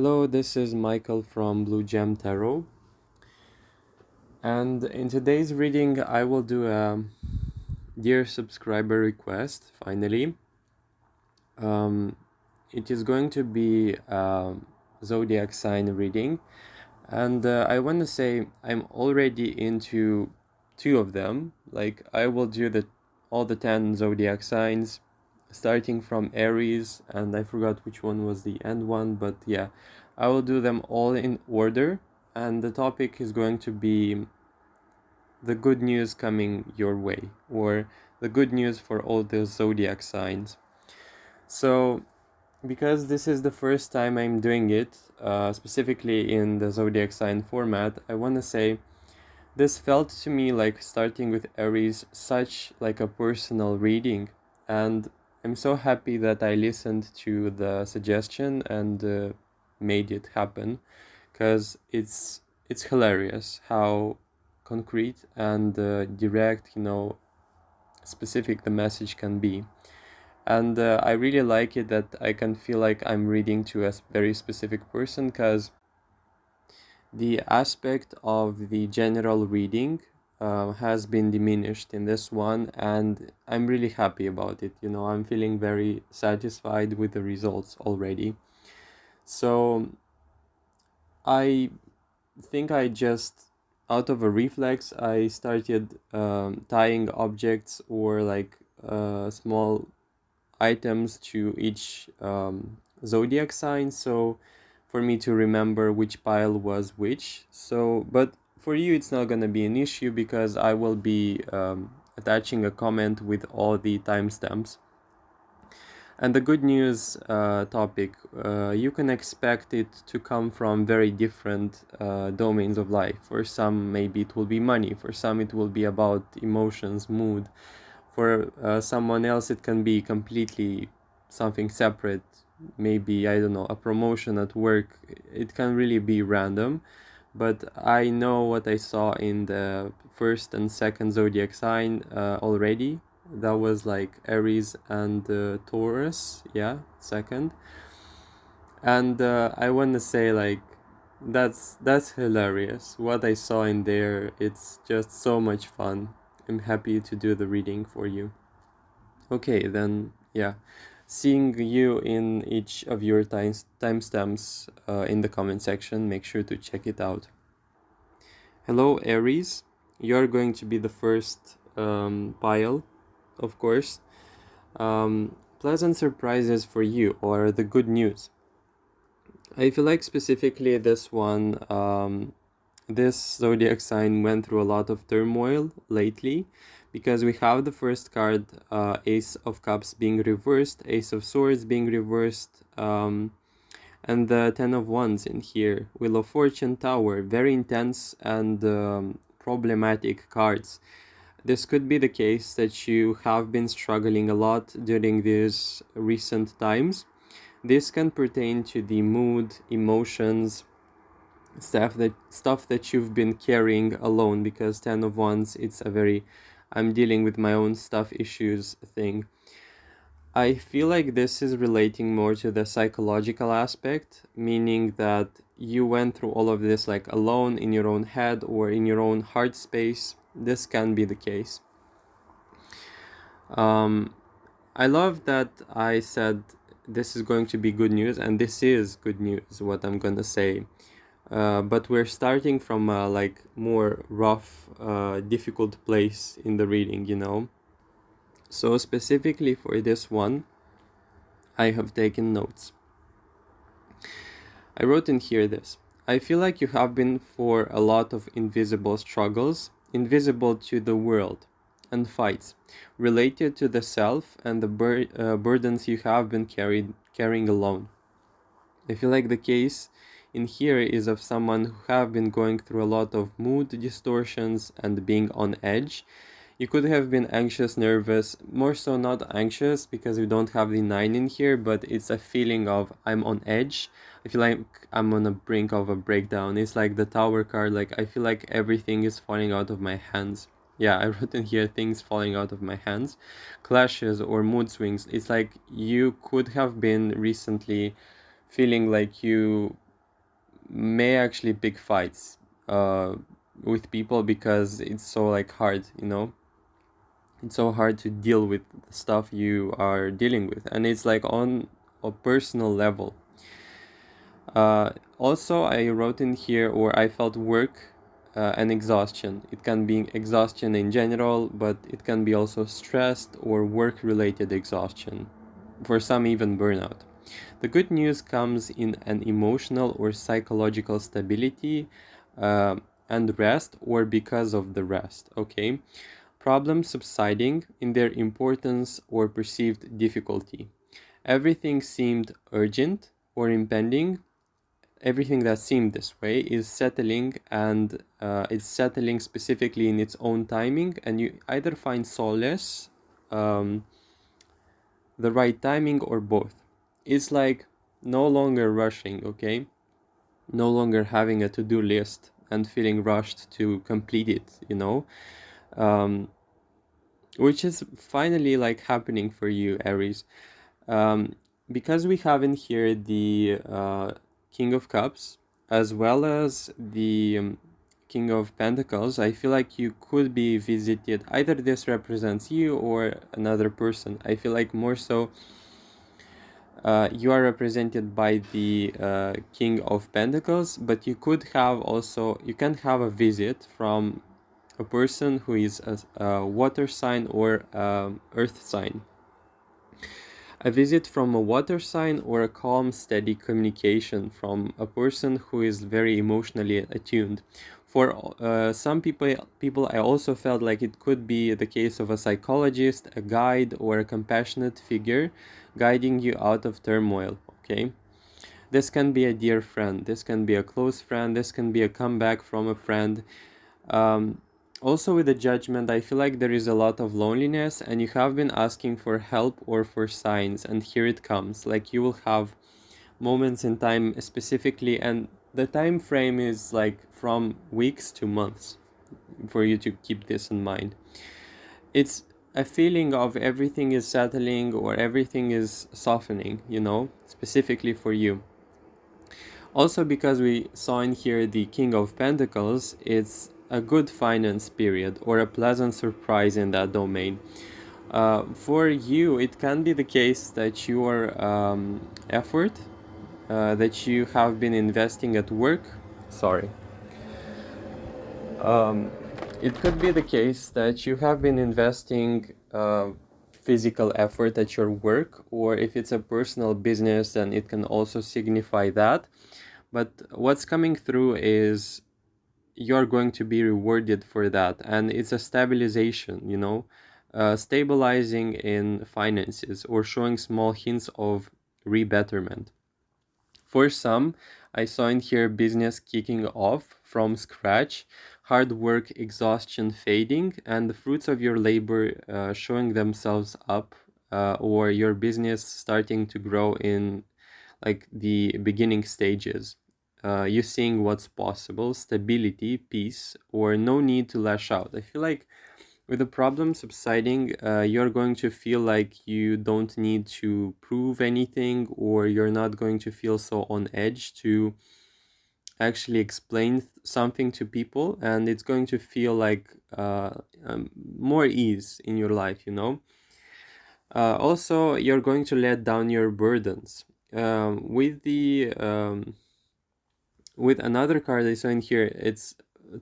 Hello, this is Michael from Blue Gem Tarot, and in today's reading I will do a dear subscriber request. Finally, um, it is going to be a zodiac sign reading, and I want to say I'm already into two of them. Like I will do all the 10 zodiac signs, starting from Aries, and I forgot which one was the end one, but yeah, I will do them all in order, and the topic is going to be the good news coming your way, or the good news for all the zodiac signs. So because this is the first time I'm doing it, specifically in the zodiac sign format, I want to say this felt to me like starting with Aries such like a personal reading, and I'm so happy that I listened to the suggestion and made it happen, because it's hilarious how concrete and direct, specific the message can be. And I really like it that I can feel like I'm reading to a very specific person, because the aspect of the general reading has been diminished in this one, and I'm really happy about it. I'm feeling very satisfied with the results already. So I think I just, out of a reflex, I started tying objects or like small items to each zodiac sign, so for me to remember which pile was which. So but for you it's not going to be an issue, because I will be attaching a comment with all the timestamps. And the good news topic, you can expect it to come from very different domains of life. For some, maybe it will be money. For some, it will be about emotions, mood. For someone else, it can be completely something separate. Maybe, I don't know, a promotion at work. It can really be random. But I know what I saw in the first and second zodiac sign already. That was like Aries and Taurus, yeah, second. And I want to say, like, that's hilarious. What I saw in there, it's just so much fun. I'm happy to do the reading for you. Okay, then, yeah. Seeing you in each of your timestamps in the comment section, make sure to check it out. Hello, Aries. You're going to be the first pile, of course. Pleasant surprises for you, or the good news. I feel like specifically this one, this zodiac sign went through a lot of turmoil lately, because we have the first card, Ace of Cups being reversed, Ace of Swords being reversed, and the Ten of Wands in here, Wheel of Fortune, Tower, very intense and problematic cards. This could be the case that you have been struggling a lot during these recent times. This can pertain to the mood, emotions, stuff that you've been carrying alone, because Ten of Wands, it's a very I'm dealing with my own stuff issues thing. I feel like this is relating more to the psychological aspect, meaning that you went through all of this like alone in your own head or in your own heart space. This can be the case. I love that I said this is going to be good news, and this is good news, what I'm gonna say. But we're starting from a like more rough, difficult place in the reading. So specifically for this one, I have taken notes. I wrote in here this. I feel like you have been for a lot of invisible struggles, invisible to the world, and fights related to the self and the burdens you have been carrying alone. I feel like the case in here is of someone who have been going through a lot of mood distortions and being on edge. You could have been anxious, nervous, more so not anxious because we don't have the 9 in here, but it's a feeling of I'm on edge. I feel like I'm on the brink of a breakdown. It's like the Tower card, like I feel like everything is falling out of my hands. Yeah, I wrote in here things falling out of my hands. Clashes or mood swings. It's like you could have been recently feeling like you may actually pick fights with people because it's so like hard, you know. It's so hard to deal with the stuff you are dealing with, and it's like on a personal level. Also, I wrote in here, or I felt work and exhaustion. It can be exhaustion in general, but it can be also stressed or work related exhaustion. For some, even burnout. The good news comes in an emotional or psychological stability uh, and rest, or because of the rest, okay? Problems subsiding in their importance or perceived difficulty. Everything seemed urgent or impending. Everything that seemed this way is settling, and it's settling specifically in its own timing, and you either find solace, um, the right timing, or both. It's like no longer rushing, okay? No longer having a to-do list and feeling rushed to complete it, you know? Um, which is finally like happening for you, Aries. Um, because we have in here the King of Cups as well as the King of Pentacles, I feel like you could be visited. Either this represents you or another person. I feel like more so you are represented by the King of Pentacles, but you could have also, you can have a visit from a person who is a water sign or earth sign. A visit from a water sign, or a calm, steady communication from a person who is very emotionally attuned. For some people, I also felt like it could be the case of a psychologist, a guide, or a compassionate figure guiding you out of turmoil. Okay, this can be a dear friend, this can be a close friend, this can be a comeback from a friend. Um, Also, with the Judgment, I feel like there is a lot of loneliness, and you have been asking for help or for signs, and here it comes. Like you will have moments in time specifically, and the time frame is like from weeks to months for you to keep this in mind. It's a feeling of everything is settling or everything is softening, you know, specifically for you. Also, because we saw in here the King of Pentacles, it's a good finance period or a pleasant surprise in that domain. For you, it can be the case that your effort that you have been investing at work, sorry, um, it could be the case that you have been investing physical effort at your work, or if it's a personal business, then it can also signify that. But what's coming through is you're going to be rewarded for that, and it's a stabilization, you know, stabilizing in finances or showing small hints of rebetterment. For some, I saw in here business kicking off from scratch, hard work exhaustion fading, and the fruits of your labor showing themselves up, or your business starting to grow in like the beginning stages. You seeing what's possible, stability, peace, or no need to lash out. I feel like with the problem subsiding, you're going to feel like you don't need to prove anything, or you're not going to feel so on edge to actually explain something to people, and it's going to feel like more ease in your life, you know. Also, you're going to let down your burdens. With the with another card I saw in here, it's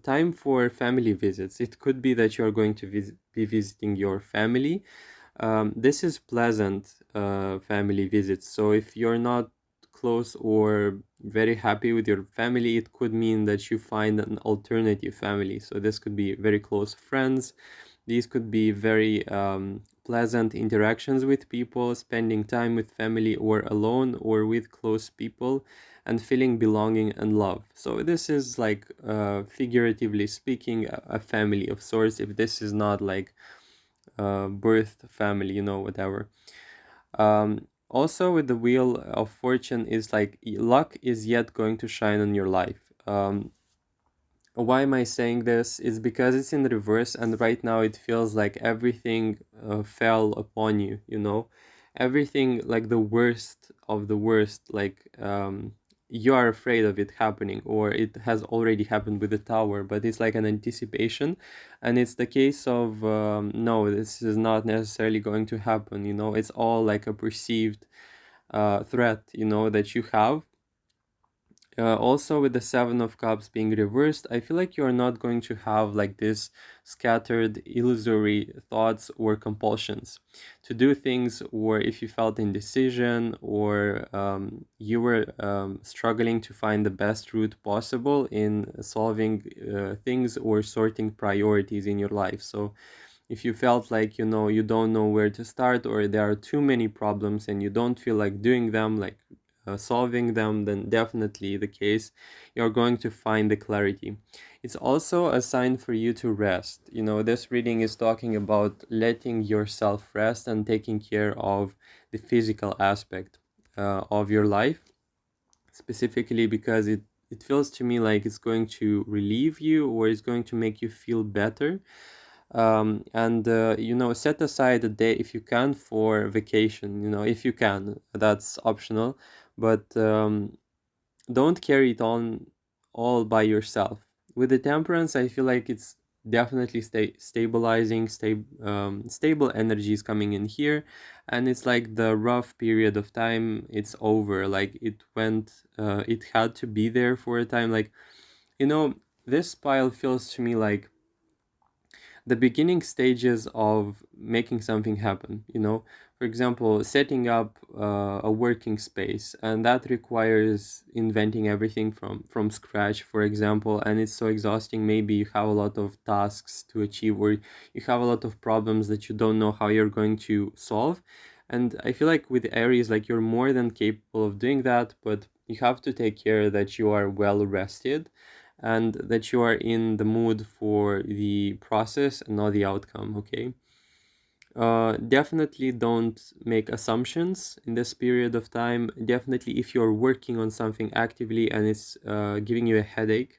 time for family visits. It could be that you're going to be visiting your family. This is pleasant family visits. So if you're not close or very happy with your family, it could mean that you find an alternative family. So this could be very close friends. These could be very pleasant interactions with people, spending time with family or alone or with close people, and feeling belonging and love. So this is like figuratively speaking a family of sorts, if this is not like birth family, you know, whatever. Also with the Wheel of Fortune is like luck is yet going to shine on your life. Why am I saying this? Is because it's in reverse, and right now it feels like everything fell upon you, you know, everything like the worst of the worst, like you are afraid of it happening, or it has already happened with the Tower, but it's like an anticipation. And it's the case of no, this is not necessarily going to happen, you know. It's all like a perceived threat, you know, that you have. Also, with the Seven of Cups being reversed, I feel like you're not going to have like this scattered, illusory thoughts or compulsions to do things, or if you felt indecision, or you were struggling to find the best route possible in solving things or sorting priorities in your life. So, if you felt like, you know, you don't know where to start, or there are too many problems and you don't feel like doing them, like solving them, then definitely the case you're going to find the clarity. It's also a sign for you to rest. You know, this reading is talking about letting yourself rest and taking care of the physical aspect of your life, specifically because it feels to me like it's going to relieve you, or it's going to make you feel better. And you know, set aside a day if you can for vacation, you know, if you can. That's optional, but don't carry it on all by yourself. With the Temperance, I feel like it's definitely stabilizing, stable energies coming in here, and it's like the rough period of time, it's over. Like it went, it had to be there for a time. Like, you know, this pile feels to me like the beginning stages of making something happen, you know. For example, setting up a working space, and that requires inventing everything from scratch, for example, and it's so exhausting. Maybe you have a lot of tasks to achieve, or you have a lot of problems that you don't know how you're going to solve. And I feel like with Aries, like you're more than capable of doing that, but you have to take care that you are well rested and that you are in the mood for the process and not the outcome. Okay. Definitely don't make assumptions in this period of time. Definitely, if you're working on something actively and it's giving you a headache,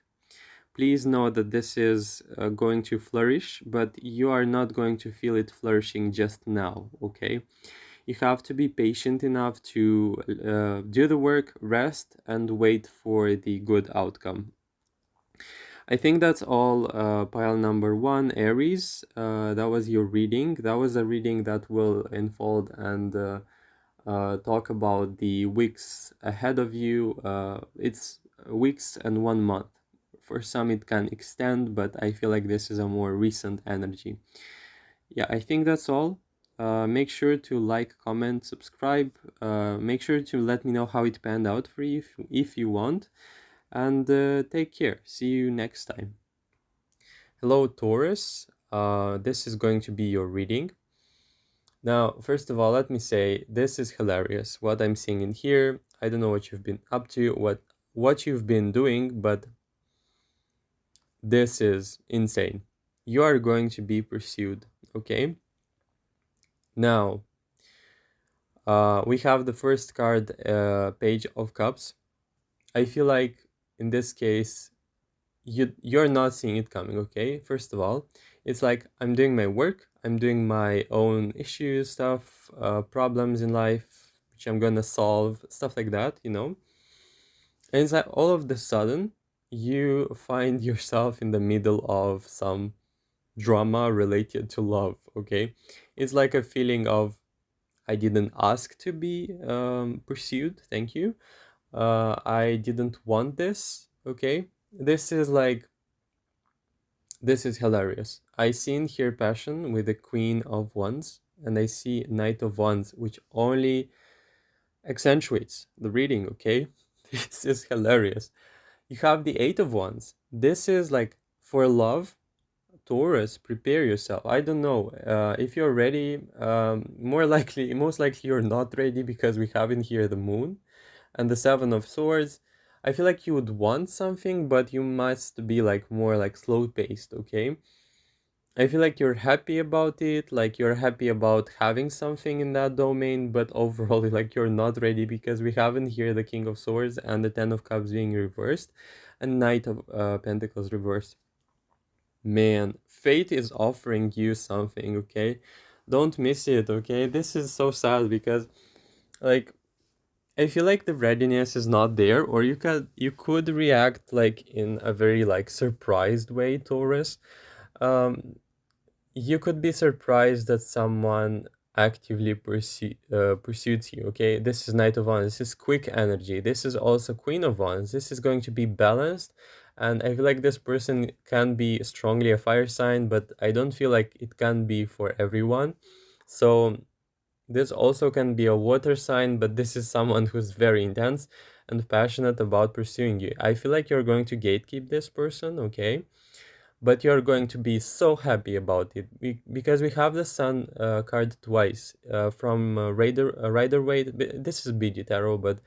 please know that this is going to flourish, but you are not going to feel it flourishing just now. Okay. You have to be patient enough to do the work, rest, and wait for the good outcome. I think that's all, pile number one, Aries. That was your reading. That was a reading that will unfold and talk about the weeks ahead of you. It's weeks and 1 month. For some, it can extend, but I feel like this is a more recent energy. Yeah, I think that's all. Make sure to like, comment, subscribe. Make sure to let me know how it panned out for you if you want. And take care. See you next time. Hello, Taurus. This is going to be your reading. Now, first of all, let me say this is hilarious. What I'm seeing in here, I don't know what you've been up to, what you've been doing, but this is insane. You are going to be pursued. Okay. Now, we have the first card, Page of Cups. I feel like in this case, you're not seeing it coming. Okay, first of all, it's like I'm doing my work, I'm doing my own issues, stuff, problems in life which I'm gonna solve, stuff like that, you know. And it's like all of the sudden you find yourself in the middle of some drama related to love. Okay, it's like a feeling of I didn't ask to be pursued, thank you. I didn't want this. Okay, this is like, this is hilarious. I see in here passion with the Queen of Wands, and I see Knight of Wands, which only accentuates the reading, okay? This is hilarious. You have the Eight of Wands. This is like for love, Taurus, prepare yourself. I don't know if you're ready. Most likely you're not ready because we have in here the Moon and the Seven of Swords. I feel like you would want something, but you must be like more like slow paced, okay? I feel like you're happy about it, like you're happy about having something in that domain, but overall, like you're not ready because we have in here the King of Swords and the Ten of Cups being reversed and Knight of Pentacles reversed. Man, fate is offering you something, okay? Don't miss it, okay? This is so sad because, like, I feel like the readiness is not there, or you could react like in a very like surprised way, Taurus. Um, you could be surprised that someone actively pursues you. Okay, this is Knight of Wands. This is quick energy. This is also Queen of Wands. This is going to be balanced, and I feel like this person can be strongly a fire sign, but I don't feel like it can be for everyone. So this also can be a water sign, but this is someone who's very intense and passionate about pursuing you. I feel like you're going to gatekeep this person, okay? But you're going to be so happy about it because we have the Sun card twice from Rider Waite. This is BG Tarot, but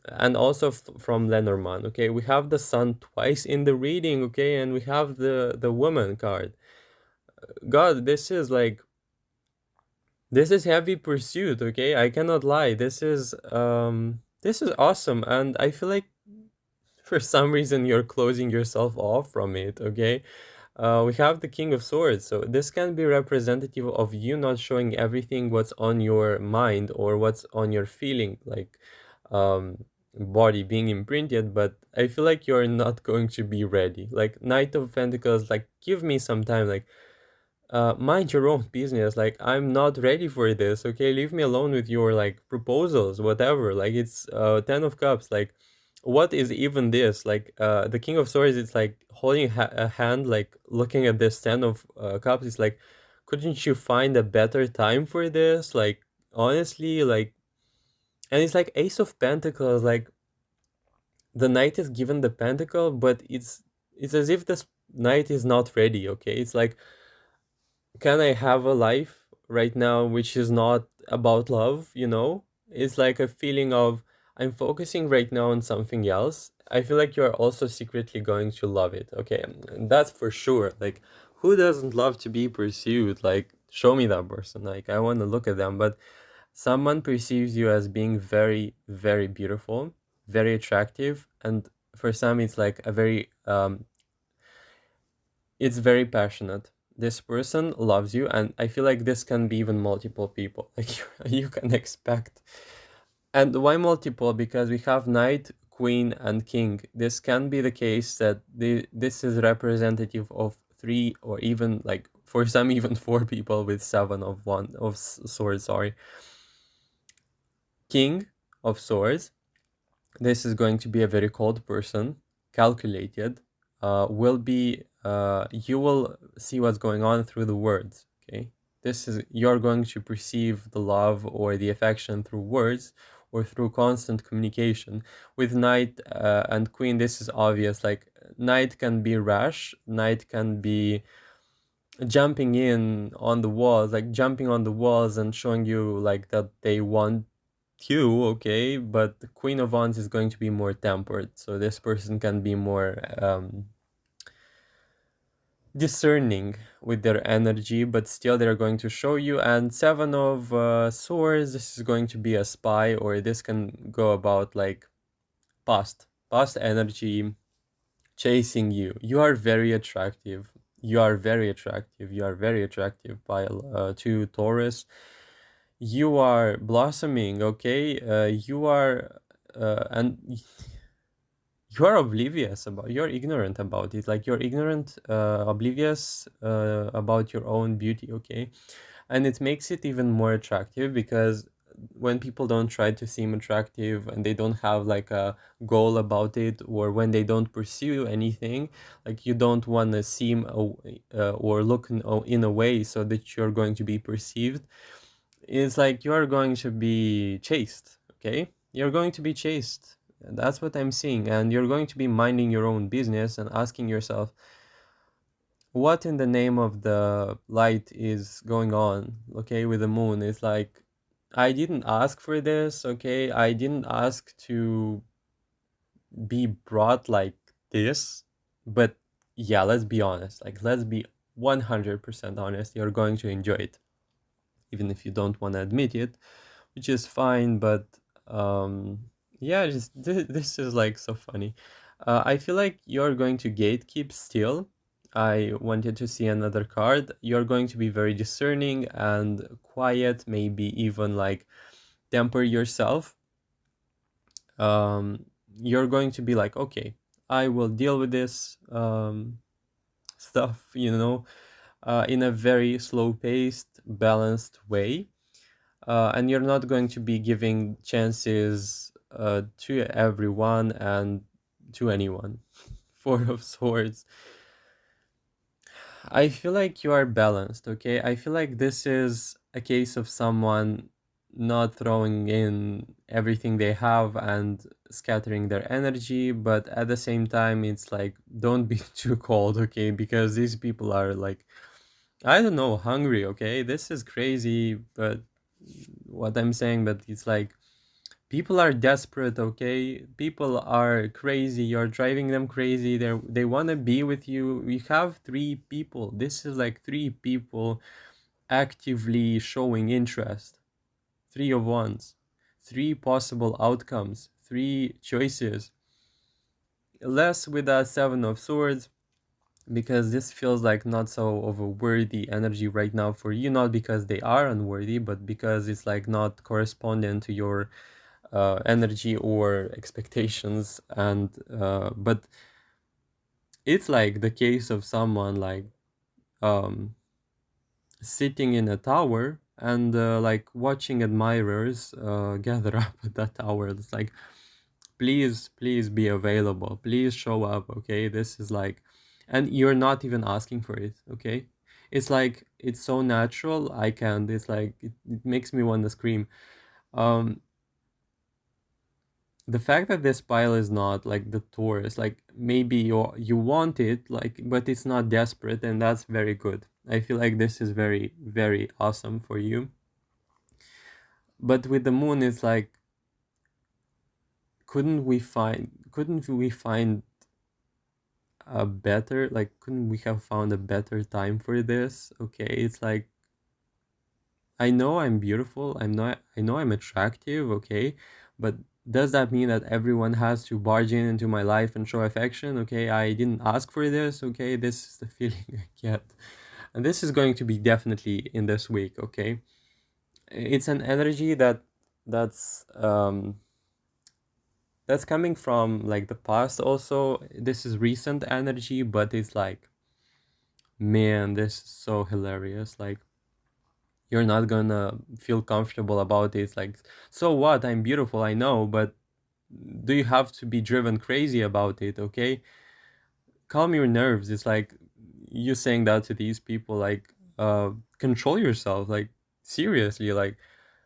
and also from Lenormand. Okay, we have the Sun twice in the reading. Okay, and we have the Woman card. God, this is heavy pursuit. Okay, I cannot lie. This is awesome, and I feel like for some reason you're closing yourself off from it. Okay, we have the King of Swords, so this can be representative of you not showing everything what's on your mind or what's on your feeling, like body being imprinted. But I feel like you're not going to be ready. Like Knight of Pentacles, like give me some time. Like mind your own business. Like I'm not ready for this. Okay, leave me alone with your like proposals, whatever. Like it's 10 of Cups. Like what is even this? Like the King of Swords, it's like holding a hand, like looking at this 10 of Cups. It's like, couldn't you find a better time for this? Like honestly, like, and it's like Ace of Pentacles. Like the knight is given the pentacle, but it's as if this knight is not ready. Okay, it's like, can I have a life right now which is not about love, you know? It's like a feeling of I'm focusing right now on something else. I feel like you're also secretly going to love it. Okay, and that's for sure. Like who doesn't love to be pursued? Like show me that person. Like I want to look at them, but someone perceives you as being very very beautiful, very attractive, and for some it's like a very it's very passionate. This person loves you, and I feel like this can be even multiple people. Like you can expect. And why multiple? Because we have knight, queen, and king. This can be the case that this is representative of three, or even like for some even four people with swords. Sorry, king of swords. This is going to be a very cold person, calculated. Will be you will see what's going on through the words. Okay, this is you're going to perceive the love or the affection through words or through constant communication. With knight and queen, this is obvious. Like knight can be rash, knight can be jumping in on the walls, like jumping on the walls and showing you like that they want you, okay, but the Queen of Wands is going to be more tempered, so this person can be more discerning with their energy, but still they're going to show you. And Seven of Swords, this is going to be a spy, or this can go about like past energy chasing you. You are very attractive. You are very attractive. You are very attractive by to Taurus. You are blossoming, okay? You are and you're oblivious about, you're ignorant about it. Like you're ignorant, oblivious about your own beauty, okay? And it makes it even more attractive because when people don't try to seem attractive and they don't have like a goal about it, or when they don't pursue anything, like you don't want to seem or look in a way so that you're going to be perceived. It's like you're going to be chased, okay? You're going to be chased. That's what I'm seeing. And you're going to be minding your own business and asking yourself, what in the name of the light is going on, okay, with the moon? It's like, I didn't ask for this, okay? I didn't ask to be brought like this. But yeah, let's be honest. Like, let's be 100% honest. You're going to enjoy it, even if you don't want to admit it, which is fine. But yeah, just this is like so funny. I feel like you're going to gatekeep still. I wanted to see another card. You're going to be very discerning and quiet, maybe even like temper yourself. you're going to be like, okay, I will deal with this stuff, in a very slow paced, balanced way. And you're not going to be giving chances to everyone and to anyone. Four of Swords. I feel like you are balanced, okay? I feel like this is a case of someone not throwing in everything they have and scattering their energy, but at the same time, it's like, don't be too cold, okay? Because these people are like, I don't know, hungry, okay? This is crazy, but what I'm saying, but it's like, people are desperate, okay? People are crazy. You're driving them crazy. They want to be with you. We have three people. This is like three people actively showing interest. Three of wands. Three possible outcomes. Three choices. Less with that seven of swords, because this feels like not so of a worthy energy right now for you, not because they are unworthy, but because it's like not corresponding to your energy or expectations. And but it's like the case of someone like um sitting in a tower and like watching admirers gather up at that tower. It's like, please be available, please show up, okay? This is like, and you're not even asking for it, okay? It's like, it's so natural. I can't, it's like it makes me want to scream. um the fact that this pile is not like the Taurus, like maybe you want it, like, but it's not desperate, and that's very good. I feel like this is very, very awesome for you. But with the moon, it's like, couldn't we find a better, like, couldn't we have found a better time for this? Okay, it's like, I know I'm beautiful. I know I'm attractive, okay? But does that mean that everyone has to barge in into my life and show affection? Okay, I didn't ask for this, okay? This is the feeling I get. And this is going to be definitely in this week, okay? It's an energy that's coming from like the past also. This is recent energy, but it's like, man, this is so hilarious. Like, you're not gonna feel comfortable about it. It's like, so what? I'm beautiful, I know, but do you have to be driven crazy about it? Okay, calm your nerves. It's like you saying that to these people, like, control yourself. Like, seriously, like,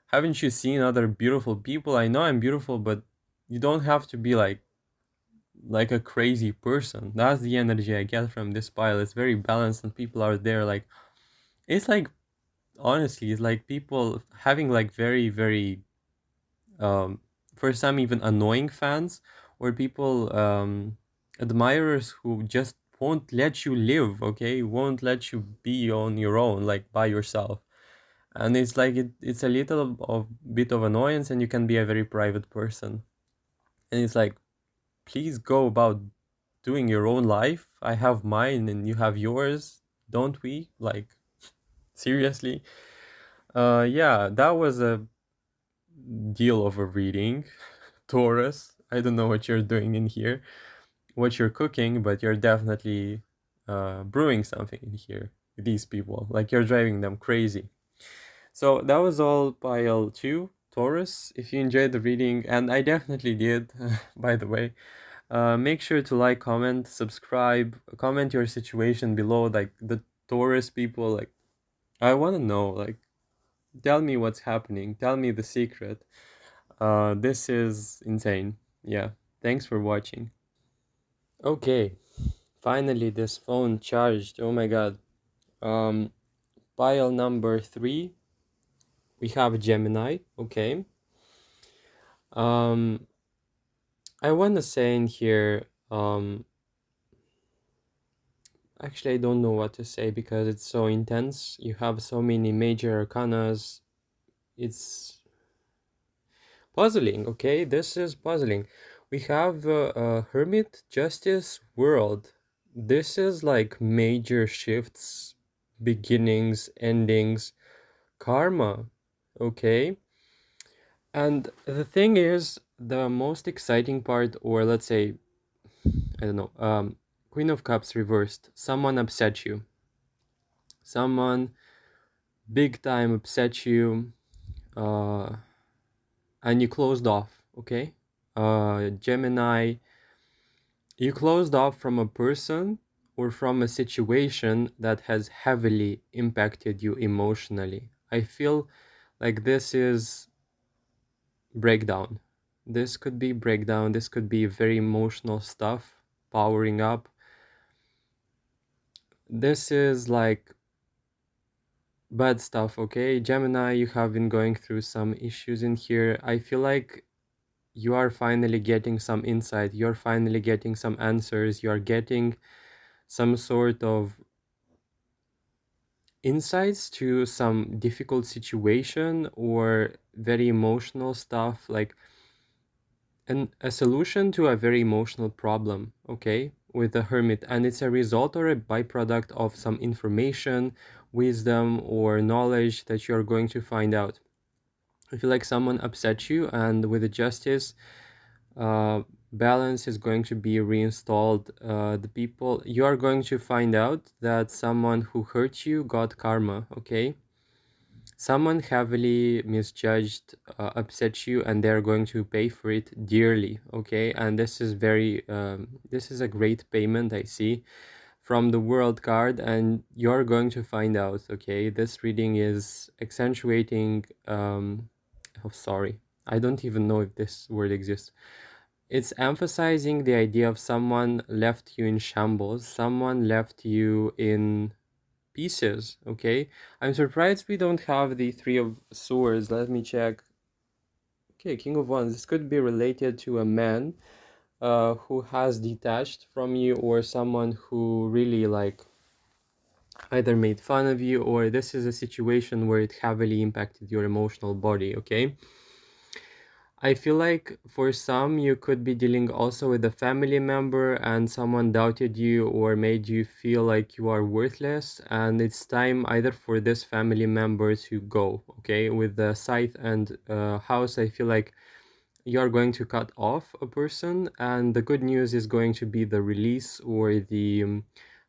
haven't you seen other beautiful people? I know I'm beautiful, but you don't have to be like a crazy person. That's the energy I get from this pile. It's very balanced, and people are there. Like, it's like, honestly, it's like people having like very, very um for some even annoying fans, or people, admirers who just won't let you live, okay? Won't let you be on your own, like by yourself. And it's like, it's a little of bit of annoyance, and you can be a very private person. And it's like, please go about doing your own life. I have mine and you have yours, don't we? Like, seriously. Yeah, that was a deal of a reading. Taurus, I don't know what you're doing in here, what you're cooking, but you're definitely brewing something in here. These people, like, you're driving them crazy. So that was all pile 2, Taurus. If you enjoyed the reading, and I definitely did, by the way, make sure to like, comment, subscribe, comment your situation below. Like, the Taurus people, like, I want to know, like, tell me what's happening, tell me the secret. This is insane. Yeah, thanks for watching. Okay, finally this phone charged. Oh my god. Um, Pile number 3, we have Gemini. Okay. Um, I want to say in here, actually I don't know what to say because it's so intense. You have so many major arcanas. It's puzzling, okay? This is puzzling. We have Hermit, Justice, World. This is like major shifts, beginnings, endings, karma, okay? And the thing is, the most exciting part, or let's say, I don't know, Queen of Cups reversed. Someone upset you. Someone big time upset you, uh, and you closed off, okay? Gemini, you closed off from a person or from a situation that has heavily impacted you emotionally. I feel like this is breakdown. This could be breakdown. This could be very emotional stuff, powering up. This is like bad stuff, okay? Gemini, you have been going through some issues in here. I feel like you are finally getting some insight. You're finally getting some answers. You are getting some sort of insights to some difficult situation or very emotional stuff, like a solution to a very emotional problem, okay, with the hermit. And it's a result or a byproduct of some information, wisdom, or knowledge that you're going to find out. I feel like someone upset you, and with the justice, uh, balance is going to be reinstalled. The people, you are going to find out that someone who hurt you got karma, okay? Someone heavily misjudged, upset you, and they're going to pay for it dearly, okay? And this is this is a great payment I see from the World card, and you're going to find out, okay? This reading is accentuating, oh, sorry, I don't even know if this word exists. It's emphasizing the idea of someone left you in shambles, someone left you in pieces, okay? I'm surprised we don't have the Three of Swords. Let me check. Okay, King of Wands. This could be related to a man who has detached from you, or someone who really like either made fun of you, or this is a situation where it heavily impacted your emotional body, okay? I feel like for some you could be dealing also with a family member and someone doubted you or made you feel like you are worthless, and it's time either for this family member to go, okay? With the scythe and house, I feel like you're going to cut off a person, and the good news is going to be the release or the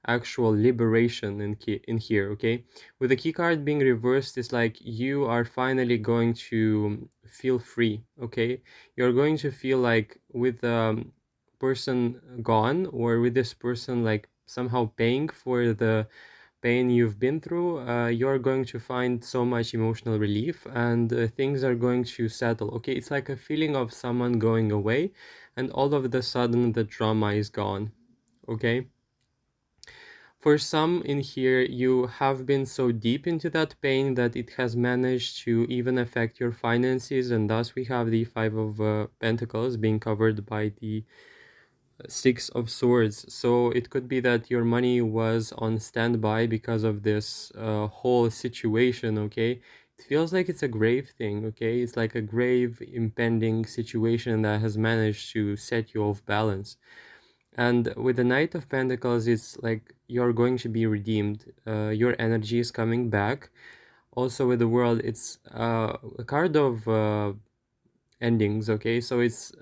actual liberation in here, okay? With the key card being reversed, it's like you are finally going to feel free, okay? You're going to feel like with the person gone, or with this person like somehow paying for the pain you've been through, you're going to find so much emotional relief, and things are going to settle, okay? It's like a feeling of someone going away, and all of a sudden the drama is gone, okay? For some in here, you have been so deep into that pain that it has managed to even affect your finances, and thus we have the Five of Pentacles being covered by the Six of Swords. So it could be that your money was on standby because of this whole situation, okay? It feels like it's a grave thing, okay? It's like a grave impending situation that has managed to set you off balance. And with the Knight of Pentacles, it's like you're going to be redeemed. Your energy is coming back. Also with the World, it's a card of endings, okay? So it's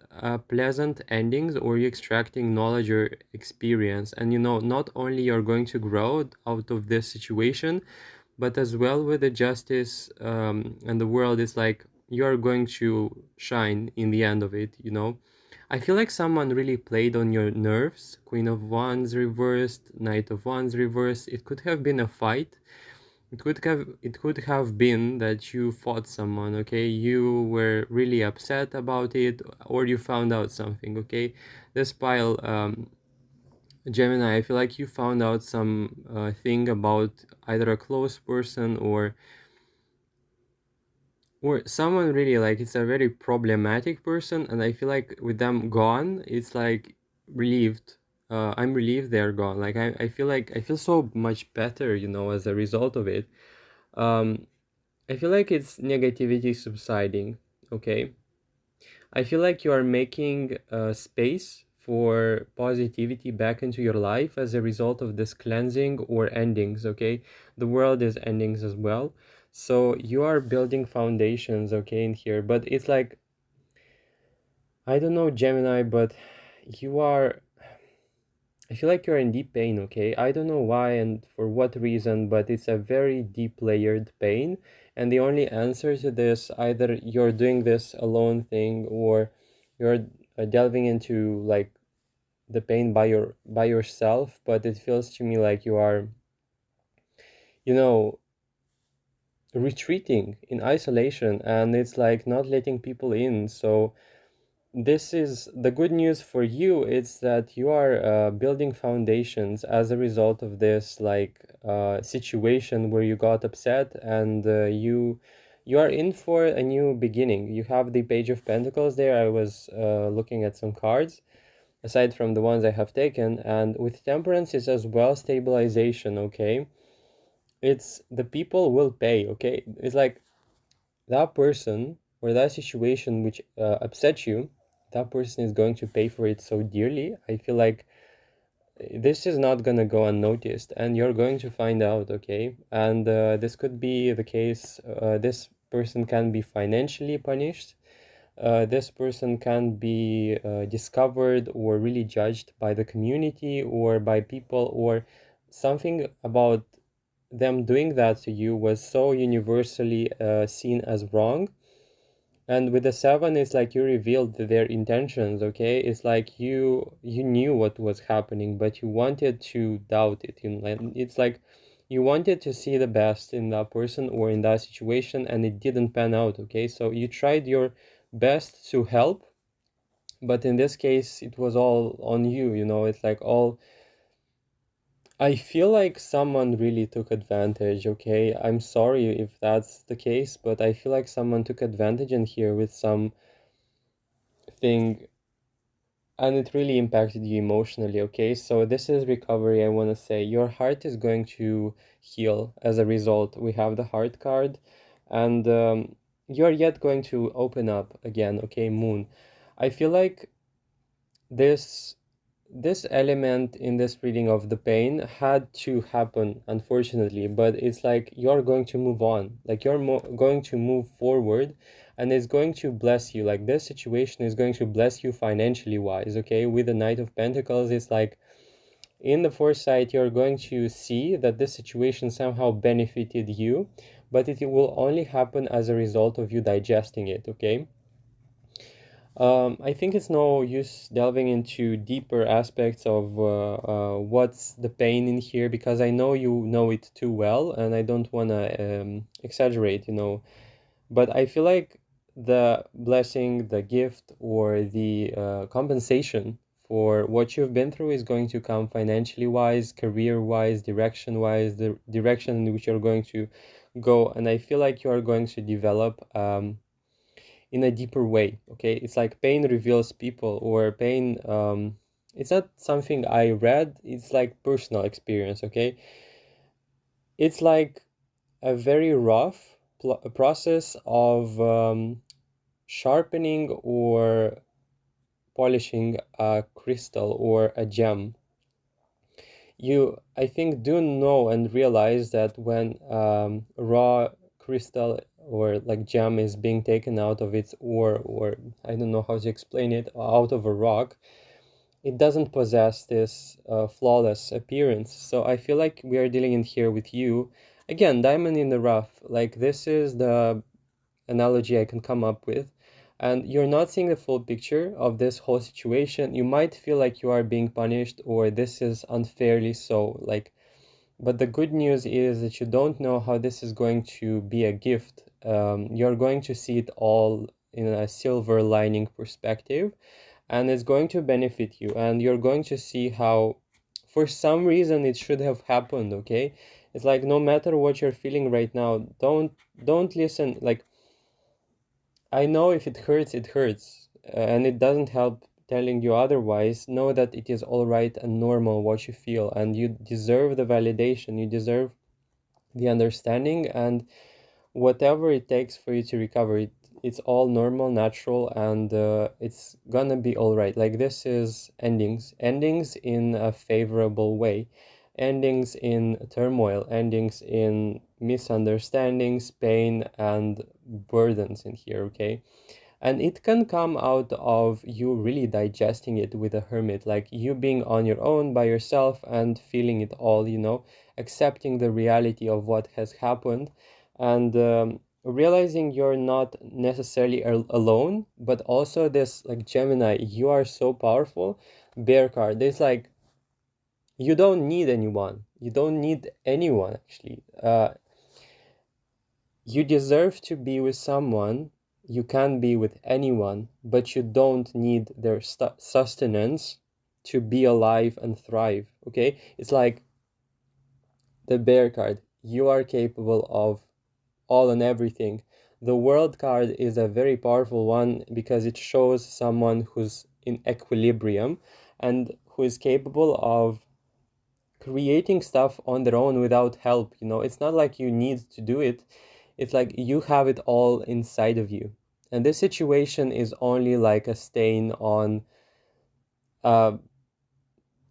pleasant endings, or you're extracting knowledge or experience. And you know, not only you're going to grow out of this situation, but as well with the justice and the World, it's like you're going to shine in the end of it, you know? I feel like someone really played on your nerves. Queen of Wands reversed, Knight of Wands reversed. It could have been a fight. It could have been that you fought someone, okay? You were really upset about it, or you found out something, okay? This pile, Gemini, I feel like you found out some thing about either a close person or someone really like it's a very problematic person, and I feel like with them gone, it's like relieved. I'm relieved they're gone. Like I feel like I feel so much better, you know, as a result of it. um I feel like it's negativity subsiding, okay? I feel like you are making space for positivity back into your life as a result of this cleansing or endings, okay? The World is endings as well. So you are building foundations, okay, in here. But it's like I don't know, Gemini, but you are, I feel like you're in deep pain, okay? I don't know why and for what reason, but it's a very deep layered pain. And the only answer to this, either you're doing this alone thing or you're delving into like the pain by yourself, but it feels to me like you are, you know, retreating in isolation and it's like not letting people in. So this is the good news for you. It's that you are building foundations as a result of this like situation where you got upset and you are in for a new beginning. You have the Page of Pentacles there. I was looking at some cards aside from the ones I have taken, and with Temperance is as well stabilization, okay? It's the people will pay, okay? It's like that person or that situation which upsets you, that person is going to pay for it so dearly. I feel like this is not going to go unnoticed and you're going to find out, okay? And this could be the case. This person can be financially punished. This person can be discovered or really judged by the community or by people, or something about them doing that to you was so universally seen as wrong. And with the seven, it's like you revealed their intentions, okay? It's like you knew what was happening, but you wanted to doubt it. You know, and it's like you wanted to see the best in that person or in that situation, and it didn't pan out, okay? So you tried your best to help, but in this case, it was all on you, you know? It's like all I feel like someone really took advantage, okay? I'm sorry if that's the case, but I feel like someone took advantage in here with some thing and it really impacted you emotionally, okay? So this is recovery. I want to say your heart is going to heal as a result. We have the heart card and you're yet going to open up again, okay? Moon. I feel like this this element in this reading of the pain had to happen, unfortunately, but it's like you're going to move on, like you're going to move forward, and it's going to bless you. Like this situation is going to bless you financially wise, okay? With the Knight of Pentacles, it's like in the foresight, you're going to see that this situation somehow benefited you, but it will only happen as a result of you digesting it, okay? I think it's no use delving into deeper aspects of what's the pain in here because I know you know it too well and I don't want to exaggerate, you know. But I feel like the blessing, the gift, or the compensation for what you've been through is going to come financially wise, career wise, direction wise, the direction in which you're going to go. And I feel like you are going to develop. In a deeper way, okay? It's like pain reveals people, or pain it's not something I read, it's like personal experience, okay? It's like a very rough process of sharpening or polishing a crystal or a gem. You, I think, do know and realize that when raw crystal or like gem is being taken out of its ore, or I don't know how to explain it, out of a rock, it doesn't possess this flawless appearance. So I feel like we are dealing in here with you again, diamond in the rough. Like this is the analogy I can come up with, and you're not seeing the full picture of this whole situation. You might feel like you are being punished or this is unfairly so, like, but the good news is that you don't know how this is going to be a gift. You're going to see it all in a silver lining perspective, and it's going to benefit you, and you're going to see how for some reason it should have happened, okay? It's like no matter what you're feeling right now, don't listen. Like, I know if it hurts, it hurts, and it doesn't help telling you otherwise. Know that it is all right and normal what you feel, and you deserve the validation, you deserve the understanding, and whatever it takes for you to recover it, it's all normal, natural, and it's gonna be all right. Like this is endings in a favorable way, endings in turmoil, endings in misunderstandings, pain, and burdens in here, okay? And it can come out of you really digesting it with a hermit, like you being on your own by yourself and feeling it all, you know, accepting the reality of what has happened, and realizing you're not necessarily alone, but also this, like Gemini, you are so powerful. Bear card, it's like you don't need anyone. You don't need anyone, actually. You deserve to be with someone. You can be with anyone, but you don't need their sustenance to be alive and thrive. Okay? It's like the bear card. You are capable of all and everything. The world card is a very powerful one because it shows someone who's in equilibrium and who is capable of creating stuff on their own without help. You know, it's not like you need to do it. It's like you have it all inside of you. And this situation is only like a stain on, uh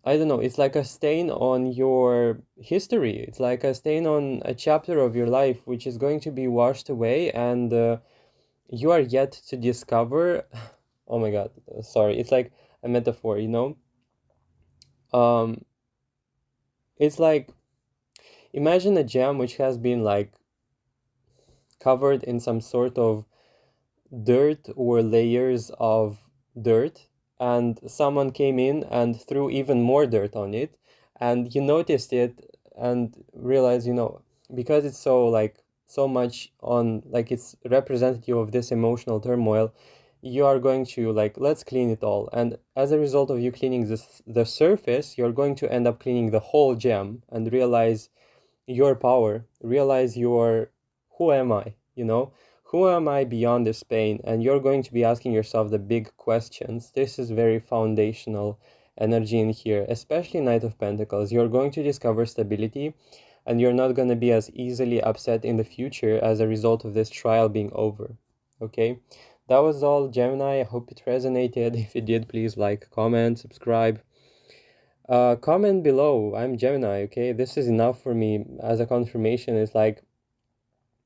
I don't know, it's like a stain on your history. It's like a stain on a chapter of your life which is going to be washed away, and you are yet to discover. Oh my god, sorry, it's like a metaphor, you know. um it's like, imagine a gem which has been like covered in some sort of dirt or layers of dirt, and someone came in and threw even more dirt on it, and you noticed it and realized, you know, because it's so like so much on, like it's representative of this emotional turmoil, you are going to like, let's clean it all. And as a result of you cleaning the surface, you're going to end up cleaning the whole gem and realize your power, realize your, who am I, you know, who am I beyond this pain? And you're going to be asking yourself the big questions. This is very foundational energy in here, especially Knight of Pentacles. You're going to discover stability, and you're not going to be as easily upset in the future as a result of this trial being over. Okay, that was all, Gemini. I hope it resonated. If it did, please like, comment, subscribe. Comment below. I'm Gemini, okay? This is enough for me as a confirmation. It's like,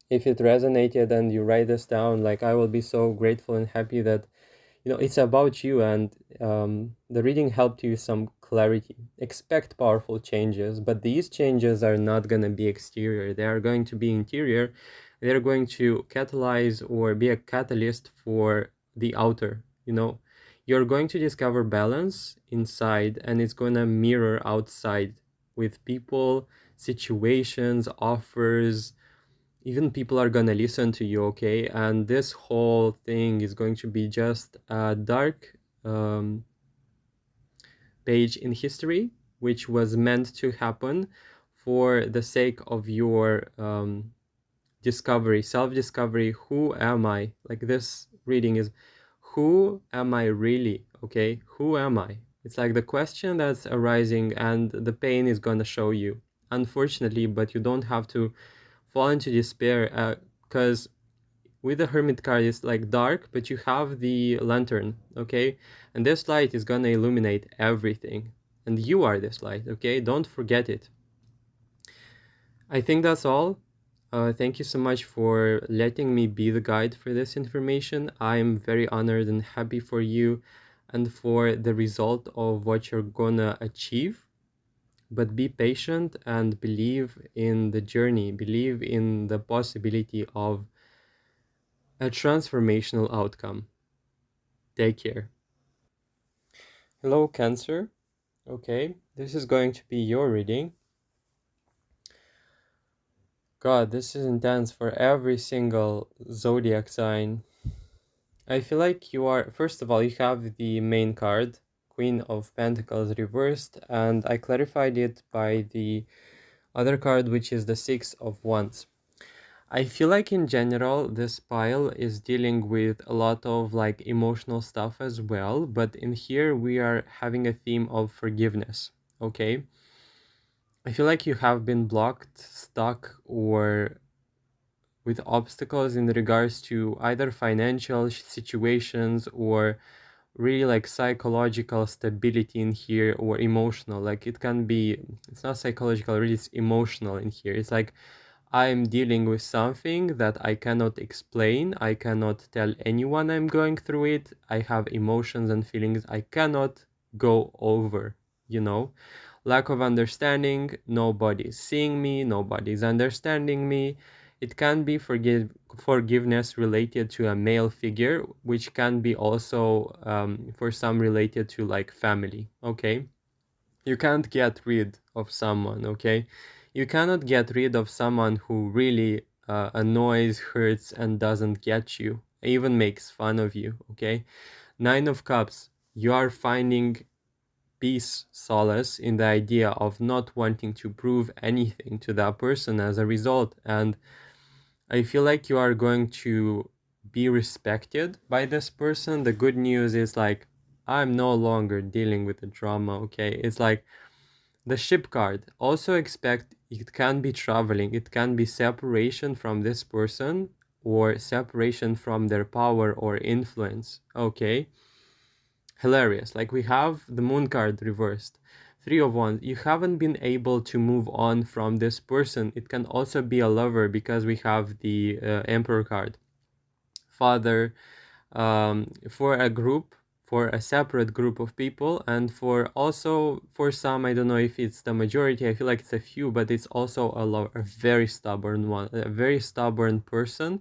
if it resonated and you write this down, like I will be so grateful and happy that, you know, it's about you, and the reading helped you some clarity. Expect powerful changes, but these changes are not going to be exterior. They are going to be interior. They're going to catalyze or be a catalyst for the outer, you know. You're going to discover balance inside, and it's going to mirror outside with people, situations, offers. Even people are gonna listen to you, okay? And this whole thing is going to be just a dark page in history, which was meant to happen for the sake of your discovery, self-discovery. Who am I? Like, this reading is, who am I really? Okay, who am I? It's like the question that's arising, and the pain is gonna show you, unfortunately, but you don't have to fall into despair, because with the Hermit card it's like dark, but you have the lantern, okay? And this light is gonna illuminate everything, and you are this light, okay? Don't forget it. I think that's all. Thank you so much for letting me be the guide for this information. I'm very honored and happy for you and for the result of what you're gonna achieve. But be patient and believe in the journey, believe in the possibility of a transformational outcome. Take care. Hello, Cancer. Okay, this is going to be your reading. God, this is intense for every single zodiac sign. I feel like you are, first of all, you have the main card, Queen of Pentacles reversed, and I clarified it by the other card, which is the Six of Wands. I feel like in general, this pile is dealing with a lot of like emotional stuff as well, but in here we are having a theme of forgiveness, okay? I feel like you have been blocked, stuck, or with obstacles in regards to either financial situations or really like psychological stability in here, or emotional. Like it can be, it's not psychological, really it's emotional in here. It's like I'm dealing with something that I cannot explain. I cannot tell anyone I'm going through it. I have emotions and feelings I cannot go over, you know? Lack of understanding, nobody's seeing me, nobody's understanding me. It can be forgiveness related to a male figure, which can be also for some related to like family, okay? You can't get rid of someone, okay? You cannot get rid of someone who really annoys, hurts, and doesn't get you, even makes fun of you, okay? Nine of Cups, you are finding peace, solace in the idea of not wanting to prove anything to that person as a result. And I feel like you are going to be respected by this person. The good news is like, I'm no longer dealing with the drama, okay? It's like the ship card. Also expect it can be traveling, it can be separation from this person or separation from their power or influence, okay? Hilarious. Like we have the moon card reversed. Three of Wands. You haven't been able to move on from this person. It can also be a lover because we have the Emperor card. Father, for a group, for a separate group of people, and for also for some, I don't know if it's the majority, I feel like it's a few, but it's also a very stubborn one, a very stubborn person.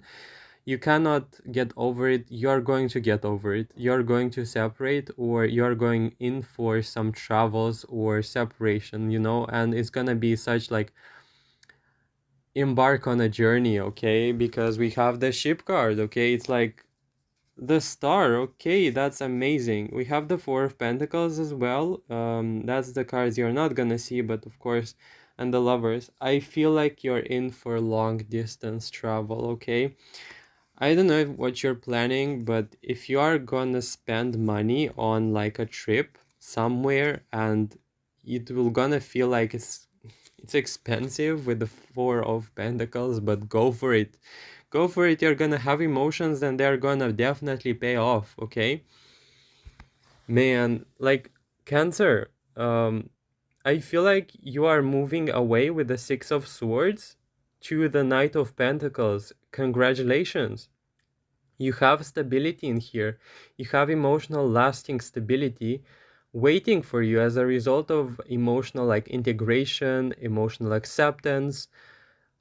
You cannot get over it. You're going to get over it. You're going to separate, or you're going in for some travels or separation, you know, and it's gonna be such like embark on a journey, okay? Because we have the ship card, okay? It's like the star, okay, that's amazing. We have the Four of Pentacles as well. That's the cards you're not gonna see, but of course, and the Lovers. I feel like you're in for long distance travel, okay? I don't know what you're planning, but if you are gonna spend money on like a trip somewhere and it will gonna feel like it's expensive with the Four of Pentacles, but go for it. Go for it. You're gonna have emotions and they're gonna definitely pay off, okay? Man, like Cancer, I feel like you are moving away with the Six of Swords to the Knight of Pentacles. Congratulations. You have stability in here. You have emotional lasting stability waiting for you as a result of emotional like integration, emotional acceptance.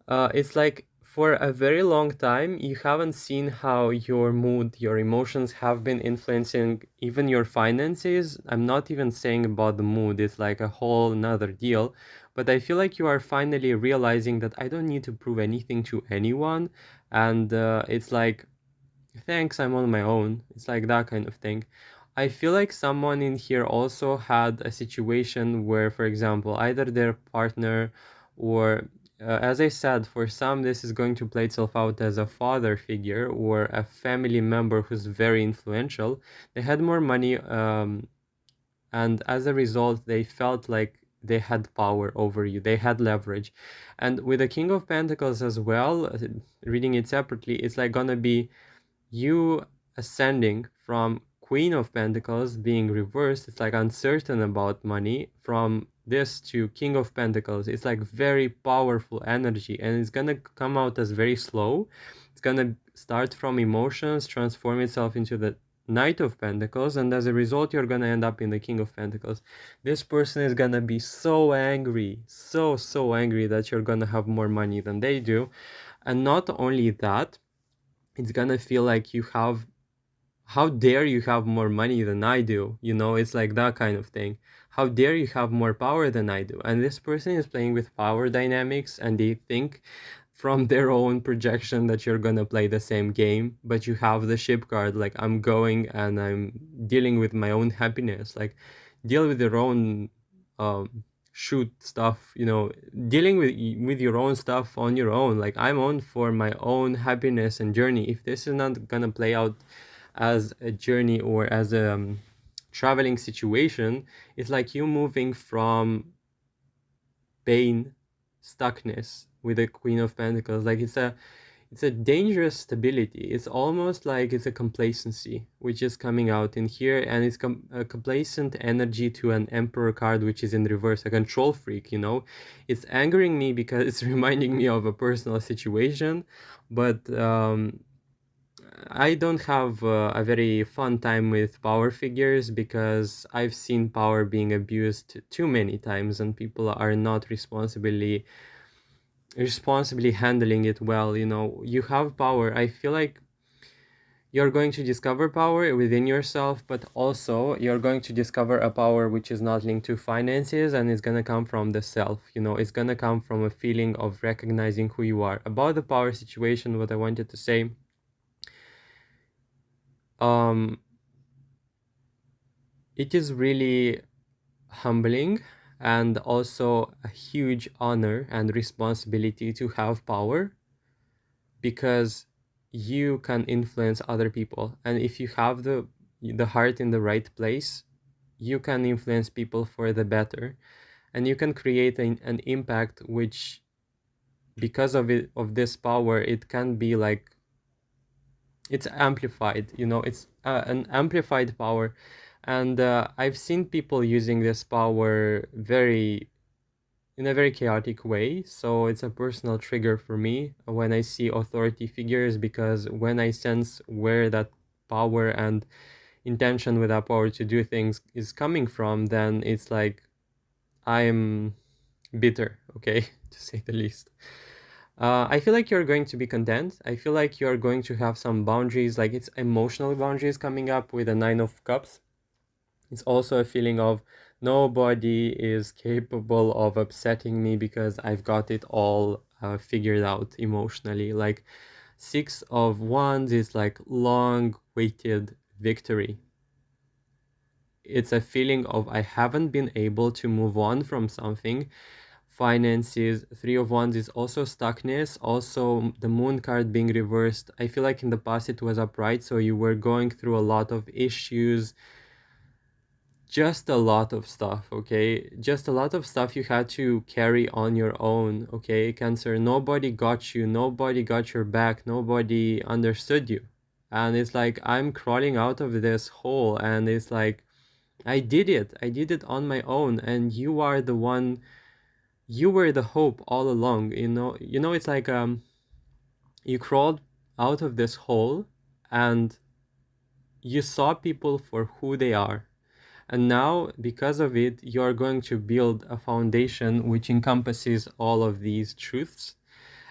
It's like for a very long time you haven't seen how your mood, your emotions have been influencing even your finances. I'm not even saying about the mood, it's like a whole another deal. But I feel like you are finally realizing that I don't need to prove anything to anyone. And it's like, thanks, I'm on my own. It's like that kind of thing. I feel like someone in here also had a situation where, for example, either their partner or, as I said, for some, this is going to play itself out as a father figure or a family member who's very influential. They had more money, and as a result, they felt like they had power over you, they had leverage. And with the King of Pentacles as well, reading it separately, it's like gonna be you ascending from Queen of Pentacles being reversed. It's like uncertain about money. From this to King of Pentacles, it's like very powerful energy, and it's gonna come out as very slow. It's gonna start from emotions, transform itself into the Knight of Pentacles, and as a result you're gonna end up in the King of Pentacles. This person is gonna be so angry, so angry that you're gonna have more money than they do. And not only that, it's gonna feel like you have, how dare you have more money than I do, you know? It's like that kind of thing. How dare you have more power than I do? And this person is playing with power dynamics, and they think from their own projection that you're gonna play the same game, but you have the ship card, like I'm going and I'm dealing with my own happiness. Like, deal with your own shoot stuff, you know, dealing with your own stuff on your own. Like, I'm on for my own happiness and journey. If this is not gonna play out as a journey or as a traveling situation, it's like you moving from pain, stuckness with the Queen of Pentacles. Like, it's it's a dangerous stability. It's almost like it's a complacency which is coming out in here, and it's a complacent energy to an Emperor card which is in reverse, a control freak, you know. It's angering me because it's reminding me of a personal situation, but I don't have a very fun time with power figures because I've seen power being abused too many times and people are not responsibly handling it well. You know, you have power. I feel like you're going to discover power within yourself, but also you're going to discover a power which is not linked to finances, and it's going to come from the self. You know, it's going to come from a feeling of recognizing who you are. About the power situation, what I wanted to say, it is really humbling and also a huge honor and responsibility to have power, because you can influence other people, and if you have the heart in the right place, you can influence people for the better, and you can create an impact which, because of this power, it can be like, it's amplified, you know. It's an amplified power, and I've seen people using this power in a very chaotic way. So it's a personal trigger for me when I see authority figures, because when I sense where that power and intention with that power to do things is coming from, then it's like I'm bitter, okay, to say the least. I feel like you're going to be content. I feel like you're going to have some boundaries, like it's emotional boundaries coming up with a Nine of Cups. It's also a feeling of nobody is capable of upsetting me because I've got it all figured out emotionally. Like Six of Wands is like long-awaited victory. It's a feeling of I haven't been able to move on from something. Finances, Three of Wands is also stuckness. Also, the Moon card being reversed. I feel like in the past it was upright, so you were going through a lot of issues, just a lot of stuff, okay? Just a lot of stuff you had to carry on your own, okay? Cancer, nobody got you, nobody got your back, nobody understood you. And it's like, I'm crawling out of this hole, and it's like, I did it on my own, and you are the one, you were the hope all along, you know, it's like, you crawled out of this hole, and you saw people for who they are. And now, because of it, you're going to build a foundation which encompasses all of these truths.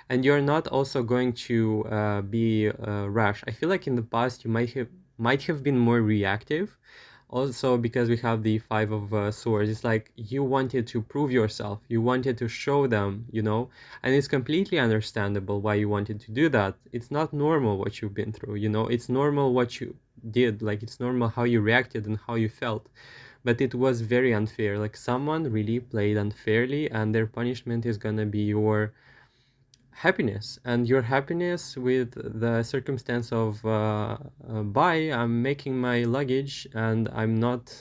And you're not also going to be rash. I feel like in the past you might have been more reactive. Also, because we have the Five of Swords, it's like you wanted to prove yourself. You wanted to show them, you know, and it's completely understandable why you wanted to do that. It's not normal what you've been through, you know. It's normal what you did. Like, it's normal how you reacted and how you felt. But it was very unfair. Like, someone really played unfairly, and their punishment is gonna be your happiness, and your happiness with the circumstance of bye, I'm making my luggage and I'm not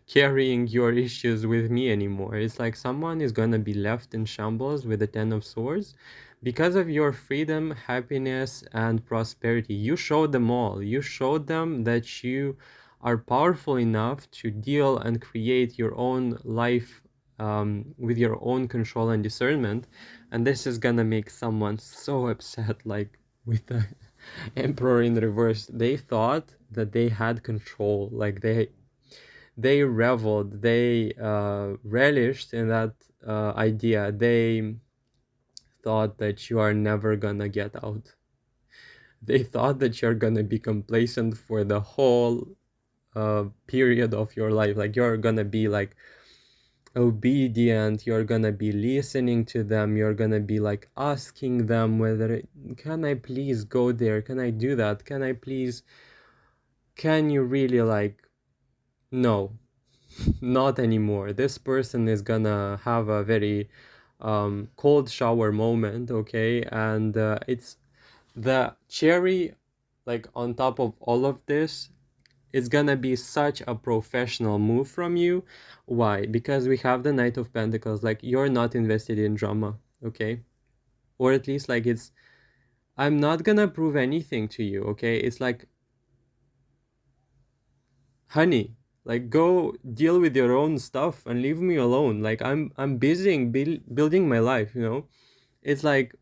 carrying your issues with me anymore. It's like someone is gonna be left in shambles with the Ten of Swords because of your freedom, happiness, and prosperity. You showed them all. You showed them that you are powerful enough to deal and create your own life with your own control and discernment. And this is gonna make someone so upset, like with the Emperor in reverse. They thought that they had control, like they reveled, they relished in that idea. They thought that you are never gonna get out. They thought that you're gonna be complacent for the whole period of your life. Like, you're gonna be like obedient, you're gonna be listening to them, you're gonna be like asking them whether, can I please go there, can I do that, can I please, can you really, like, no, not anymore. This person is gonna have a very cold shower moment, okay? And it's the cherry, like, on top of all of this. It's gonna be such a professional move from you. Why? Because we have the Knight of Pentacles. Like, you're not invested in drama, okay? Or at least, like, it's I'm not gonna prove anything to you, okay? It's like, honey, like go deal with your own stuff and leave me alone. Like I'm busy building my life, you know? It's like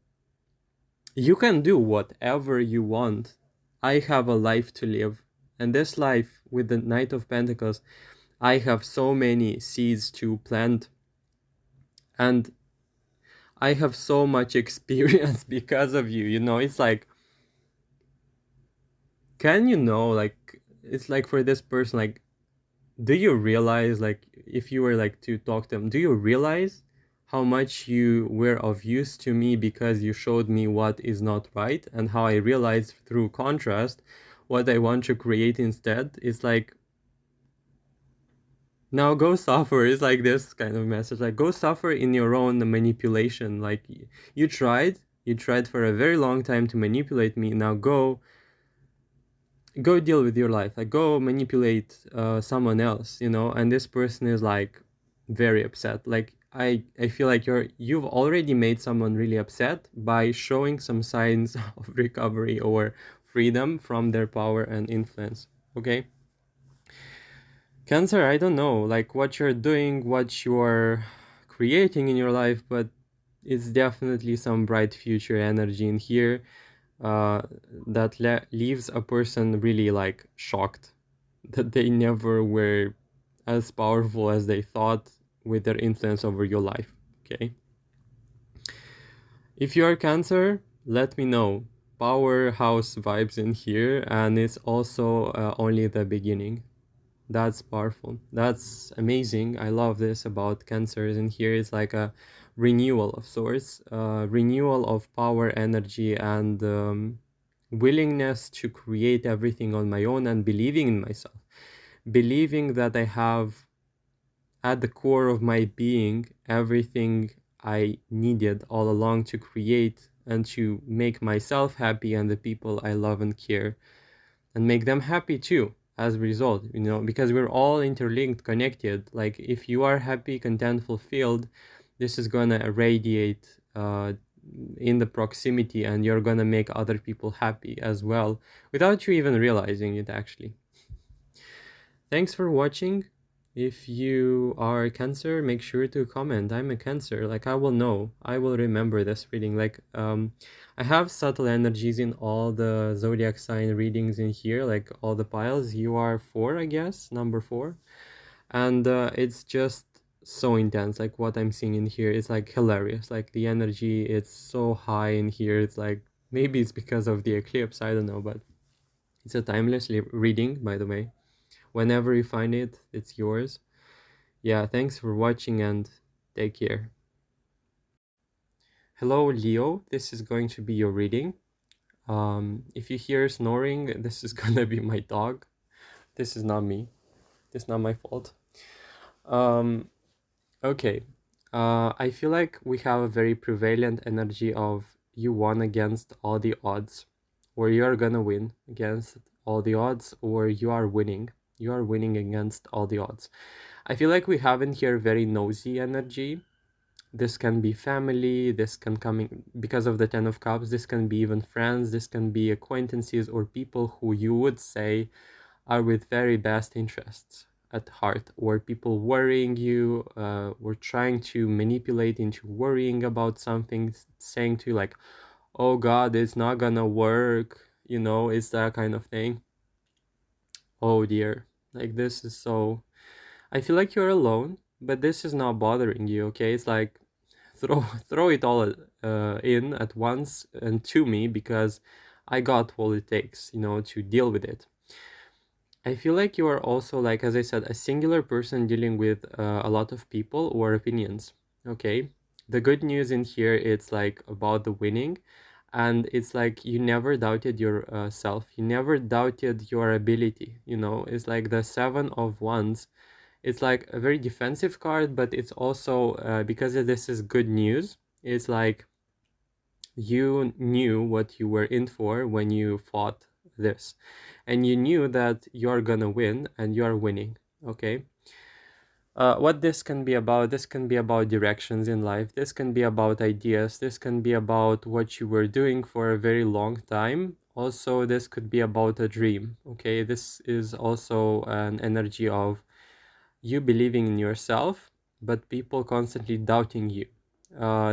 you can do whatever you want. I have a life to live. And this life with the Knight of Pentacles, I have so many seeds to plant, and I have so much experience because of you, you know? It's like, can you know, like, it's like for this person, like, do you realize, like, if you were like to talk to them, do you realize how much you were of use to me because you showed me what is not right, and how I realized through contrast what I want to create instead? It's like, now go suffer. It's like this kind of message, like, go suffer in your own manipulation. Like, you tried for a very long time to manipulate me. Now go deal with your life, like go manipulate someone else, you know? And this person is like very upset. Like I feel like you've already made someone really upset by showing some signs of recovery or freedom from their power and influence. Okay, Cancer, I don't know like what you're doing, what you're creating in your life, but it's definitely some bright future energy in here, uh, that leaves a person really like shocked that they never were as powerful as they thought with their influence over your life. Okay, if you are Cancer, let me know. Powerhouse vibes in here, and it's also only the beginning. That's powerful. That's amazing. I love this about Cancers in here. It's like a renewal of sorts, renewal of power, energy, and willingness to create everything on my own, and believing in myself, believing that I have at the core of my being everything I needed all along to create and to make myself happy and the people I love and care, and make them happy too as a result, you know, because we're all interlinked, connected. Like if you are happy, content, fulfilled, this is gonna radiate in the proximity, and you're gonna make other people happy as well without you even realizing it actually. Thanks for watching. If you are a Cancer, make sure to comment. I'm a Cancer. Like I will know. I will remember this reading. Like I have subtle energies in all the zodiac sign readings in here, like all the piles. You are 4, I guess, number 4. And it's just so intense. Like what I'm seeing in here, it's like hilarious. Like the energy, it's so high in here. It's like, maybe it's because of the eclipse, I don't know, but it's a timeless reading, by the way. Whenever you find it, it's yours. Yeah, thanks for watching and take care. Hello, Leo. This is going to be your reading. If you hear snoring, this is gonna be my dog. This is not me. This is not my fault. Okay. I feel like we have a very prevalent energy of you won against all the odds, or you are gonna win against all the odds, or you are winning. You are winning against all the odds. I feel like we have in here very nosy energy. This can be family, this can come in, because of the Ten of Cups, this can be even friends, this can be acquaintances or people who you would say are with very best interests at heart, or people worrying you, or trying to manipulate into worrying about something, saying to you like, oh God, it's not gonna work, you know, it's that kind of thing. Oh dear, like this is so, I feel like you're alone, but this is not bothering you, okay? It's like throw it all in at once and to me, because I got all it takes, you know, to deal with it. I feel like you are also, like, as I said, a singular person dealing with a lot of people or opinions, okay? The good news in here, it's like about the winning, and it's like you never doubted yourself. You never doubted your ability, you know? It's like the 7 of Wands. It's like a very defensive card, but it's also, because this is good news, it's like you knew what you were in for when you fought this, and you knew that you're gonna win, and you're winning, okay? What this can be about, this can be about directions in life, this can be about ideas, this can be about what you were doing for a very long time. Also, this could be about a dream. Okay, this is also an energy of you believing in yourself, but people constantly doubting you.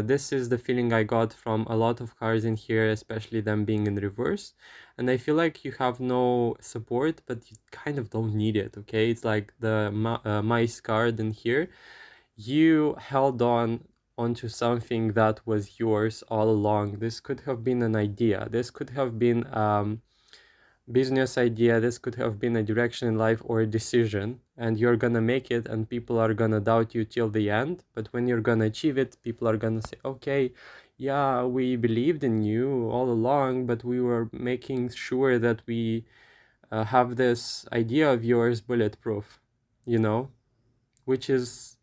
This is the feeling I got from a lot of cards in here, especially them being in reverse. And I feel like you have no support, but you kind of don't need it, okay? It's like the mice card in here. You held on onto something that was yours all along. This could have been an idea. This could have been business idea, this could have been a direction in life or a decision, and you're gonna make it and people are gonna doubt you till the end. But when you're gonna achieve it, people are gonna say, okay, yeah, we believed in you all along, but we were making sure that we have this idea of yours bulletproof, you know, which is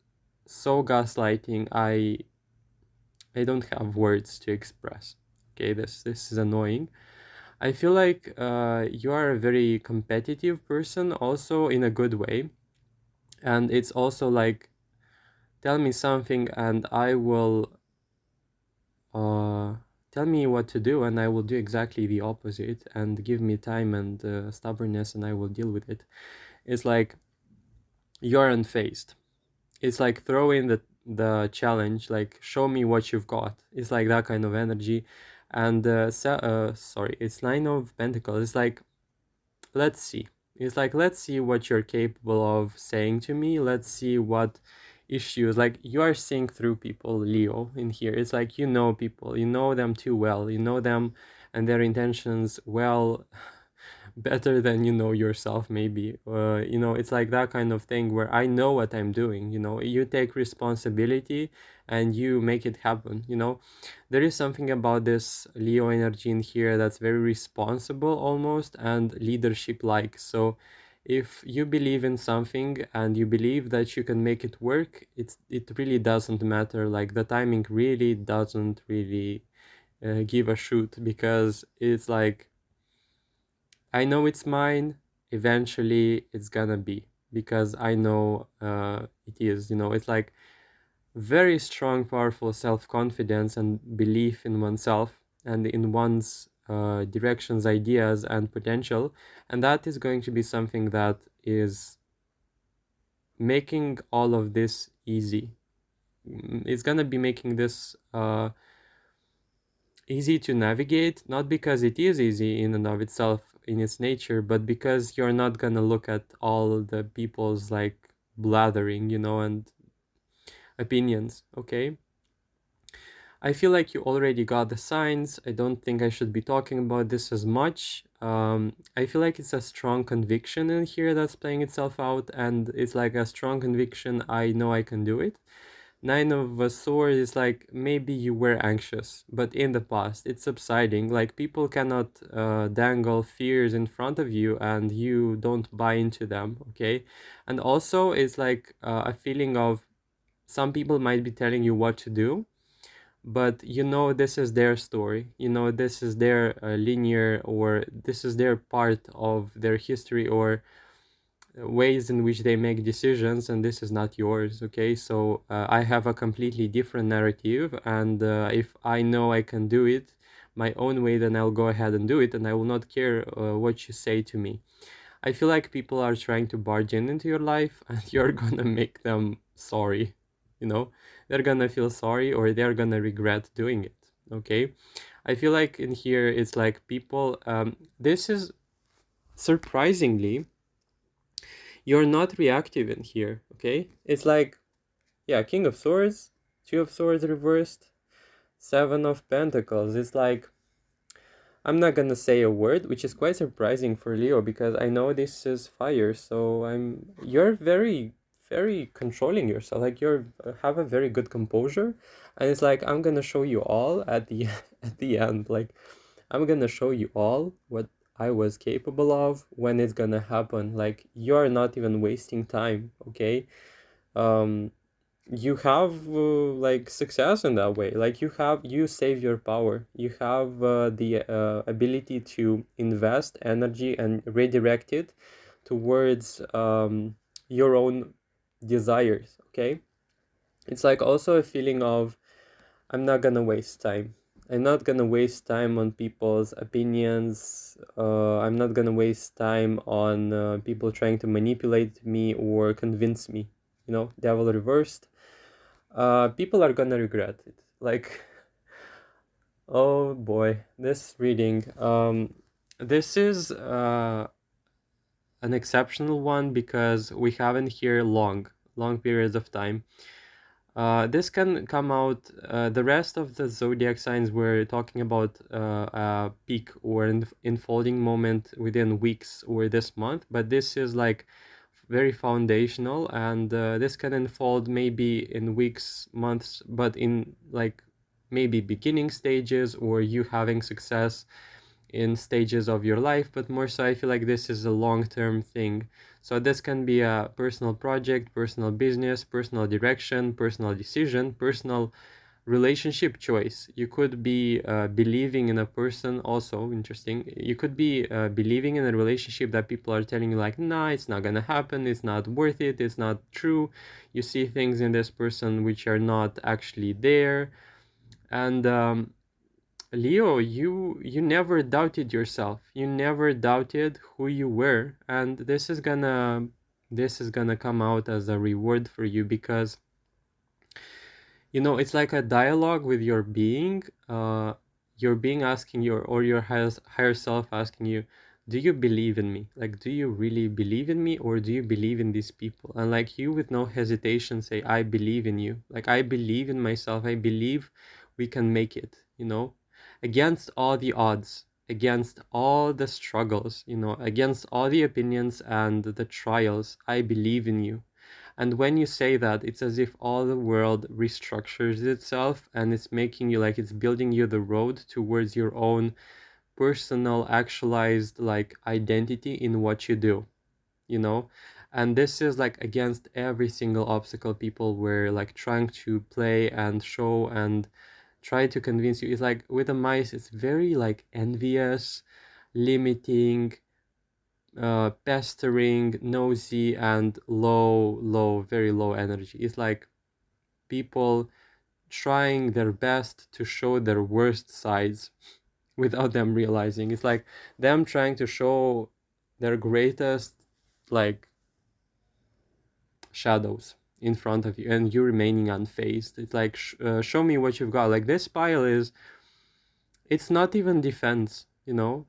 so gaslighting. I don't have words to express. Okay, this is annoying. I feel like you are a very competitive person, also in a good way. And it's also like, tell me something and I will uh, tell me what to do, and I will do exactly the opposite. And give me time and stubbornness, and I will deal with it. It's like you're unfazed. It's like throw in the challenge, like show me what you've got. It's like that kind of energy. And sorry, it's Nine of Pentacles. It's like, let's see. It's like, let's see what you're capable of saying to me. Let's see what issues, like you are seeing through people, Leo, in here. It's like, you know people, you know them too well, you know them and their intentions well, better than you know yourself, maybe. You know, it's like that kind of thing where I know what I'm doing. You know, you take responsibility and you make it happen. You know, there is something about this Leo energy in here that's very responsible almost and leadership like. So if you believe in something and you believe that you can make it work, it really doesn't matter. Like the timing really doesn't really give a shoot, because it's like, I know it's mine. Eventually, it's gonna be, because I know it is. You know, it's like very strong, powerful self confidence and belief in oneself and in one's directions, ideas, and potential. And that is going to be something that is making all of this easy. It's gonna be making this easy to navigate, not because it is easy in and of itself in its nature, but because you're not gonna look at all the people's like blathering, you know, and opinions. Okay, I feel like you already got the signs. I don't think I should be talking about this as much. I feel like it's a strong conviction in here that's playing itself out, and it's like a strong conviction, I know I can do it. Nine of Swords is like, maybe you were anxious, but in the past it's subsiding. Like people cannot dangle fears in front of you and you don't buy into them, okay? And also it's like a feeling of, some people might be telling you what to do, but you know this is their story. You know this is their linear, or this is their part of their history, or ways in which they make decisions, and this is not yours. Okay, so I have a completely different narrative, and if I know I can do it my own way, then I'll go ahead and do it, and I will not care what you say to me. I feel like people are trying to barge in into your life and you're gonna make them sorry. You know, they're gonna feel sorry or they're gonna regret doing it. Okay, I feel like in here it's like people this is surprisingly, you're not reactive in here. Okay, it's like, yeah, King of Swords, Two of Swords reversed, Seven of Pentacles. It's like, I'm not gonna say a word, which is quite surprising for Leo, because I know this is fire. So you're very, very controlling yourself. Like you're have a very good composure, and it's like, I'm gonna show you all at the at the end. Like I'm gonna show you all what I was capable of when it's gonna happen. Like you're not even wasting time. Okay, um, you have like success in that way. Like you save your power, you have the ability to invest energy and redirect it towards your own desires, okay? It's like also a feeling of, I'm not gonna waste time. I'm not gonna waste time on people's opinions. I'm not gonna waste time on people trying to manipulate me or convince me. You know, devil reversed. People are gonna regret it. Like, oh boy, this reading. This is an exceptional one because we haven't here long periods of time. This can come out, the rest of the zodiac signs we're talking about a peak or an unfolding moment within weeks or this month, but this is like very foundational, and this can unfold maybe in weeks, months, but in like maybe beginning stages or you having success in stages of your life, but more so I feel like this is a long-term thing. So this can be a personal project, personal business, personal direction, personal decision, personal relationship choice. You could be believing in a person, also interesting. You could be believing in a relationship that people are telling you like, nah, it's not gonna happen, it's not worth it, it's not true. You see things in this person which are not actually there. And Leo, you never doubted yourself. You never doubted who you were, and this is gonna come out as a reward for you because it's like a dialogue with your being asking your higher self asking you, do you believe in me? Like, do you really believe in me, or do you believe in these people? And like you with no hesitation say, I believe in you. Like, I believe in myself. I believe we can make it, against all the odds, against all the struggles, against all the opinions and the trials. I believe in you. And when you say that, it's as if all the world restructures itself and it's making you like it's building you the road towards your own personal, actualized like identity in what you do, you know? And this is like against every single obstacle people were like trying to play and show and try to convince you. It's like with the mice, it's very like envious, limiting, pestering, nosy, and low, very low energy. It's like people trying their best to show their worst sides without them realizing. It's like them trying to show their greatest, like, shadows in front of you, and you remaining unfazed. It's like, show me what you've got. Like, this pile is, it's not even defense,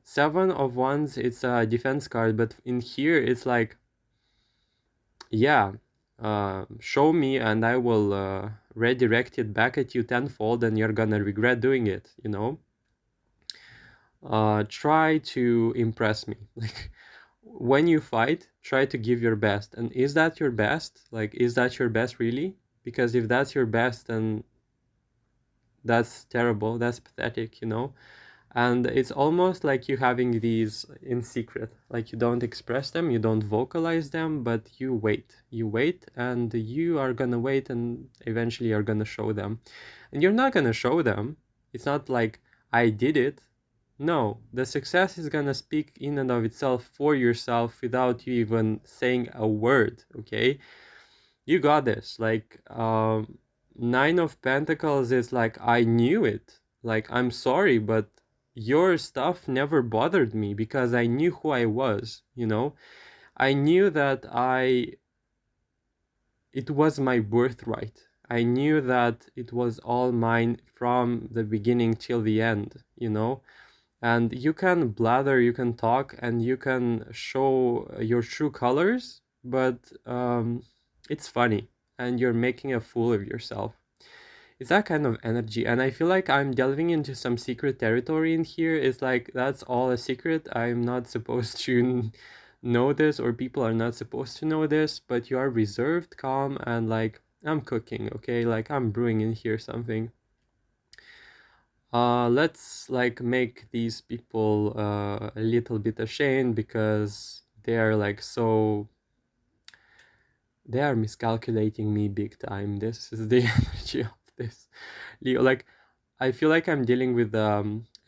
7 of Wands, it's a defense card, but in here, it's like, yeah, show me and I will redirect it back at you tenfold, and you're gonna regret doing it, try to impress me. Like, when you fight, try to give your best. And is that your best? Like, is that your best really? Because if that's your best, then that's terrible, that's pathetic, and it's almost like you having these in secret, like you don't express them, you don't vocalize them, but you wait and you are gonna wait, and eventually you're gonna show them. And you're not gonna show them, it's not like I did it. No, the success is gonna speak in and of itself for yourself without you even saying a word, okay? You got this. Like, 9 of Pentacles is like, I knew it. Like, I'm sorry, but your stuff never bothered me because I knew who I was, I knew that it was my birthright. I knew that it was all mine from the beginning till the end, and you can blather, you can talk, and you can show your true colors, but it's funny, and you're making a fool of yourself. It's that kind of energy, and I feel like I'm delving into some secret territory in here. It's like, that's all a secret. I'm not supposed to know this, or people are not supposed to know this, but you are reserved, calm, and like, I'm cooking, okay? Like, I'm brewing in here something. Let's like make these people a little bit ashamed because they are like they are miscalculating me big time. This is the energy of this Leo. Like, I feel like I'm dealing with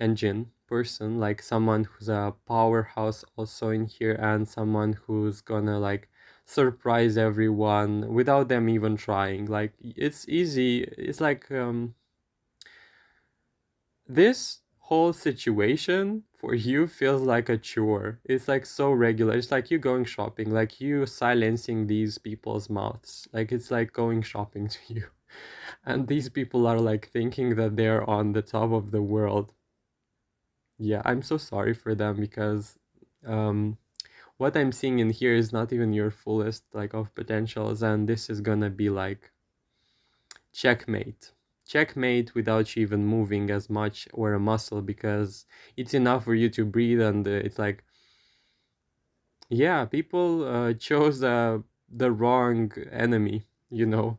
engine person, like someone who's a powerhouse also in here, and someone who's gonna like surprise everyone without them even trying. Like, it's easy. It's like this whole situation for you feels like a chore. It's like so regular. It's like you going shopping, like you silencing these people's mouths. Like, it's like going shopping to you. And these people are like thinking that they're on the top of the world. Yeah, I'm so sorry for them because um what I'm seeing in here is not even your fullest like of potentials, and this is gonna be like checkmate. Checkmate without you even moving as much or a muscle, because it's enough for you to breathe, and it's like, yeah, people chose the wrong enemy, you know.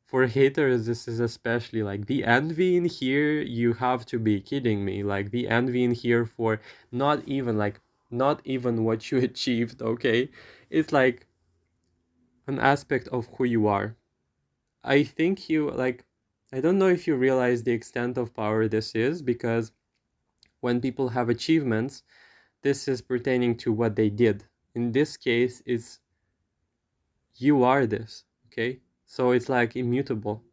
For haters, this is especially like the envy in here. You have to be kidding me. Like, the envy in here for not even what you achieved, okay? It's like an aspect of who you are. I think you like, I don't know if you realize the extent of power this is, because when people have achievements, this is pertaining to what they did. In this case, it's you are this, okay? So it's like immutable.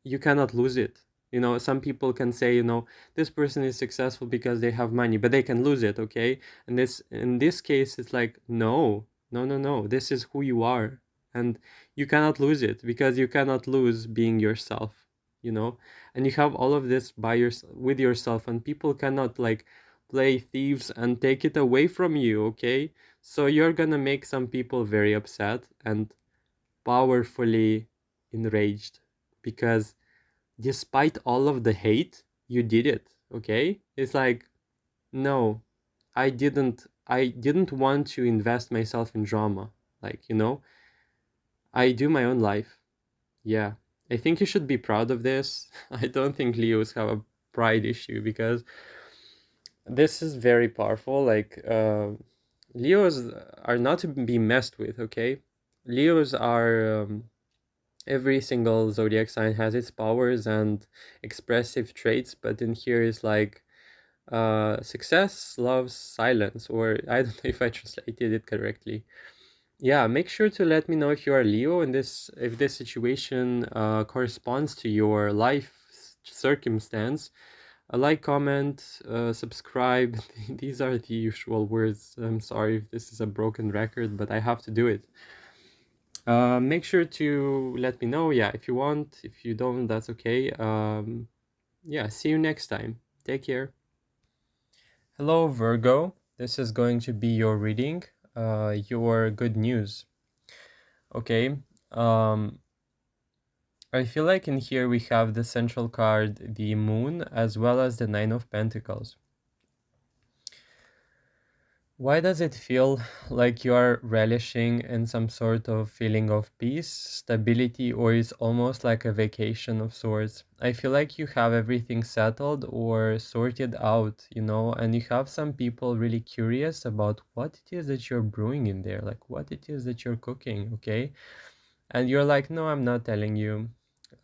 You cannot lose it. You know, some people can say, you know, this person is successful because they have money, but they can lose it, okay? And this, in this case, it's like, no, no, no, no. This is who you are. And you cannot lose it, because you cannot lose being yourself, you know? And you have all of this by with yourself, and people cannot like play thieves and take it away from you, okay? So you're gonna make some people very upset and powerfully enraged, because despite all of the hate, you did it, okay? It's like, no, I didn't want to invest myself in drama. Like, you know, I do my own life. Yeah. I think you should be proud of this. I don't think Leos have a pride issue, because this is very powerful. Like, Leos are not to be messed with, okay? Leos are every single zodiac sign has its powers and expressive traits, but in here is like success loves silence, or I don't know if I translated it correctly. Yeah, make sure to let me know if you are Leo, and this if this situation corresponds to your life circumstance. A like, comment, subscribe. These are the usual words. I'm sorry if this is a broken record, but I have to do it. Make sure to let me know, yeah, if you want. If you don't, that's okay. Yeah, see you next time. Take care. Hello, Virgo. This is going to be your reading, your good news. Okay. Um, I feel like in here we have the central card, the Moon, as well as the Nine of Pentacles. Why does it feel like you are relishing in some sort of feeling of peace, stability, or is almost like a vacation of sorts? I feel like you have everything settled or sorted out, you know, and you have some people really curious about what it is that you're brewing in there, like what it is that you're cooking, okay? And you're like, no, I'm not telling you.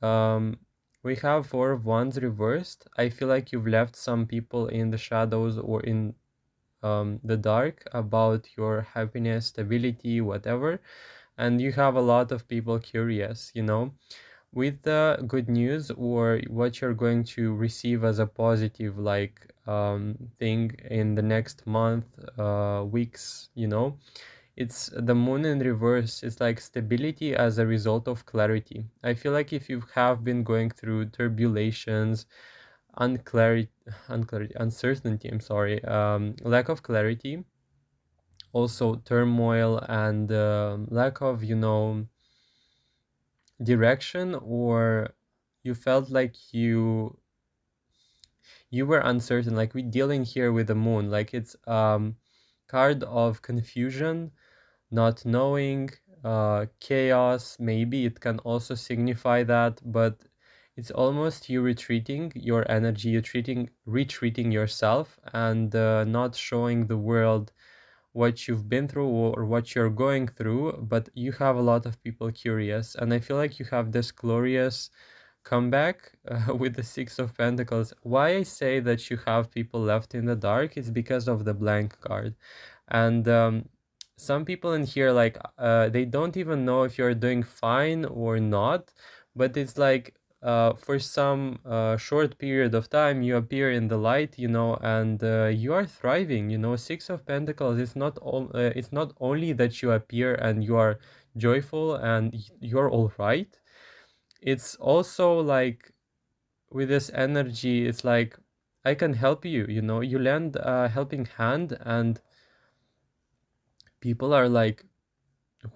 Um, we have Four of Wands reversed. I feel like you've left some people in the shadows or in the dark about your happiness, stability, whatever, and you have a lot of people curious, you know, with the good news or what you're going to receive as a positive like thing in the next month, weeks, you know. It's the Moon in reverse. It's like stability as a result of clarity. I feel like if you have been going through turbulations, unclarity, uncertainty, I'm sorry, lack of clarity, also turmoil, and lack of, you know, direction, or you felt like you were uncertain, like we dealing here with the Moon, like it's card of confusion, not knowing, chaos. Maybe it can also signify that, but it's almost you retreating your energy, you retreating yourself, and not showing the world what you've been through or what you're going through. But you have a lot of people curious, and I feel like you have this glorious comeback with the Six of Pentacles. Why I say that you have people left in the dark is because of the blank card, and some people in here, like, they don't even know if you're doing fine or not, but it's like, for some short period of time you appear in the light, you know, and you are thriving, you know. Six of Pentacles, it's not only that you appear and you are joyful and you're all right. It's also like, with this energy, it's like, I can help you, you know. You lend a helping hand, and people are like,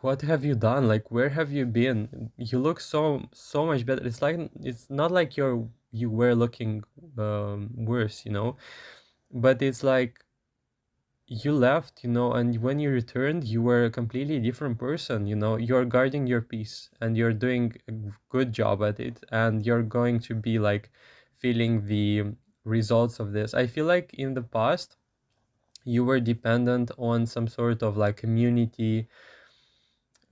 what have you done? Like, where have you been? You look so much better. It's like, it's not like you were looking worse, you know, but it's like, you left, you know, and when you returned, you were a completely different person, you know. You're guarding your peace and you're doing a good job at it, and you're going to be like feeling the results of this. I feel like in the past you were dependent on some sort of like community,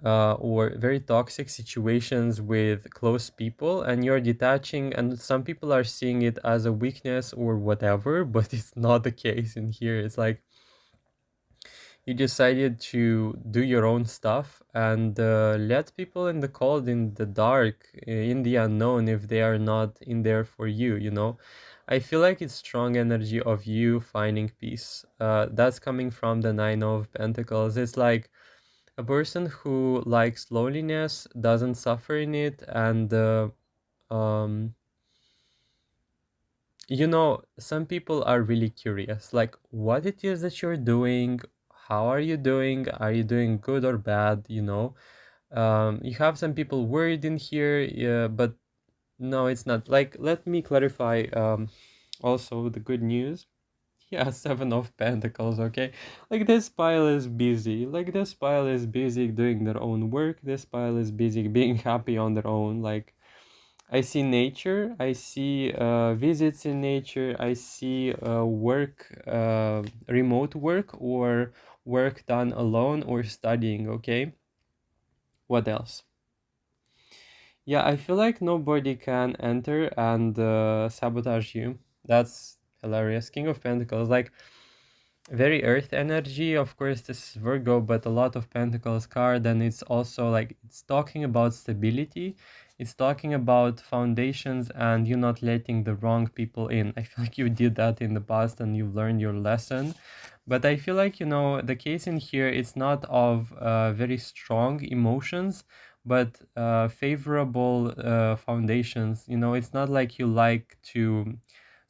or very toxic situations with close people, and you're detaching, and some people are seeing it as a weakness or whatever, but it's not the case in here. It's like, you decided to do your own stuff and let people in the cold, in the dark, in the unknown, if they are not in there for you, you know. I feel like it's strong energy of you finding peace. That's coming from the Nine of Pentacles. It's like a person who likes loneliness, doesn't suffer in it, and um, you know, some people are really curious, like, what it is that you're doing, how are you doing, are you doing good or bad, you know. You have some people worried in here, yeah, but no, it's not. Like, let me clarify, also the good news. Yeah, Seven of Pentacles, okay? Like, this pile is busy. Like, this pile is busy doing their own work. This pile is busy being happy on their own. Like, I see nature, I see visits in nature, I see work, remote work, or work done alone, or studying, okay? What else? Yeah, I feel like nobody can enter and sabotage you. That's hilarious. King of Pentacles, like, very earth energy. Of course, this is Virgo, but a lot of Pentacles card, and it's also like, it's talking about stability. It's talking about foundations, and you not letting the wrong people in. I feel like you did that in the past and you've learned your lesson. But I feel like, you know, the case in here, it's not of very strong emotions, but favorable foundations. You know, it's not like you like to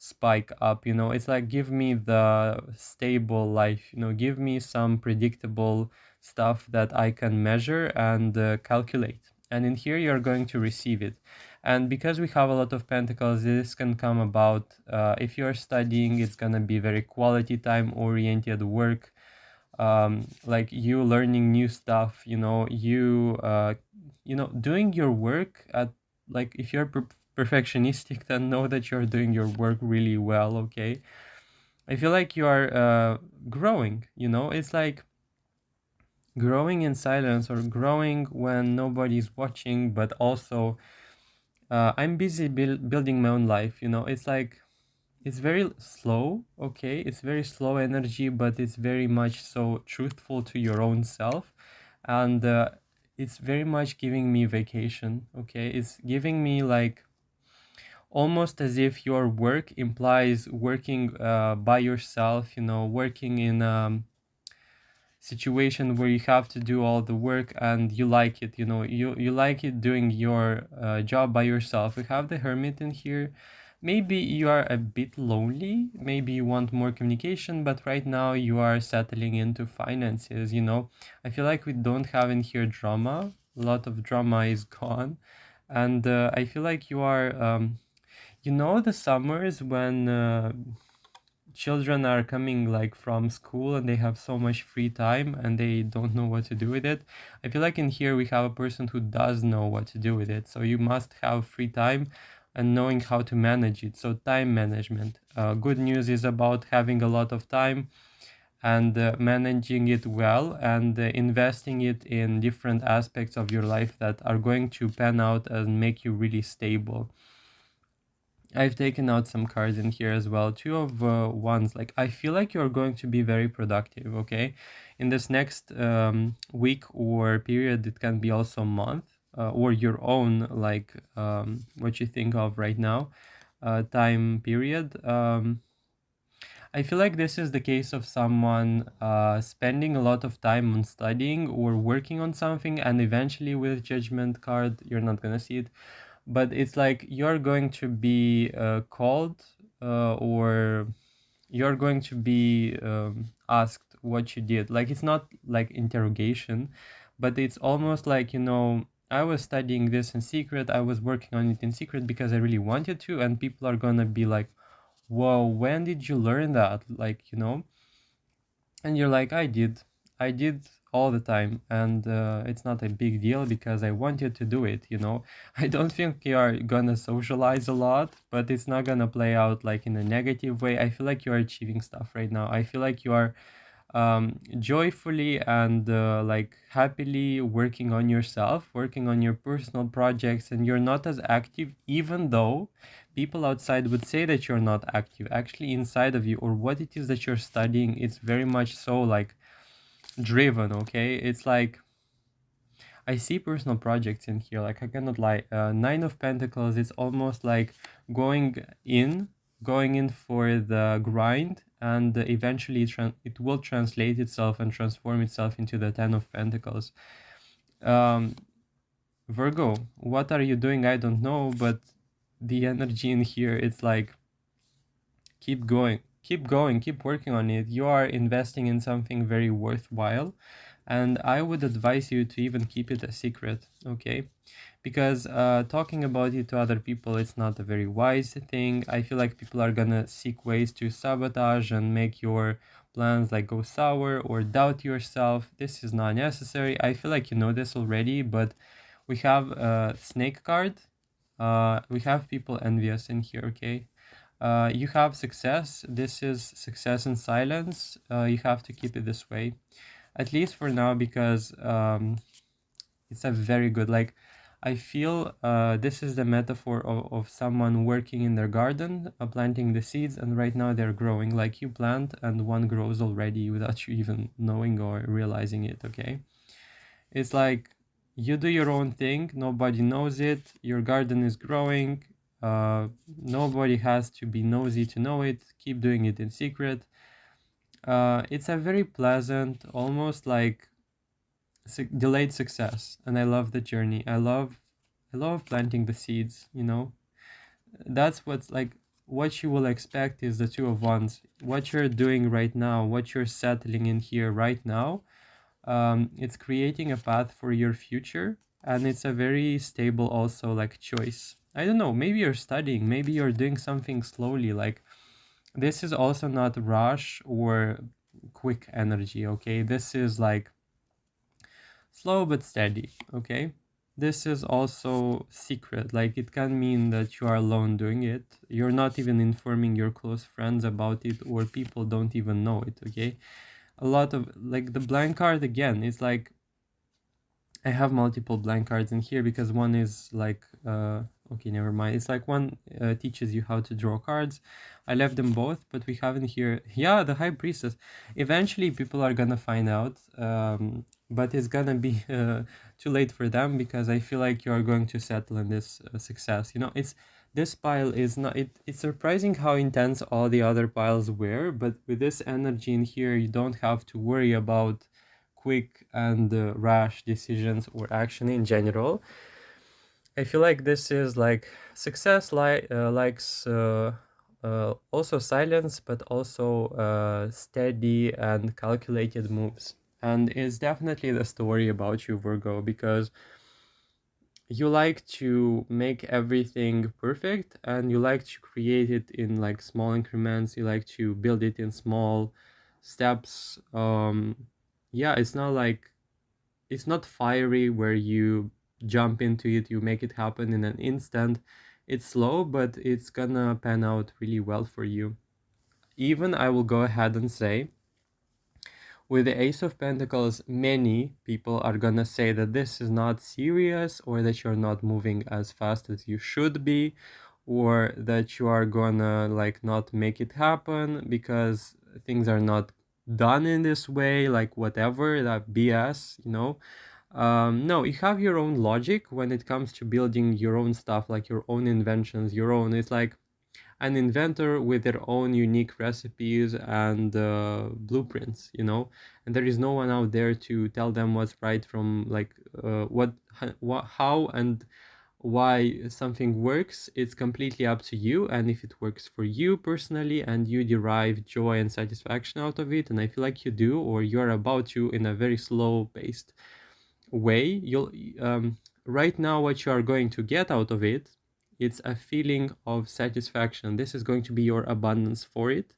spike up, you know. It's like, give me the stable life, you know, give me some predictable stuff that I can measure and calculate, and in here you're going to receive it. And because we have a lot of Pentacles, this can come about, if you're studying, it's gonna be very quality time oriented work, like you learning new stuff, you know, you know, doing your work at, like, if you're perfectionistic, then know that you're doing your work really well, okay? I feel like you are growing, you know. It's like growing in silence, or growing when nobody's watching, but also I'm busy building my own life, you know. It's like, it's very slow, okay? It's very slow energy, but it's very much so truthful to your own self. And it's very much giving me vacation, okay? It's giving me like, almost as if your work implies working by yourself, you know, working in situation where you have to do all the work and you like it, you know, you like it doing your job by yourself. We have the Hermit in here. Maybe you are a bit lonely, maybe you want more communication, but right now you are settling into finances, you know. I feel like we don't have in here drama. A lot of drama is gone. And I feel like you are you know, the summers when children are coming like from school and they have so much free time and they don't know what to do with it. I feel like in here we have a person who does know what to do with it. So you must have free time and knowing how to manage it. So time management. Good news is about having a lot of time and managing it well, and investing it in different aspects of your life that are going to pan out and make you really stable. I've taken out some cards in here as well. Two of wands. Like, I feel like you're going to be very productive, okay? In this next week or period, it can be also month, or your own, like what you think of right now, time period. I feel like this is the case of someone spending a lot of time on studying or working on something, and eventually with Judgment card, you're not gonna see it, but it's like you're going to be called, or you're going to be asked what you did. Like, it's not like interrogation, but it's almost like, I was studying this in secret, I was working on it in secret because I really wanted to, and people are gonna be like, whoa, when did you learn that? Like, and you're like, I did all the time, and it's not a big deal because I wanted to do it. I don't think you are gonna socialize a lot, but it's not gonna play out like in a negative way. I feel like you are achieving stuff right now. I feel like you are joyfully and like happily working on yourself, working on your personal projects, and you're not as active, even though people outside would say that you're not active. Actually, inside of you, or what it is that you're studying, it's very much so like driven, okay? It's like, I see personal projects in here, like I cannot lie. Nine of Pentacles, it's almost like going in, going in for the grind, and eventually it will translate itself and transform itself into the Ten of Pentacles. Um, Virgo, what are you doing? I don't know, but the energy in here, it's like, keep going, keep going, keep working on it. You are investing in something very worthwhile, and I would advise you to even keep it a secret, okay? Because talking about it to other people, it's not a very wise thing. I feel like people are gonna seek ways to sabotage and make your plans like go sour or doubt yourself. This is not necessary. I feel like you know this already, but we have a snake card. We have people envious in here, okay? You have success. This is success in silence. You have to keep it this way, at least for now, because it's a very good, like, I feel this is the metaphor of someone working in their garden, planting the seeds, and right now they're growing. Like, you plant and one grows already without you even knowing or realizing it, okay? It's like you do your own thing, nobody knows it, your garden is growing, nobody has to be nosy to know it, keep doing it in secret. It's a very pleasant, almost like delayed success, and I love the journey. I love planting the seeds. That's what's like, what you will expect is the Two of Wands. What you're doing right now, what you're settling in here right now, it's creating a path for your future, and it's a very stable also like choice. I don't know, maybe you're studying, maybe you're doing something slowly. Like, this is also not rush or quick energy, okay? This is like slow but steady, okay? This is also secret. Like, it can mean that you are alone doing it. You're not even informing your close friends about it, or people don't even know it, okay? A lot of, like, the blank card again, it's like, I have multiple blank cards in here because one is like, okay, never mind. It's like one teaches you how to draw cards. I left them both, but we have in here, yeah, the High Priestess. Eventually, people are gonna find out, but it's gonna be too late for them, because I feel like you are going to settle in this success. It's, this pile is not. It's surprising how intense all the other piles were, but with this energy in here, you don't have to worry about quick and rash decisions or action in general. I feel like this is like success likes also silence, but also steady and calculated moves. And it's definitely the story about you, Virgo, because you like to make everything perfect, and you like to create it in like small increments. You like to build it in small steps. Yeah, it's not fiery where you jump into it, you make it happen in an instant. It's slow, but it's gonna pan out really well for you. Even, I will go ahead and say, with the Ace of Pentacles, many people are gonna say that this is not serious, or that you're not moving as fast as you should be, or that you are gonna like not make it happen because things are not done in this way, like whatever that BS, you know. No, you have your own logic when it comes to building your own stuff, like your own inventions, your own. It's like an inventor with their own unique recipes and blueprints, you know. And there is no one out there to tell them what's right from like what, how, and why something works. It's completely up to you, and if it works for you personally and you derive joy and satisfaction out of it, and I feel like you do, or you're about to in a very slow paced way, you'll right now what you are going to get out of it, it's a feeling of satisfaction. This is going to be your abundance for it.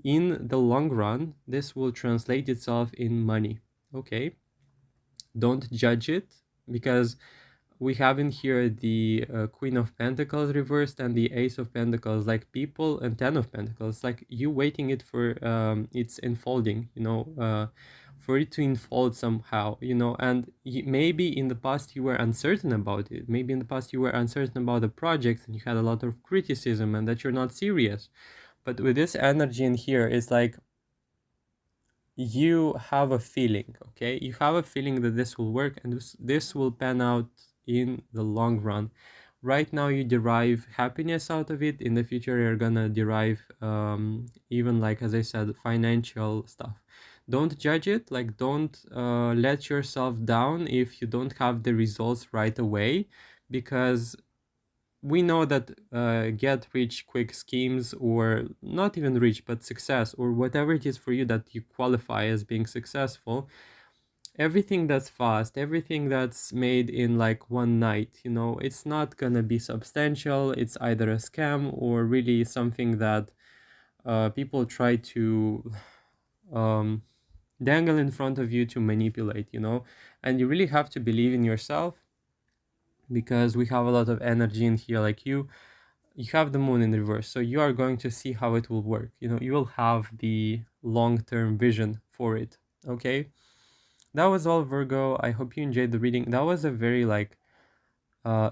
In the long run, this will translate itself in money. Okay, don't judge it, because we have in here the Queen of Pentacles reversed and the Ace of Pentacles, like people, and Ten of Pentacles, like you waiting it for its unfolding, you know, for it to unfold somehow, you know. And maybe in the past you were uncertain about it. Maybe in the past you were uncertain about the project and you had a lot of criticism and that you're not serious. But with this energy in here, it's like you have a feeling, okay? You have a feeling that this will work and this will pan out in the long run. Right now you derive happiness out of it. In the future you're gonna derive even, like as I said, financial stuff. Don't judge it, like don't let yourself down if you don't have the results right away, because we know that get rich quick schemes, or not even rich but success, or whatever it is for you that you qualify as being successful, everything that's fast, everything that's made in like one night, you know, it's not gonna be substantial. It's either a scam or really something that people try to um, dangle in front of you to manipulate, you know. And you really have to believe in yourself, because we have a lot of energy in here. Like you have the moon in reverse, so you are going to see how it will work, you know. You will have the long-term vision for it. Okay, that was all, Virgo. I hope you enjoyed the reading. That was a very like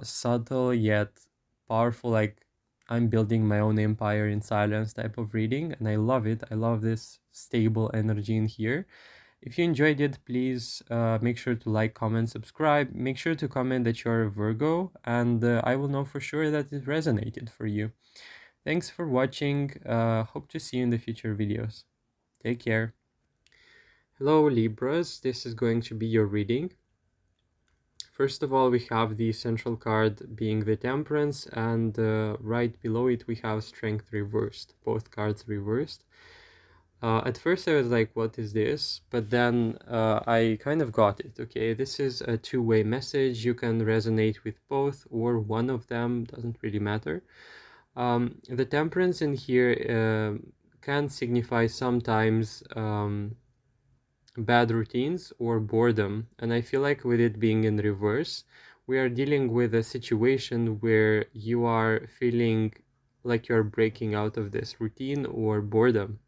subtle yet powerful, like I'm building my own empire in silence type of reading, and I love it. I love this stable energy in here. If you enjoyed it, please make sure to like, comment, subscribe. Make sure to comment that you're a Virgo, and I will know for sure that it resonated for you. Thanks for watching. Hope to see you in the future videos. Take care. Hello, Libras. This is going to be your reading. First of all, we have the central card being the Temperance, and right below it we have Strength reversed. Both cards reversed. At first I was like, what is this? But then I kind of got it, okay? This is a two-way message. You can resonate with both or one of them, doesn't really matter. The Temperance in here can signify sometimes bad routines or boredom. And I feel like with it being in reverse, we are dealing with a situation where you are feeling like you're breaking out of this routine or boredom.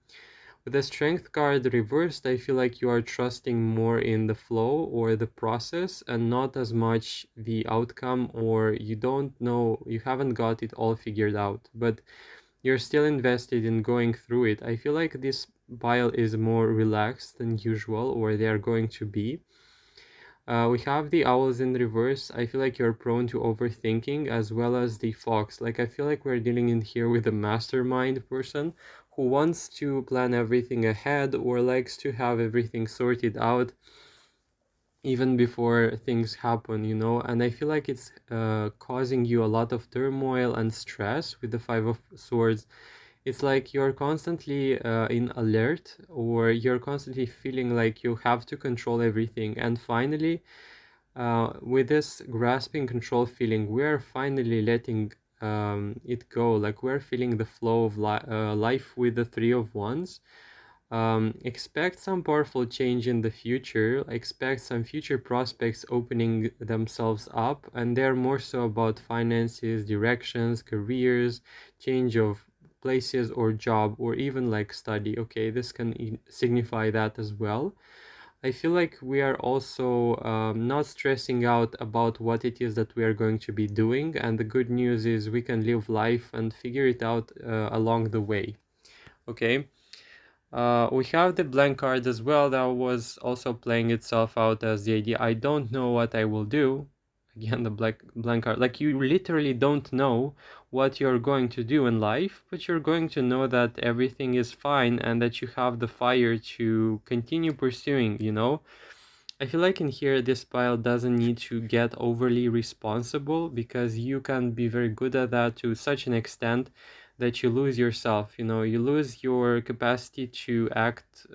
With the Strength card reversed, I feel like you are trusting more in the flow or the process and not as much the outcome, or you don't know, you haven't got it all figured out, but you're still invested in going through it. I feel like this pile is more relaxed than usual, or they are going to be. We have the Owls in reverse. I feel like you're prone to overthinking, as well as the Fox. Like I feel like we're dealing in here with a mastermind person who wants to plan everything ahead or likes to have everything sorted out even before things happen, you know. And I feel like it's causing you a lot of turmoil and stress with the Five of Swords. It's like you're constantly in alert, or you're constantly feeling like you have to control everything. And finally, with this grasping control feeling, we're finally letting it go. Like we're feeling the flow of life with the Three of Wands. Expect some powerful change in the future. Expect some future prospects opening themselves up, and they're more so about finances, directions, careers, change of places or job, or even like study. Okay, this can signify that as well. I feel like we are also not stressing out about what it is that we are going to be doing, and the good news is we can live life and figure it out along the way. Okay, we have the blank card as well that was also playing itself out as the idea, I don't know what I will do. Again, the blank card, like you literally don't know what you're going to do in life, but you're going to know that everything is fine and that you have the fire to continue pursuing, you know? I feel like in here this pile doesn't need to get overly responsible, because you can be very good at that to such an extent that you lose yourself, you know, you lose your capacity to act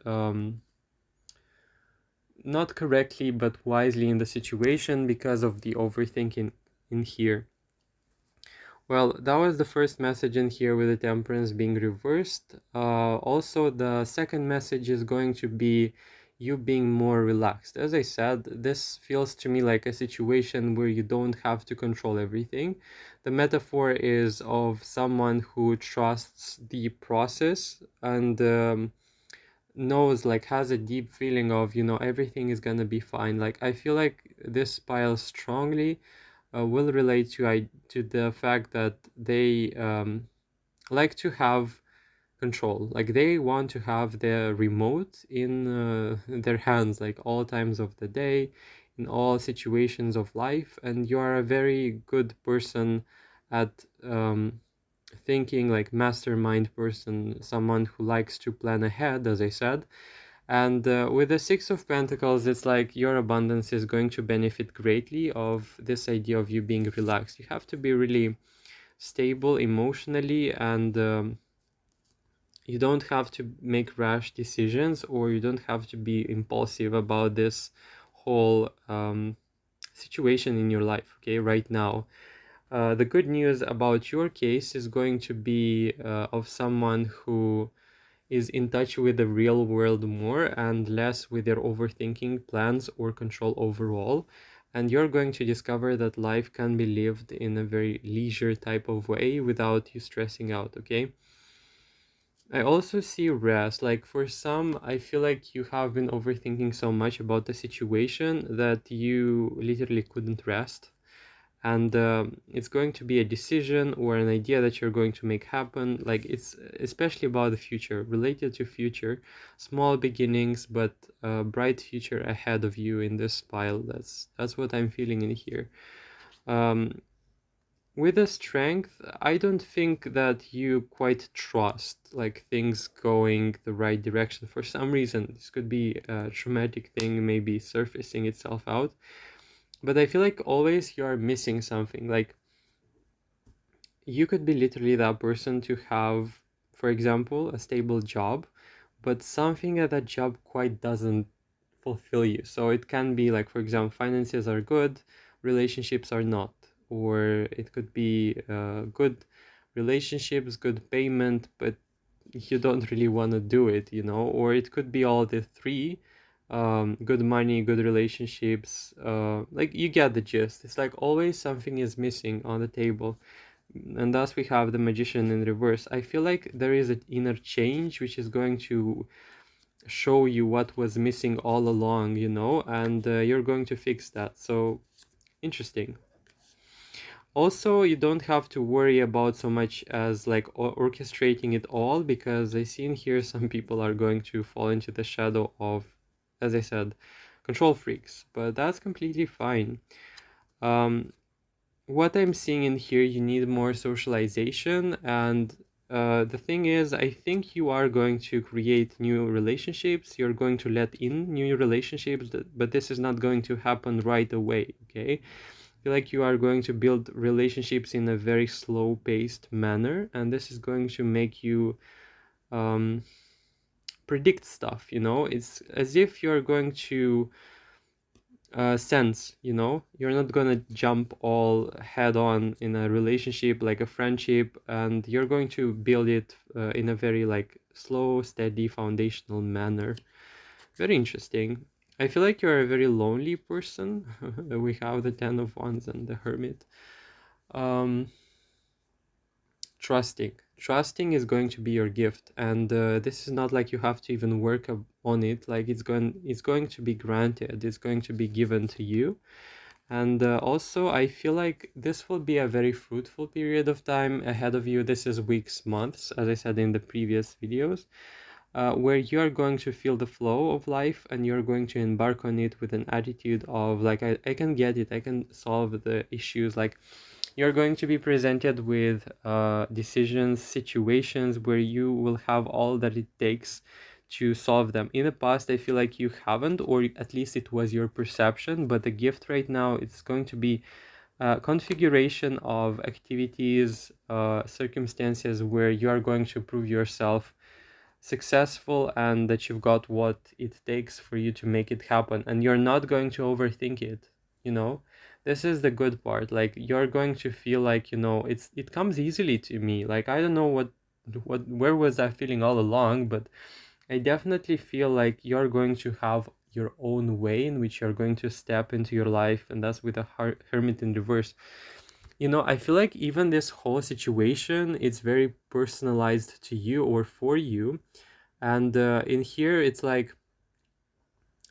not correctly but wisely in the situation because of the overthinking in here. Well, that was the first message in here with the temperance being reversed. Also, the second message is going to be you being more relaxed. As I said, this feels to me like a situation where you don't have to control everything. The metaphor is of someone who trusts the process and knows, like, has a deep feeling of, you know, everything is gonna be fine. Like, I feel like this pile strongly will relate to the fact that they like to have control. Like they want to have their remote in their hands, like all times of the day, in all situations of life. And you are a very good person at thinking, like mastermind person, someone who likes to plan ahead, as I said. And with the Six of Pentacles, it's like your abundance is going to benefit greatly of this idea of you being relaxed. You have to be really stable emotionally, and you don't have to make rash decisions, or you don't have to be impulsive about this whole situation in your life, okay, right now. The good news about your case is going to be of someone who is in touch with the real world more and less with their overthinking plans or control overall. And you're going to discover that life can be lived in a very leisure type of way without you stressing out, okay? I also see rest. Like for some, I feel like you have been overthinking so much about the situation that you literally couldn't rest. And it's going to be a decision or an idea that you're going to make happen. Like it's especially about the future, related to future, small beginnings, but a bright future ahead of you in this pile. That's what I'm feeling in here. Um, with the strength, I don't think that you quite trust like things going the right direction for some reason. This could be a traumatic thing maybe surfacing itself out, but I feel like always you are missing something. Like you could be literally that person to have, for example, a stable job, but something at that job quite doesn't fulfill you. So it can be like, for example, finances are good, relationships are not, or it could be good relationships, good payment, but you don't really want to do it, you know, or it could be all the three. Good money, good relationships, like you get the gist. It's like always something is missing on the table, and thus we have the Magician in reverse. I feel like there is an inner change which is going to show you what was missing all along, you know, and you're going to fix that. So interesting. Also, you don't have to worry about so much as like orchestrating it all, because I see in here some people are going to fall into the shadow of, as I said, control freaks, but that's completely fine. um, what I'm seeing in here, you need more socialization. And the thing is, I think you are going to create new relationships. You're going to let in new relationships, but this is not going to happen right away, okay? I feel like you are going to build relationships in a very slow-paced manner, and this is going to make you um, predict stuff, you know? It's as if you're going to sense, you know, you're not gonna jump all head on in a relationship like a friendship, and you're going to build it in a very like slow, steady, foundational manner. Very interesting. I feel like you're a very lonely person. We have the Ten of Wands and the Hermit. um trusting is going to be your gift, and this is not like you have to even work on it. Like it's going to be granted, it's going to be given to you. And also I feel like this will be a very fruitful period of time ahead of you. This is weeks, months, as I said in the previous videos, where you're going to feel the flow of life, and you're going to embark on it with an attitude of like, I can get it, I can solve the issues. Like, you're going to be presented with decisions, situations where you will have all that it takes to solve them. In the past, I feel like you haven't, or at least it was your perception, but the gift right now, it's going to be a configuration of activities, circumstances where you are going to prove yourself successful, and that you've got what it takes for you to make it happen, and you're not going to overthink it, you know. This is the good part. Like, you're going to feel like, you know, it comes easily to me. Like, I don't know where was I feeling all along, but I definitely feel like you're going to have your own way in which you're going to step into your life, and that's with a hermit in reverse. You know, I feel like even this whole situation, it's very personalized to you or for you. And in here, it's like,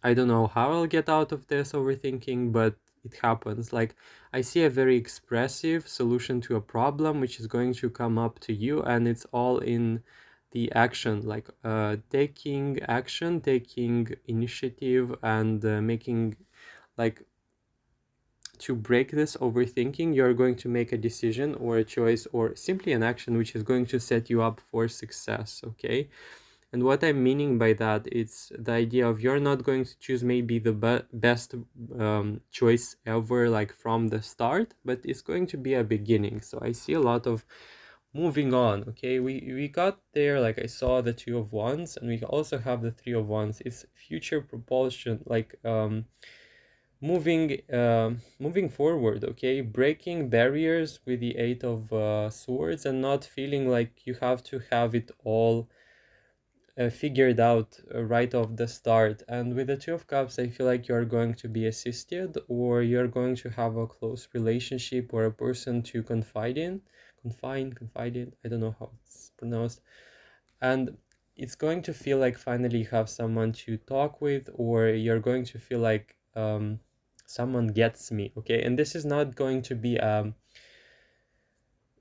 I don't know how I'll get out of this overthinking, but it happens. Like, I see a very expressive solution to a problem which is going to come up to you, and it's all in the action, like taking action, taking initiative, and making, like, to break this overthinking, you're going to make a decision or a choice or simply an action which is going to set you up for success, okay? And what I'm meaning by that, it's the idea of you're not going to choose maybe the best choice ever, like from the start, but it's going to be a beginning. So I see a lot of moving on, okay? We got there, like I saw the Two of Wands, and we also have the Three of Wands. It's future propulsion, like moving forward, okay? Breaking barriers with the Eight of Swords, and not feeling like you have to have it all figured out right off the start. And with the Two of Cups, I feel like you're going to be assisted, or you're going to have a close relationship or a person to confide in, I don't know how it's pronounced. And it's going to feel like finally you have someone to talk with, or you're going to feel like someone gets me, okay? And this is not going to be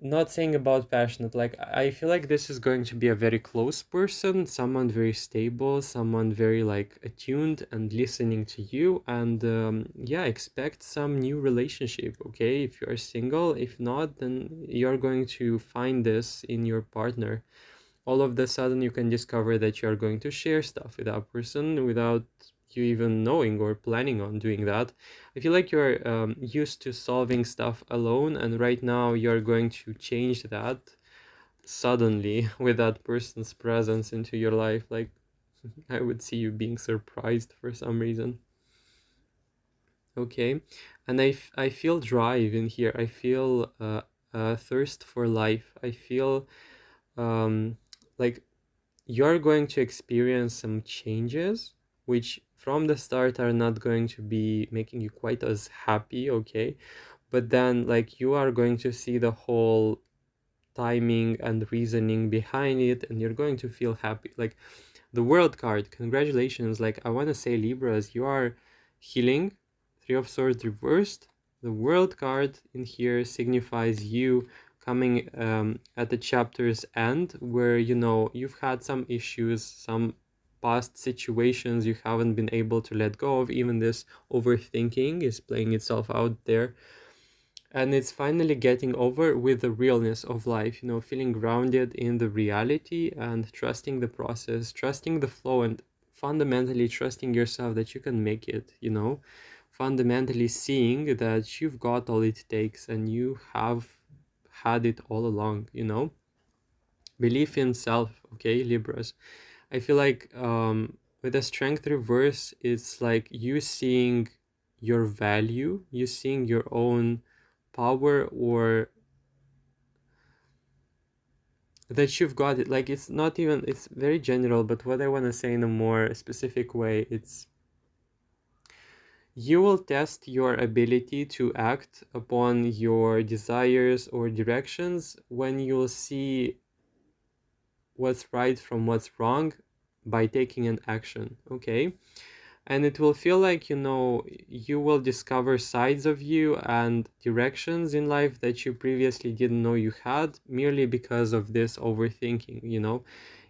not saying about passionate, like I feel like this is going to be a very close person, someone very stable, someone very like attuned and listening to you. And yeah, expect some new relationship, okay? If you're single, if not, then you're going to find this in your partner. All of the sudden you can discover that you're going to share stuff with that person without you even knowing or planning on doing that. I feel like you're used to solving stuff alone, and right now you're going to change that suddenly with that person's presence into your life. Like, I would see you being surprised for some reason. Okay, and I feel drive in here. I feel thirst for life. I feel like you're going to experience some changes which from the start are not going to be making you quite as happy, okay? But then, like, you are going to see the whole timing and reasoning behind it, and you're going to feel happy. Like, the World card, congratulations. Like, I want to say, Libras, you are healing. Three of Swords reversed. The World card in here signifies you coming at the chapter's end, where, you know, you've had some issues, some past situations you haven't been able to let go of. Even this overthinking is playing itself out there, and it's finally getting over with the realness of life, you know, feeling grounded in the reality and trusting the process, trusting the flow, and fundamentally trusting yourself that you can make it, you know, fundamentally seeing that you've got all it takes and you have had it all along, you know. Belief in self, okay, Libras. I feel like with the Strength reverse, it's like you seeing your value, you seeing your own power, or that you've got it. Like, it's not even, it's very general, but what I want to say in a more specific way, You will test your ability to act upon your desires or directions when you'll see what's right from what's wrong by taking an action, okay? And it will feel like, you will discover sides of you and directions in life that you previously didn't know you had, merely because of this overthinking.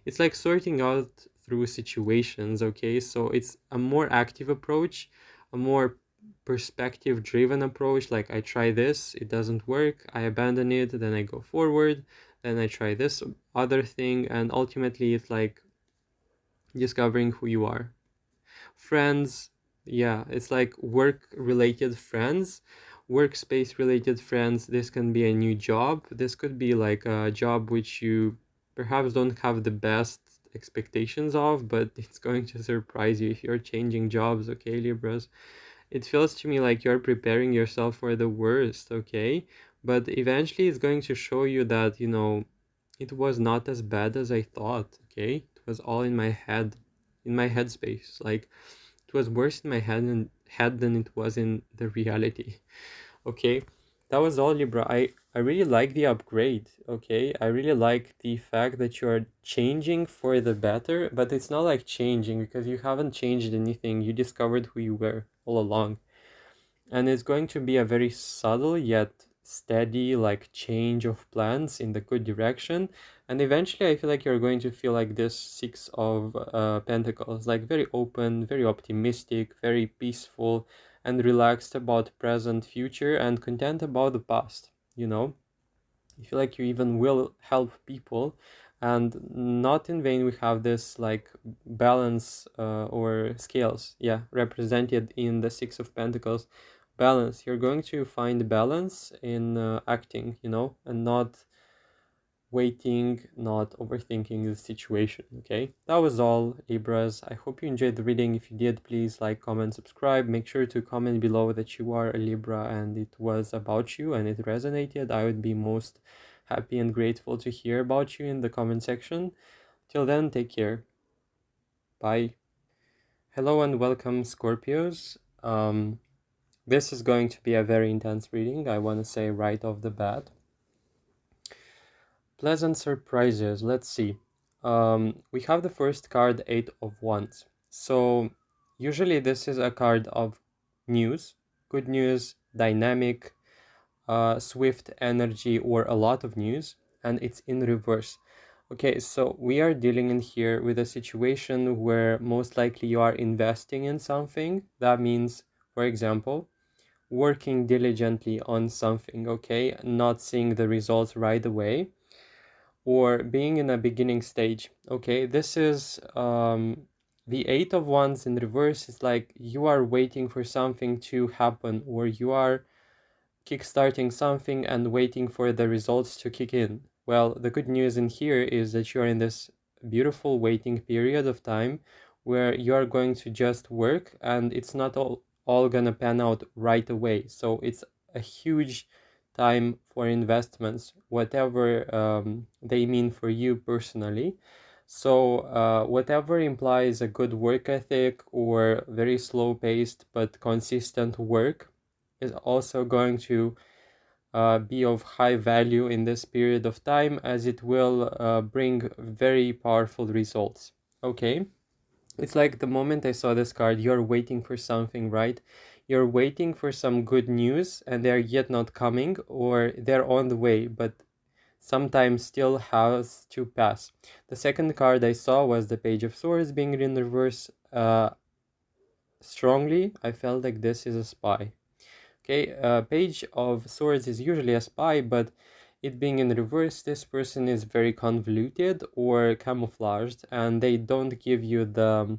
It's like sorting out through situations, okay? So it's a more active approach, a more perspective driven approach. Like, I try this, it doesn't work, I abandon it, then I go forward, then I try this other thing, and ultimately it's like discovering who you are. Friends, yeah, it's like work related friends, workspace related friends. This can be a new job, this could be like a job which you perhaps don't have the best expectations of, but it's going to surprise you if you're changing jobs, okay, Libras? It feels to me like you're preparing yourself for the worst, okay? But eventually it's going to show you that, it was not as bad as I thought, okay? It was all in my head, in my headspace. Like, it was worse in my head than it was in the reality. Okay, that was all, Libra. I really like the upgrade. Okay, I really like the fact that you're changing for the better, but it's not like changing because you haven't changed anything. You discovered who you were all along, and it's going to be a very subtle yet steady like change of plans in the good direction. And eventually I feel like you're going to feel like this Six of Pentacles, like very open, very optimistic, very peaceful and relaxed about present, future, and content about the past. You feel like you even will help people, and not in vain we have this like balance, or scales, yeah, represented in the Six of Pentacles. Balance, you're going to find balance in acting, and not waiting, not overthinking the situation. Okay, that was all, Libras. I hope you enjoyed the reading. If you did, please like, comment, subscribe. Make sure to comment below that you are a Libra and it was about you and it resonated. I would be most happy and grateful to hear about you in the comment section. Till then, take care. Bye. Hello and welcome, Scorpios. This is going to be a very intense reading, I want to say right off the bat. Pleasant surprises. Let's see. We have the first card, Eight of Wands. So usually this is a card of news, good news, dynamic, swift energy, or a lot of news, and it's in reverse. Okay, so we are dealing in here with a situation where most likely you are investing in something. That means, for example, working diligently on something, okay, not seeing the results right away, or being in a beginning stage. Okay, this is the Eight of Wands in reverse is like you are waiting for something to happen, or you are kickstarting something and waiting for the results to kick in. Well, the good news in here is that you're in this beautiful waiting period of time where you are going to just work, and it's not all gonna pan out right away. So it's a huge time for investments, whatever they mean for you personally. So whatever implies a good work ethic or very slow paced but consistent work is also going to be of high value in this period of time, as it will bring very powerful results. Okay, it's like the moment I saw this card, you're waiting for something, right? You're waiting for some good news and they're yet not coming, or they're on the way but sometimes still has to pass. The second card I saw was the Page of Swords being in reverse. Strongly I felt like this is a spy. Okay, Page of Swords is usually a spy, but it being in reverse, this person is very convoluted or camouflaged, and they don't give you the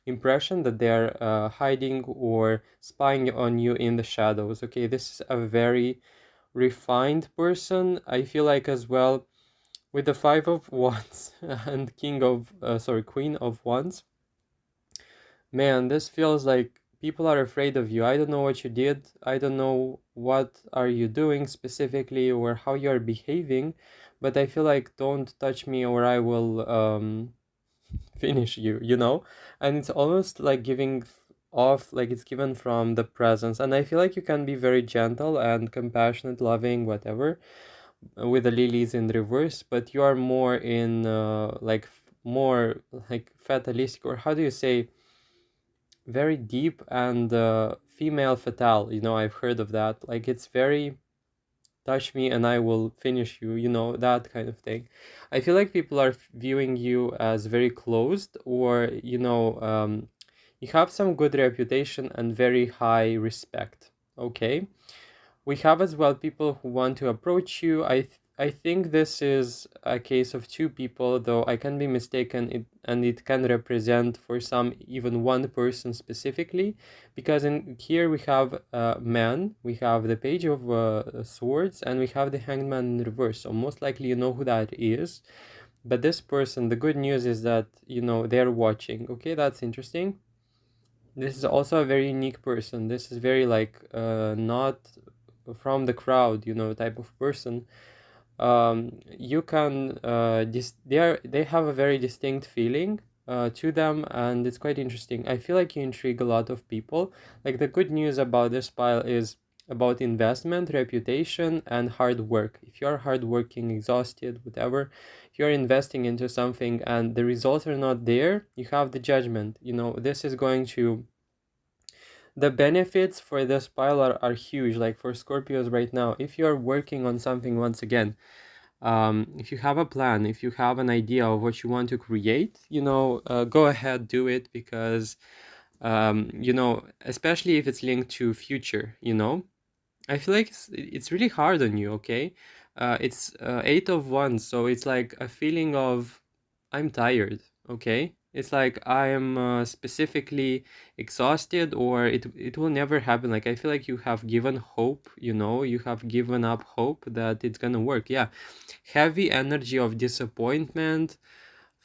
impression that they're hiding or spying on you in the shadows. Okay, this is a very refined person, I feel like, as well, with the Five of Wands and Queen of Wands. Man, this feels like people are afraid of you. I don't know what you did. I don't know what are you doing specifically or how you are behaving, but I feel like don't touch me or I will finish you, you know? And it's almost like giving off, like it's given from the presence. And I feel like you can be very gentle and compassionate, loving, whatever, with the lilies in reverse, but you are more in like more like fatalistic, or how do you say, very deep and female fatale. You know, I've heard of that. Like it's very touch me and I will finish you, you know, that kind of thing. I feel like people are viewing you as very closed, or, you know, you have some good reputation and very high respect. Okay. We have as well people who want to approach you. I think this is a case of two people, though I can be mistaken, and it can represent for some even one person specifically, because in here we have man, we have the page of swords, and we have the hanged man in reverse. So most likely you know who that is. But this person, the good news is that, you know, they're watching. Okay, that's interesting. This is also a very unique person. This is very like not from the crowd, you know, type of person. You can they have a very distinct feeling to them, and it's quite interesting. I feel like you intrigue a lot of people. Like the good news about this pile is about investment, reputation, and hard work. If you're hardworking, exhausted, whatever, if you're investing into something and the results are not there, you have the judgment. You know, this is going to, the benefits for this pile are huge. Like for Scorpios right now, if you're working on something, once again, if you have a plan, if you have an idea of what you want to create, you know, go ahead, do it, because you know, especially if it's linked to future, you know, I feel like it's really hard on you. Okay, it's eight of wands, so it's like a feeling of I'm tired. Okay, it's like I am specifically exhausted, or it will never happen. Like I feel like you have given hope. You know, you have given up hope that it's gonna work. Yeah, heavy energy of disappointment.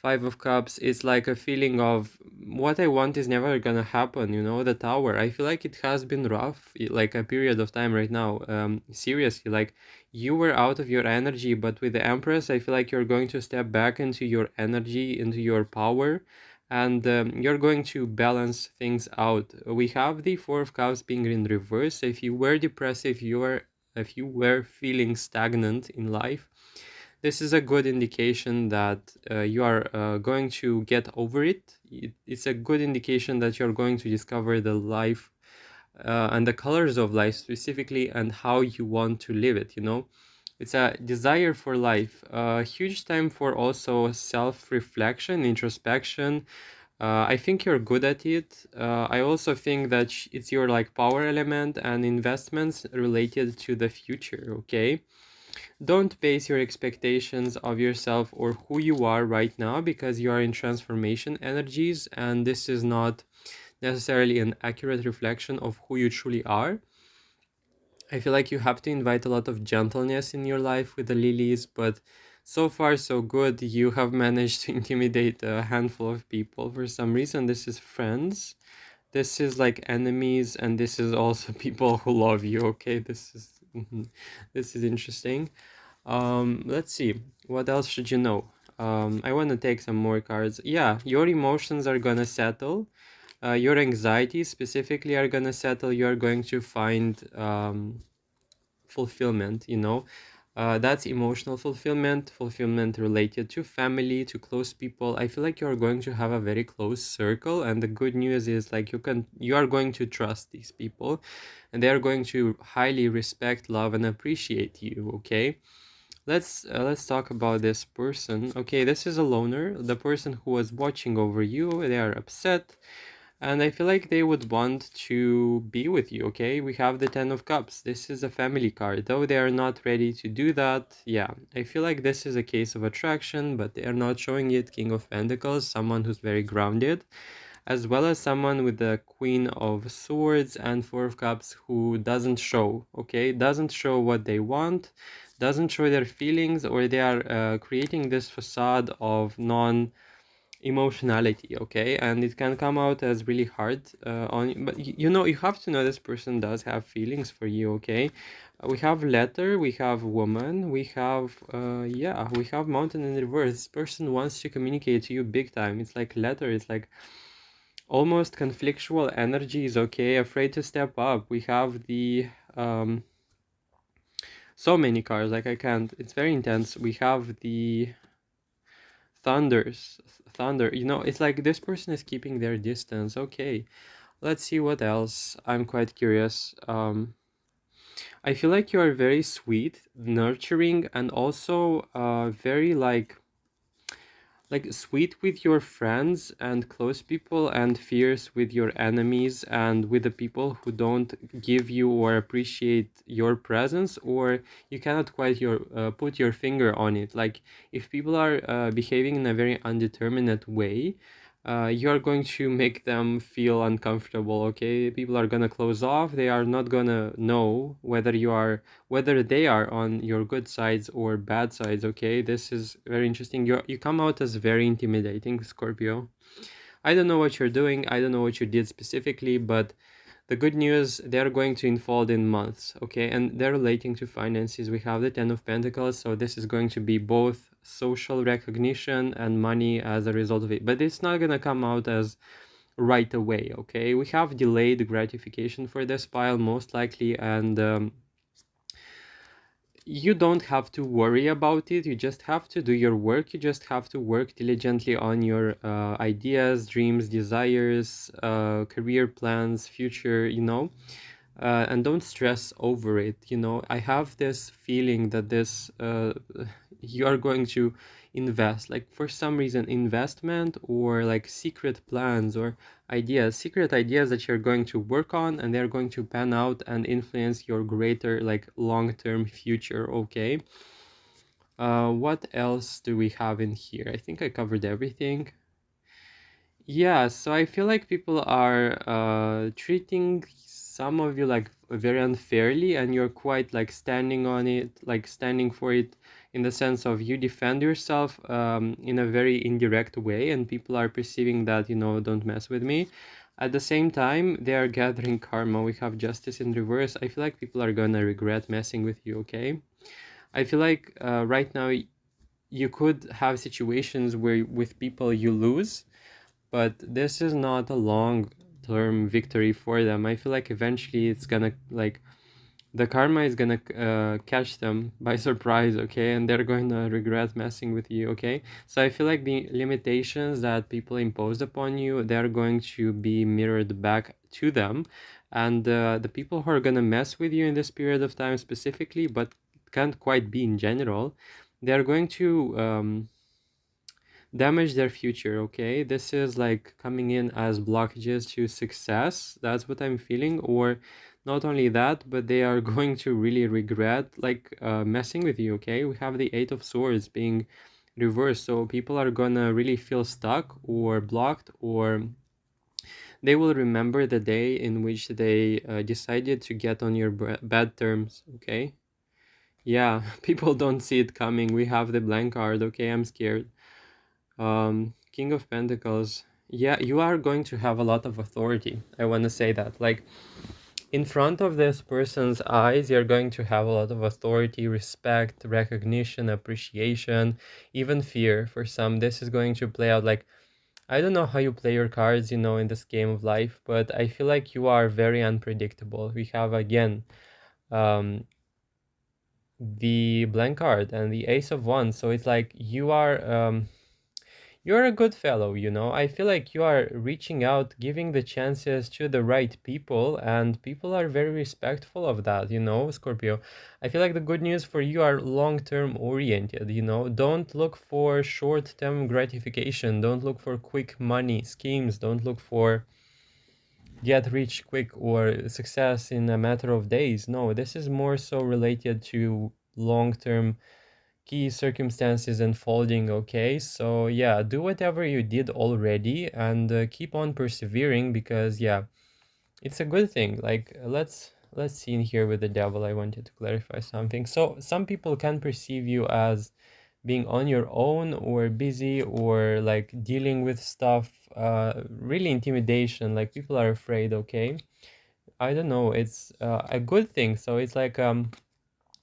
Five of Cups is like a feeling of what I want is never gonna happen, you know, the Tower. I feel like it has been rough, like a period of time right now. Seriously, like you were out of your energy, but with the Empress, I feel like you're going to step back into your energy, into your power, and you're going to balance things out. We have the Four of Cups being in reverse. So if you were depressed, if you were feeling stagnant in life, this is a good indication that you are going to get over it. It's a good indication that you're going to discover the life and the colors of life specifically, and how you want to live it, you know. It's a desire for life, a huge time for also self-reflection, introspection. I think you're good at it. I also think that it's your like power element and investments related to the future. Okay, don't base your expectations of yourself or who you are right now, because you are in transformation energies, and this is not necessarily an accurate reflection of who you truly are. I feel like you have to invite a lot of gentleness in your life with the lilies, but so far so good. You have managed to intimidate a handful of people. For some reason, this is friends, this is like enemies, and this is also people who love you. Okay, this is this is interesting. Let's see. What else should you know? I want to take some more cards. Yeah, your emotions are gonna settle. Your anxieties specifically are gonna settle. You're going to find fulfillment, you know. That's emotional fulfillment, fulfillment related to family, to close people. I feel like you're going to have a very close circle, and the good news is like you are going to trust these people, and they are going to highly respect, love, and appreciate you. Okay, let's talk about this person. Okay, this is a loner, the person who was watching over you. They are upset, and I feel like they would want to be with you. Okay, we have the Ten of Cups. This is a family card, though they are not ready to do that. Yeah, I feel like this is a case of attraction, but they are not showing it. King of Pentacles, someone who's very grounded, as well as someone with the Queen of Swords and Four of Cups who doesn't show. Okay, doesn't show what they want, doesn't show their feelings, or they are creating this facade of non emotionality. Okay, and it can come out as really hard on you, but you know, you have to know this person does have feelings for you. Okay, we have letter, we have woman, we have yeah, we have mountain in reverse. This person wants to communicate to you big time. It's like letter, it's like almost conflictual energies, okay, afraid to step up. We have the so many cards, like I can't, it's very intense. We have the thunder, you know, it's like this person is keeping their distance. Okay, let's see what else. I'm quite curious. I feel like you are very sweet, nurturing, and also very like sweet with your friends and close people, and fierce with your enemies and with the people who don't give you or appreciate your presence, or you cannot quite put your finger on it. Like if people are behaving in a very undeterminate way, you are going to make them feel uncomfortable. Okay, people are gonna close off. They are not gonna know whether they are on your good sides or bad sides. Okay, this is very interesting. You come out as very intimidating, Scorpio. I don't know what you're doing. I don't know what you did specifically, but the good news, they're going to unfold in months, okay? And they're relating to finances. We have the Ten of Pentacles, so this is going to be both social recognition and money as a result of it. But it's not going to come out as right away, okay? We have delayed gratification for this pile, most likely, and you don't have to worry about it. You just have to do your work. You just have to work diligently on your ideas, dreams, desires, career plans, future, you know, and don't stress over it. You know, I have this feeling that this you are going to invest, like for some reason, investment or like secret plans or ideas, secret ideas that you're going to work on, and they're going to pan out and influence your greater like long-term future. Okay, what else do we have in here? I think I covered everything. Yeah, so I feel like people are treating some of you like very unfairly, and you're quite like standing on it, like standing for it, in the sense of you defend yourself in a very indirect way, and people are perceiving that, you know, don't mess with me. At the same time, they are gathering karma. We have justice in reverse. I feel like people are gonna regret messing with you, okay? I feel like right now you could have situations where with people you lose, but this is not a long term victory for them. I feel like eventually it's gonna like the karma is gonna catch them by surprise, okay, and they're going to regret messing with you, okay. So I feel like the limitations that people imposed upon you, they're going to be mirrored back to them, and the people who are gonna mess with you in this period of time specifically, but can't quite be in general, they're going to damage their future. Okay, this is like coming in as blockages to success. That's what I'm feeling. Or not only that, but they are going to really regret like messing with you. Okay, we have the Eight of Swords being reversed, so people are gonna really feel stuck or blocked, or they will remember the day in which they decided to get on your bad terms. Okay, yeah. People don't see it coming. We have the blank card. Okay, I'm scared. King of Pentacles. Yeah, you are going to have a lot of authority. I want to say that. Like, in front of this person's eyes, you're going to have a lot of authority, respect, recognition, appreciation, even fear. For some, this is going to play out like, I don't know how you play your cards, you know, in this game of life, but I feel like you are very unpredictable. We have again um, the blank card and the Ace of Wands. So it's like you are. You're a good fellow, you know. I feel like you are reaching out, giving the chances to the right people, and people are very respectful of that, you know, Scorpio. I feel like the good news for you are long-term oriented, you know. Don't look for short-term gratification. Don't look for quick money schemes. Don't look for get rich quick or success in a matter of days. No, this is more so related to long-term key circumstances unfolding. Okay, so yeah, do whatever you did already, and keep on persevering, because yeah, it's a good thing. Like let's see in here with the devil. I wanted to clarify something. So some people can perceive you as being on your own or busy or like dealing with stuff, really intimidation, like people are afraid. Okay, I don't know, it's a good thing. So it's like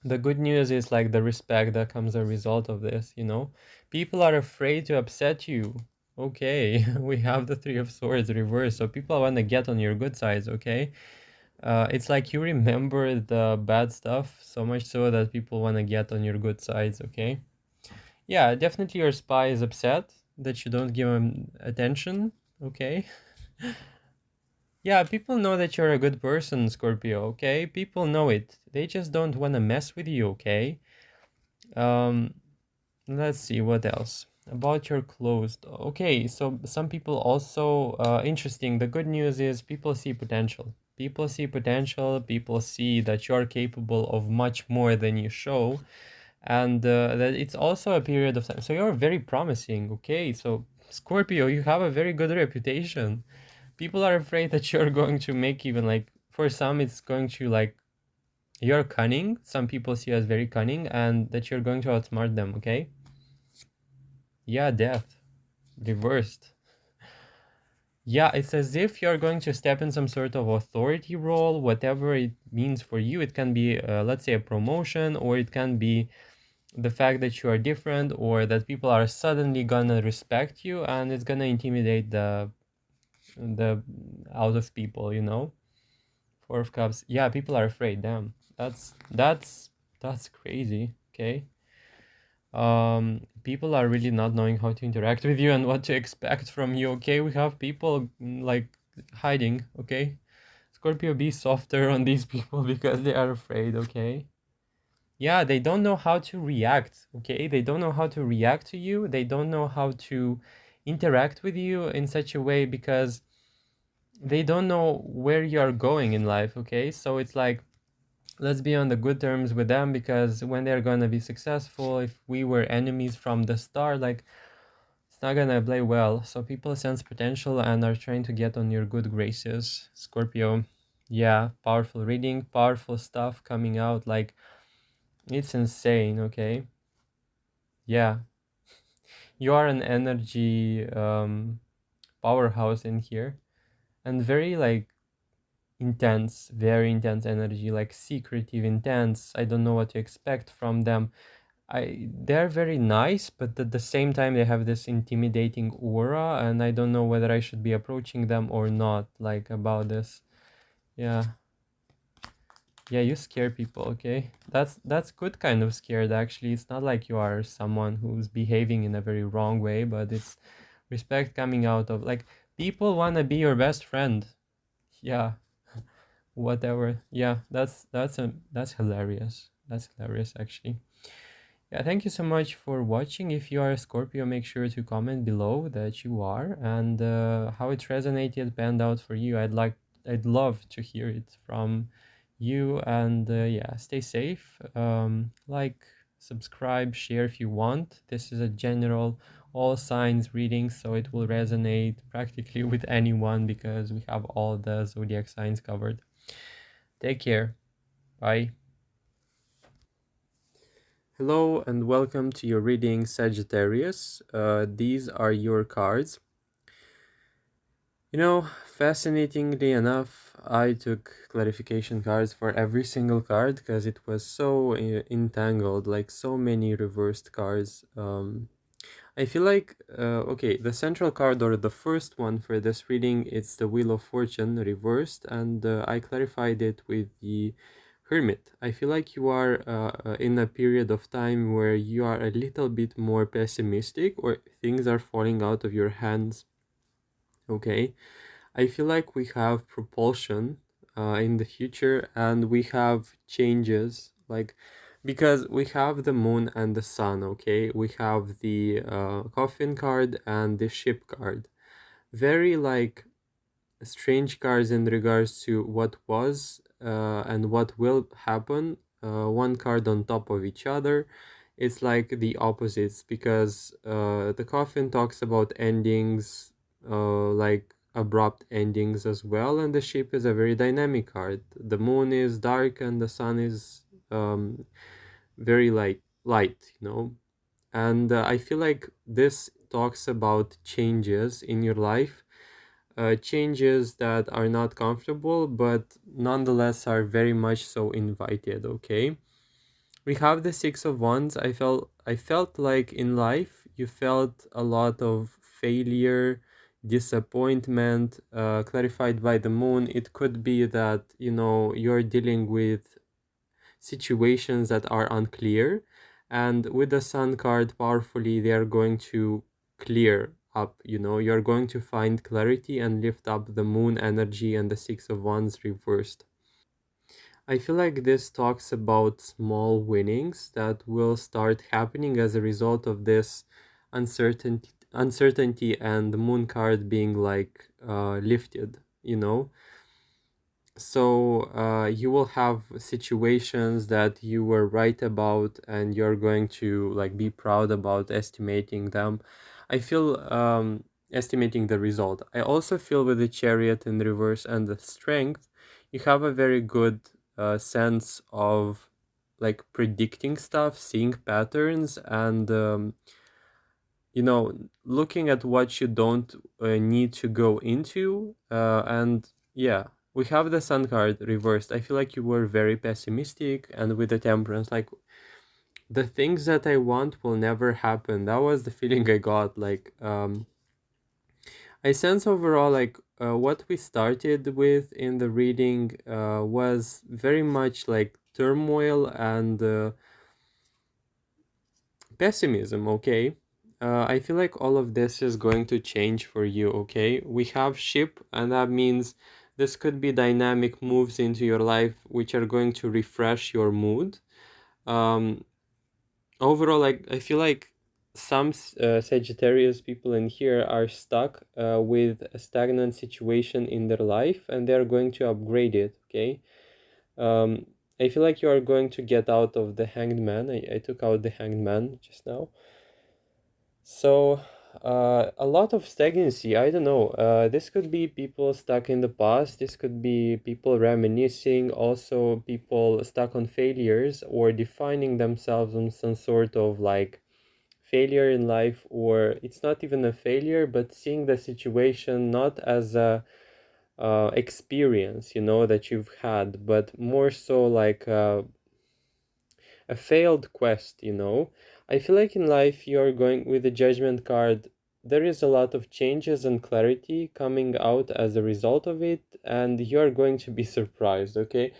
the good news is like the respect that comes a result of this, you know. People are afraid to upset you. Okay, we have the Three of Swords reversed, so people want to get on your good sides, okay? It's like you remember the bad stuff so much so that people want to get on your good sides, okay? Yeah, definitely your spy is upset that you don't give him attention, okay? Yeah, people know that you're a good person, Scorpio, okay? People know it. They just don't want to mess with you, okay? Um, let's see what else. About your closed. Okay, so some people also interesting. The good news is people see potential. People see potential, people see that you're capable of much more than you show, and that it's also a period of time. So you're very promising, okay? So Scorpio, you have a very good reputation. People are afraid that you're going to make even like for some it's going to like you're cunning. Some people see you as very cunning and that you're going to outsmart them, okay? Yeah, death. Reversed. Yeah, it's as if you're going to step in some sort of authority role, whatever it means for you. It can be, let's say, a promotion, or it can be the fact that you are different, or that people are suddenly gonna respect you, and it's gonna intimidate the out of people, you know. Four of Cups. Yeah, people are afraid. Damn, that's crazy. Okay. People are really not knowing how to interact with you and what to expect from you. Okay, we have people like hiding. Okay, Scorpio, be softer on these people because they are afraid. Okay. Yeah, they don't know how to react. Okay, they don't know how to react to you. They don't know how to interact with you in such a way because they don't know where you are going in life. Okay, so it's like let's be on the good terms with them because when they're gonna be successful, if we were enemies from the start, like it's not gonna play well. So people sense potential and are trying to get on your good graces, Scorpio. Yeah, powerful reading, powerful stuff coming out. Like it's insane. Okay, yeah, you are an energy powerhouse in here, and very like intense, very intense energy, like secretive, intense. I don't know what to expect from them. They're very nice, but at the same time they have this intimidating aura, and I don't know whether I should be approaching them or not, like about this. Yeah. Yeah, you scare people, okay? That's good kind of scared actually. It's not like you are someone who's behaving in a very wrong way, but it's respect coming out of like people wanna be your best friend. Yeah, whatever. Yeah, that's hilarious. That's hilarious actually. Yeah, thank you so much for watching. If you are a Scorpio, make sure to comment below that you are and how it resonated, panned out for you. I'd love to hear it from you. And yeah, stay safe. Like, subscribe, share if you want. This is a general all signs reading, so it will resonate practically with anyone because we have all the zodiac signs covered. Take care. Bye. Hello and welcome to your reading, Sagittarius. These are your cards. You know, fascinatingly enough, I took clarification cards for every single card because it was so entangled, like so many reversed cards. I feel like, okay, the central card or the first one for this reading, it's the Wheel of Fortune reversed, and I clarified it with the Hermit. I feel like you are in a period of time where you are a little bit more pessimistic or things are falling out of your hands. Okay, I feel like we have propulsion in the future and we have changes like because we have the moon and the sun. Okay, we have the coffin card and the ship card, very like strange cards in regards to what was and what will happen, one card on top of each other. It's like the opposites because the coffin talks about endings, like abrupt endings as well, and the ship is a very dynamic card. The moon is dark and the sun is very light, you know. And I feel like this talks about changes in your life, changes that are not comfortable but nonetheless are very much so invited. Okay, we have the Six of Wands. I felt like in life you felt a lot of failure, disappointment, clarified by the moon. It could be that, you know, you're dealing with situations that are unclear, and with the sun card powerfully, they are going to clear up. You know, you're going to find clarity and lift up the moon energy and the Six of Wands reversed. I feel like this talks about small winnings that will start happening as a result of this uncertainty and the moon card being like lifted, you know. So you will have situations that you were right about, and you're going to like be proud about estimating them. I feel estimating the result. I also feel with the Chariot in reverse and the Strength, you have a very good sense of like predicting stuff, seeing patterns, and you know, looking at what you don't need to go into. And yeah, we have the Sun card reversed. I feel like you were very pessimistic, and with the Temperance, like the things that I want will never happen. That was the feeling I got. Like I sense overall like what we started with in the reading was very much like turmoil and pessimism. Okay, I feel like all of this is going to change for you. Okay, we have ship, and that means this could be dynamic moves into your life which are going to refresh your mood. um Overall, like I feel like some Sagittarius people in here are stuck with a stagnant situation in their life, and they're going to upgrade it. Okay, um I feel like you are going to get out of the Hanged Man. I took out the Hanged Man just now. So, a lot of stagnancy. I don't know. This could be people stuck in the past. This could be people reminiscing. Also, people stuck on failures or defining themselves on some sort of like failure in life, or it's not even a failure, but seeing the situation not as a experience, you know, that you've had, but more so like a failed quest, you know. I feel like in life you're going with the Judgment card. There is a lot of changes and clarity coming out as a result of it, and you're going to be surprised. Okay,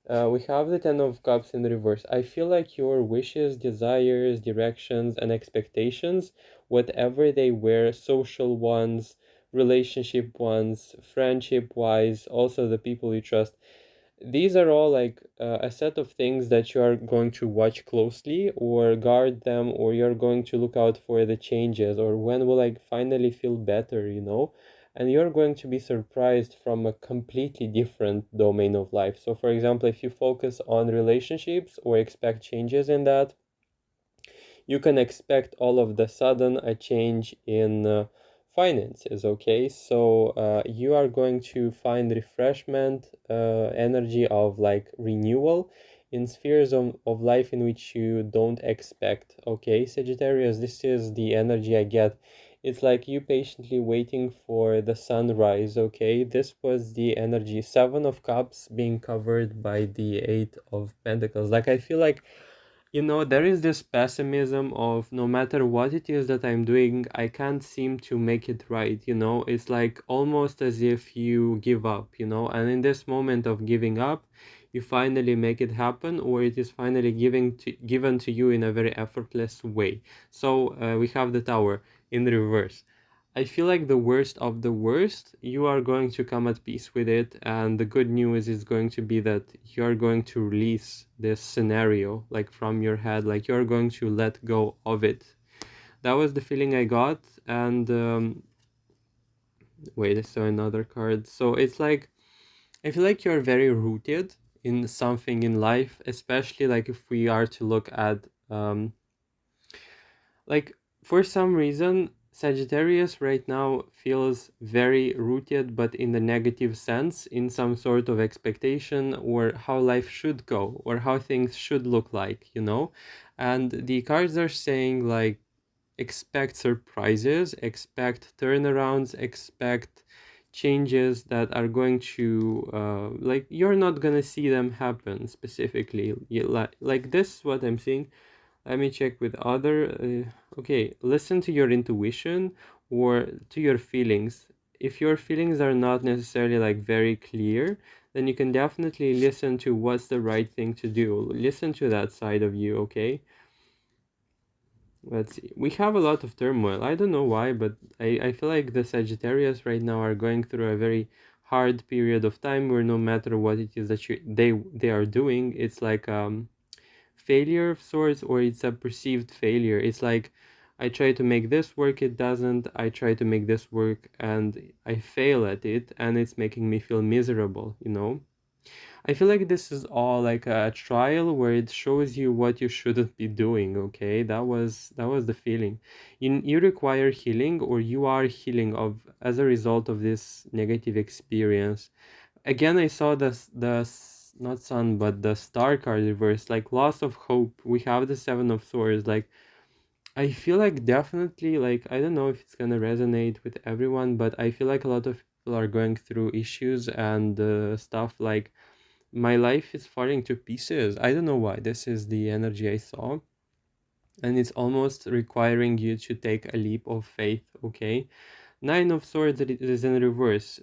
we have the Ten of Cups in reverse. I feel like your wishes, desires, directions, and expectations, whatever they were, social ones, relationship ones, friendship wise, also the people you trust, these are all like a set of things that you are going to watch closely or guard them, or you're going to look out for the changes, or when will I finally feel better, you know. And you're going to be surprised from a completely different domain of life. So for example, if you focus on relationships or expect changes in that, you can expect all of the sudden a change in finances. Okay, so you are going to find refreshment, energy of like renewal in spheres of life in which you don't expect. Okay, Sagittarius, this is the energy I get. It's like you patiently waiting for the sunrise. Okay, this was the energy. Seven of Cups being covered by the Eight of Pentacles. Like I feel like, you know, there is this pessimism of no matter what it is that I'm doing, I can't seem to make it right, you know? It's like almost as if you give up, you know? And in this moment of giving up, you finally make it happen, or it is finally given to you in a very effortless way. So we have the Tower in reverse. I feel like the worst of the worst, you are going to come at peace with it, and the good news is going to be that you're going to release this scenario like from your head, like you're going to let go of it. That was the feeling I got. And wait, I saw another card. So it's like I feel like you're very rooted in something in life, especially like if we are to look at like for some reason Sagittarius right now feels very rooted, but in the negative sense, in some sort of expectation or how life should go or how things should look like, you know. And the cards are saying like expect surprises, expect turnarounds, expect changes that are going to like you're not gonna see them happen specifically. Like this is what I'm seeing. Let me check with other. Okay, listen to your intuition. or to your feelings. If your feelings are not necessarily like very clear, then you can definitely listen to what's the right thing to do. Listen to that side of you, okay? Let's see. We have a lot of turmoil. I don't know why, but I feel like the Sagittarius right now are going through a very hard period of time where no matter what it is that they are doing, it's like failure of sorts, or it's a perceived failure. It's like, I try to make this work, it doesn't. I try to make this work and I fail at it, and it's making me feel miserable, you know? I feel like this is all like a trial where it shows you what you shouldn't be doing, okay? That was the feeling. You require healing, or you are healing of as a result of this negative experience. Again, I saw not sun, but the star card reversed, like loss of hope. We have the seven of swords. Like, I feel like definitely, like, I don't know if it's gonna resonate with everyone, but I feel like a lot of people are going through issues and stuff like, my life is falling to pieces. I don't know why. This is the energy I saw, and it's almost requiring you to take a leap of faith, okay? Nine of Swords is in reverse.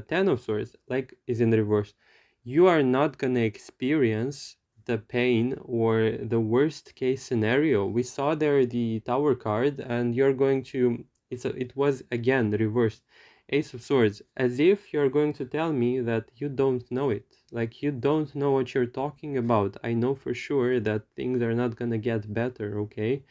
Ten of Swords, like, is in reverse. You are not gonna experience the pain or the worst case scenario. We saw there the Tower card, and you're going to. It was again reversed. Ace of Swords, as if you're going to tell me that you don't know it. Like, you don't know what you're talking about. I know for sure that things are not gonna get better, okay?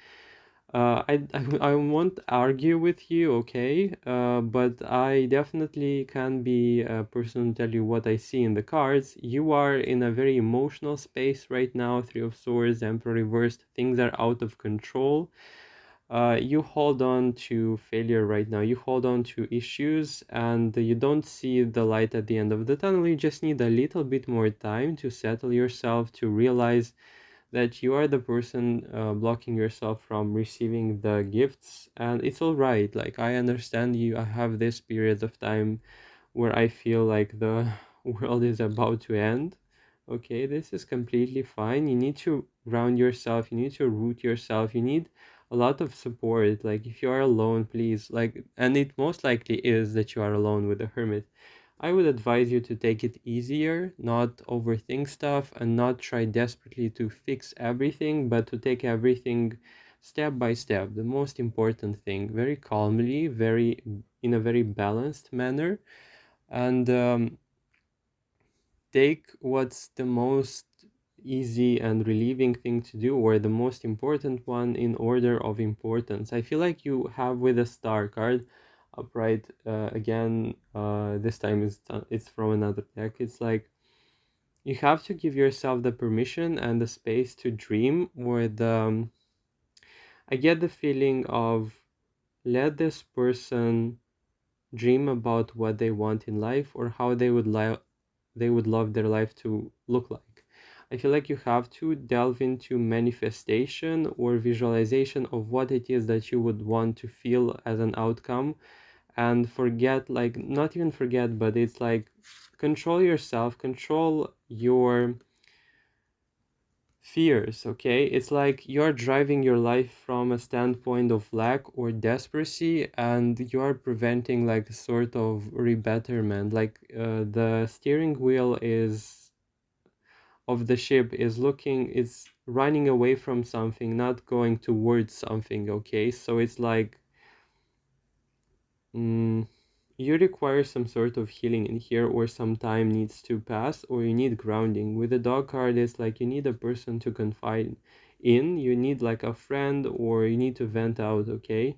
I won't argue with you, okay? But I definitely can be a person to tell you what I see in the cards. You are in a very emotional space right now. Three of Swords, Emperor reversed. Things are out of control. You hold on to failure right now. You hold on to issues, and you don't see the light at the end of the tunnel. You just need a little bit more time to settle yourself, to realize that you are the person blocking yourself from receiving the gifts, and it's all right. Like, I understand you. I have this periods of time where I feel like the world is about to end. Okay, this is completely fine. You need to ground yourself, you need to root yourself, you need a lot of support. Like, if you are alone, please, like, and it most likely is that you are alone with the hermit, I would advise you to take it easier, not overthink stuff, and not try desperately to fix everything, but to take everything step by step. The most important thing, very calmly, very in a very balanced manner, and take what's the most easy and relieving thing to do, or the most important one in order of importance. I feel like you have with a star card upright again. This time it's from another deck. It's like, you have to give yourself the permission and the space to dream, or the I get the feeling of, let this person dream about what they want in life, or how they would love their life to look like. I feel like you have to delve into manifestation or visualization of what it is that you would want to feel as an outcome, and forget, like, not even forget, but it's like, control yourself, control your fears, okay? It's like you're driving your life from a standpoint of lack or desperation, and you're preventing like a sort of rebetterment. Like, the steering wheel is of the ship is running away from something, not going towards something, okay? So it's like, mm, you require some sort of healing in here, or some time needs to pass, or you need grounding. With the dog card, it's like you need a person to confide in, you need like a friend, or you need to vent out, okay?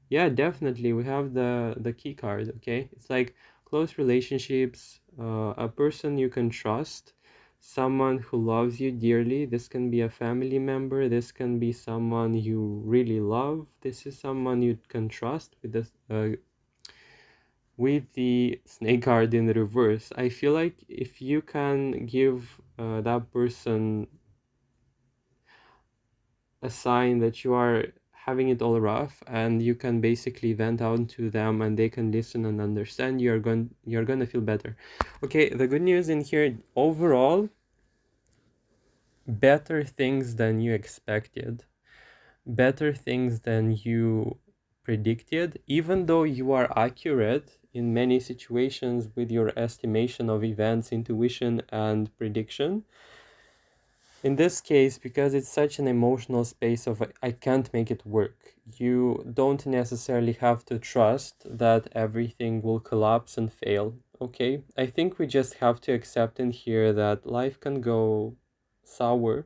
Yeah, definitely. We have the key card, okay? It's like close relationships, a person you can trust, someone who loves you dearly. This can be a family member, this can be someone you really love. This is someone you can trust. With the snake card in reverse, I feel like if you can give that person a sign that you are having it all rough, and you can basically vent out to them and they can listen and understand, you're gonna feel better. Okay, the good news in here, overall, better things than you expected, better things than you predicted, even though you are accurate in many situations with your estimation of events, intuition, and prediction. In this case, because it's such an emotional space of I can't make it work, you don't necessarily have to trust that everything will collapse and fail. Okay, I think we just have to accept in here that life can go sour,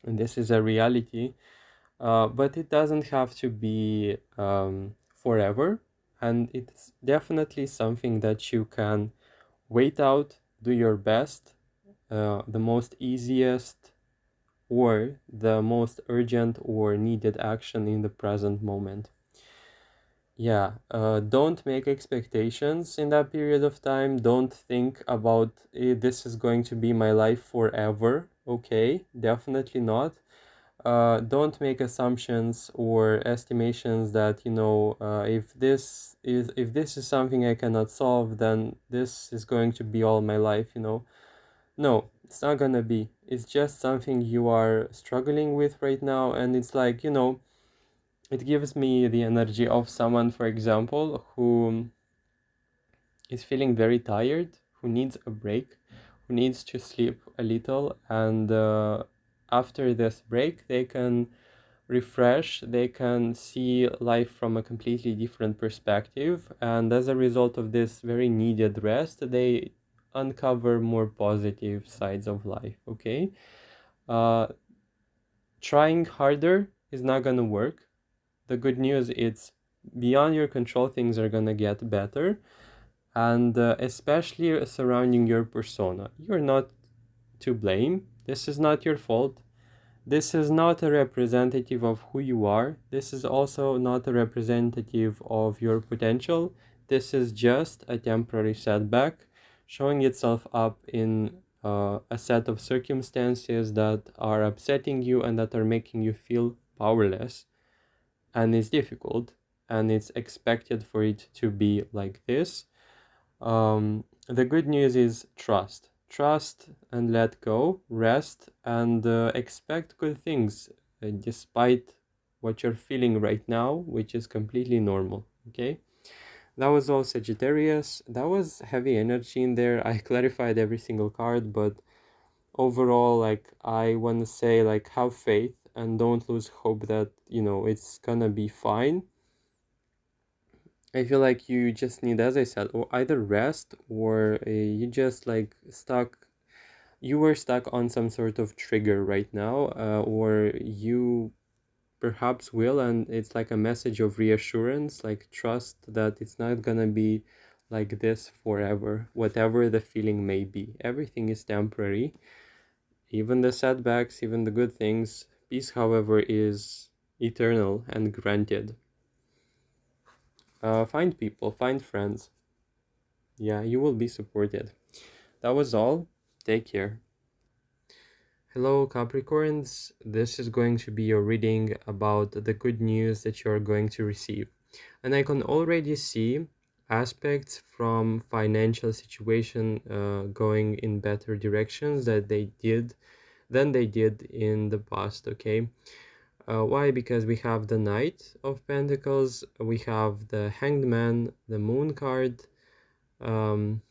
and this is a reality, but it doesn't have to be forever, and it's definitely something that you can wait out, do your best, the most easiest or the most urgent or needed action in the present moment. Yeah, don't make expectations in that period of time. Don't think about this is going to be my life forever. Okay, definitely not. Don't make assumptions or estimations that if this is something I cannot solve, then this is going to be all my life. No, it's not gonna be. It's just something you are struggling with right now, and it's like, it gives me the energy of someone, for example, who is feeling very tired, who needs a break, who needs to sleep a little, and after this break, they can refresh, they can see life from a completely different perspective, and as a result of this very needed rest, they uncover more positive sides of life. Okay, uh, trying harder is not gonna work. The good news is beyond your control, things are gonna get better, and especially surrounding your persona, you're not to blame. This is not your fault. This is not a representative of who you are. This is also not a representative of your potential. This is just a temporary setback showing itself up in a set of circumstances that are upsetting you and that are making you feel powerless. And it's difficult, and it's expected for it to be like this. The good news is trust. Trust and let go, rest, and expect good things despite what you're feeling right now, which is completely normal. Okay, that was all Sagittarius. That was heavy energy in there. I clarified every single card, but overall, like, I want to say, like, have faith and don't lose hope that it's gonna be fine. I feel like you just need, as I said, or either rest or you just like you were stuck on some sort of trigger right now, or you perhaps will, and it's like a message of reassurance, like trust that it's not gonna be like this forever, whatever the feeling may be. Everything is temporary, even the setbacks, even the good things. Peace, however, is eternal and granted. Find people, find friends. Yeah, you will be supported. That was all. Take care. Hello, Capricorns. This is going to be your reading about the good news that you are going to receive. And I can already see aspects from financial situation going in better directions than they did in the past, okay? Why? Because we have the Knight of Pentacles, we have the Hanged Man, the Moon card, um,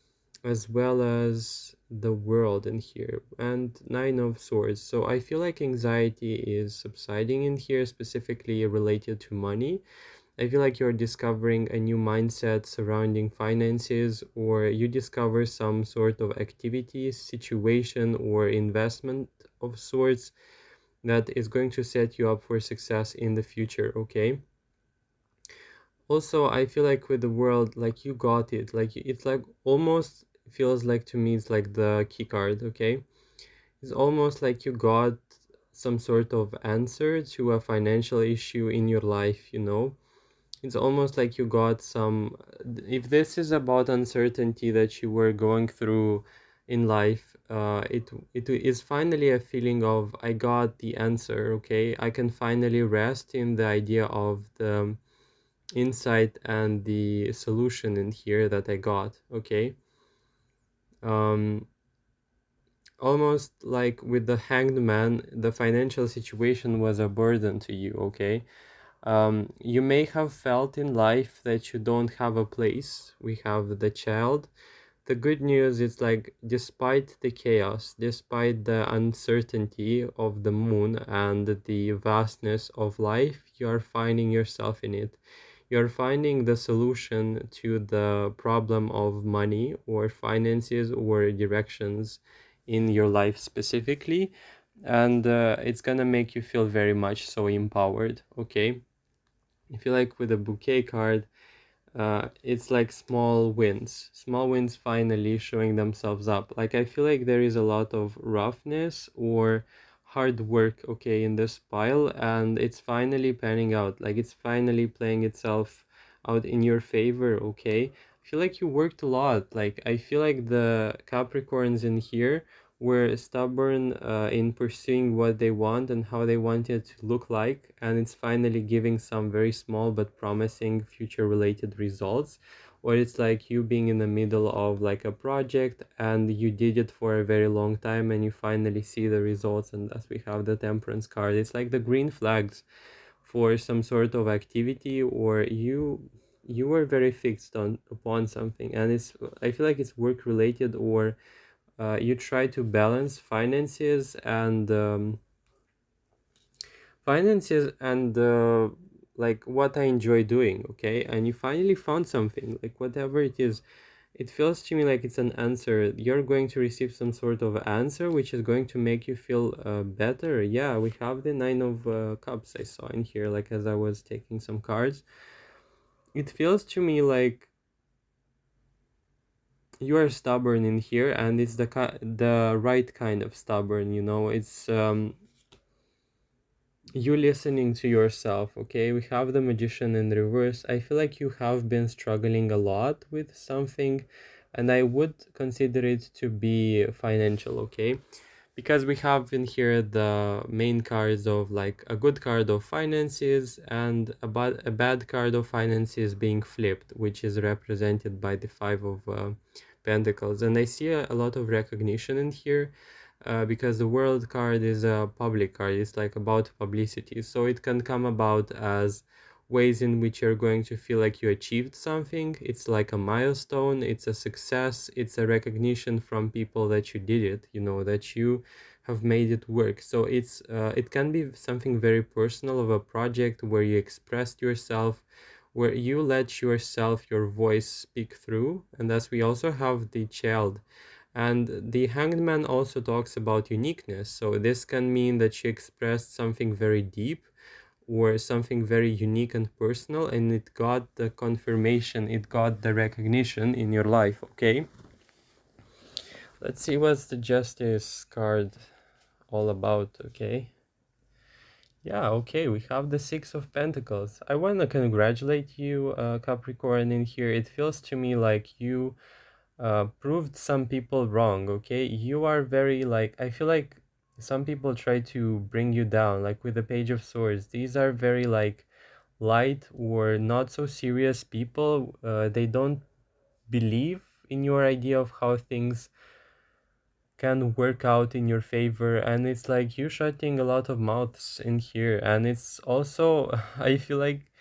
as well as the World in here, and Nine of Swords. So I feel like anxiety is subsiding in here, specifically related to money. I feel like you're discovering a new mindset surrounding finances, or you discover some sort of activity, situation, or investment of sorts that is going to set you up for success in the future, okay? Also, I feel like with the World, like you got it, like it's like almost feels like to me it's like the key card, okay? It's almost like you got some sort of answer to a financial issue in your life. It's almost like you got some, if this is about uncertainty that you were going through in life, it is finally a feeling of I got the answer, okay? I can finally rest in the idea of the insight and the solution in here that I got, okay? Almost like with the Hanged Man, the financial situation was a burden to you, okay? You may have felt in life that you don't have a place. We have the Child. The good news is like, despite the chaos, despite the uncertainty of the moon and the vastness of life, you are finding yourself in it. You're finding the solution to the problem of money or finances or directions in your life specifically, and it's gonna make you feel very much so empowered. Okay, I feel like with a bouquet card, it's like small wins finally showing themselves up. Like, I feel like there is a lot of roughness or hard work, okay, in this pile, and it's finally panning out. Like, it's finally playing itself out in your favor, okay. I feel like you worked a lot. Like, I feel like the Capricorns in here were stubborn in pursuing what they want and how they want it to look like, and it's finally giving some very small but promising future related results. Or it's like you being in the middle of like a project and you did it for a very long time and you finally see the results, and as we have the Temperance card, it's like the green flags for some sort of activity, or you were very fixed on upon something, and it's, I feel like it's work related, or you try to balance finances and like what I enjoy doing, okay, and you finally found something, like whatever it is. It feels to me like it's an answer. You're going to receive some sort of answer which is going to make you feel better. Yeah, we have the Nine of Cups I saw in here, like as I was taking some cards. It feels to me like you are stubborn in here, and it's the right kind of stubborn, you know. It's you listening to yourself. Okay, we have the Magician in reverse. I feel like you have been struggling a lot with something, and I would consider it to be financial, okay, because we have in here the main cards of like a good card of finances and a bad card of finances being flipped, which is represented by the Five of Pentacles. And I see a lot of recognition in here, because the World card is a public card. It's like about publicity, so it can come about as ways in which you're going to feel like you achieved something. It's like a milestone, it's a success, it's a recognition from people that you did it, you know, that you have made it work. So it's it can be something very personal of a project where you expressed yourself, where you let yourself, your voice speak through. And thus we also have the Child, and the Hanged Man also talks about uniqueness. So this can mean that you expressed something very deep or something very unique and personal, and it got the confirmation, it got the recognition in your life, okay? Let's see what's the Justice card all about, okay? Yeah, okay, we have the Six of Pentacles. I want to congratulate you, Capricorn, in here. It feels to me like you proved some people wrong, okay? You are very, like, I feel like some people try to bring you down, like with the Page of Swords. These are very, like, light or not so serious people. They don't believe in your idea of how things can work out in your favor, and it's like you shutting a lot of mouths in here. And it's also I feel like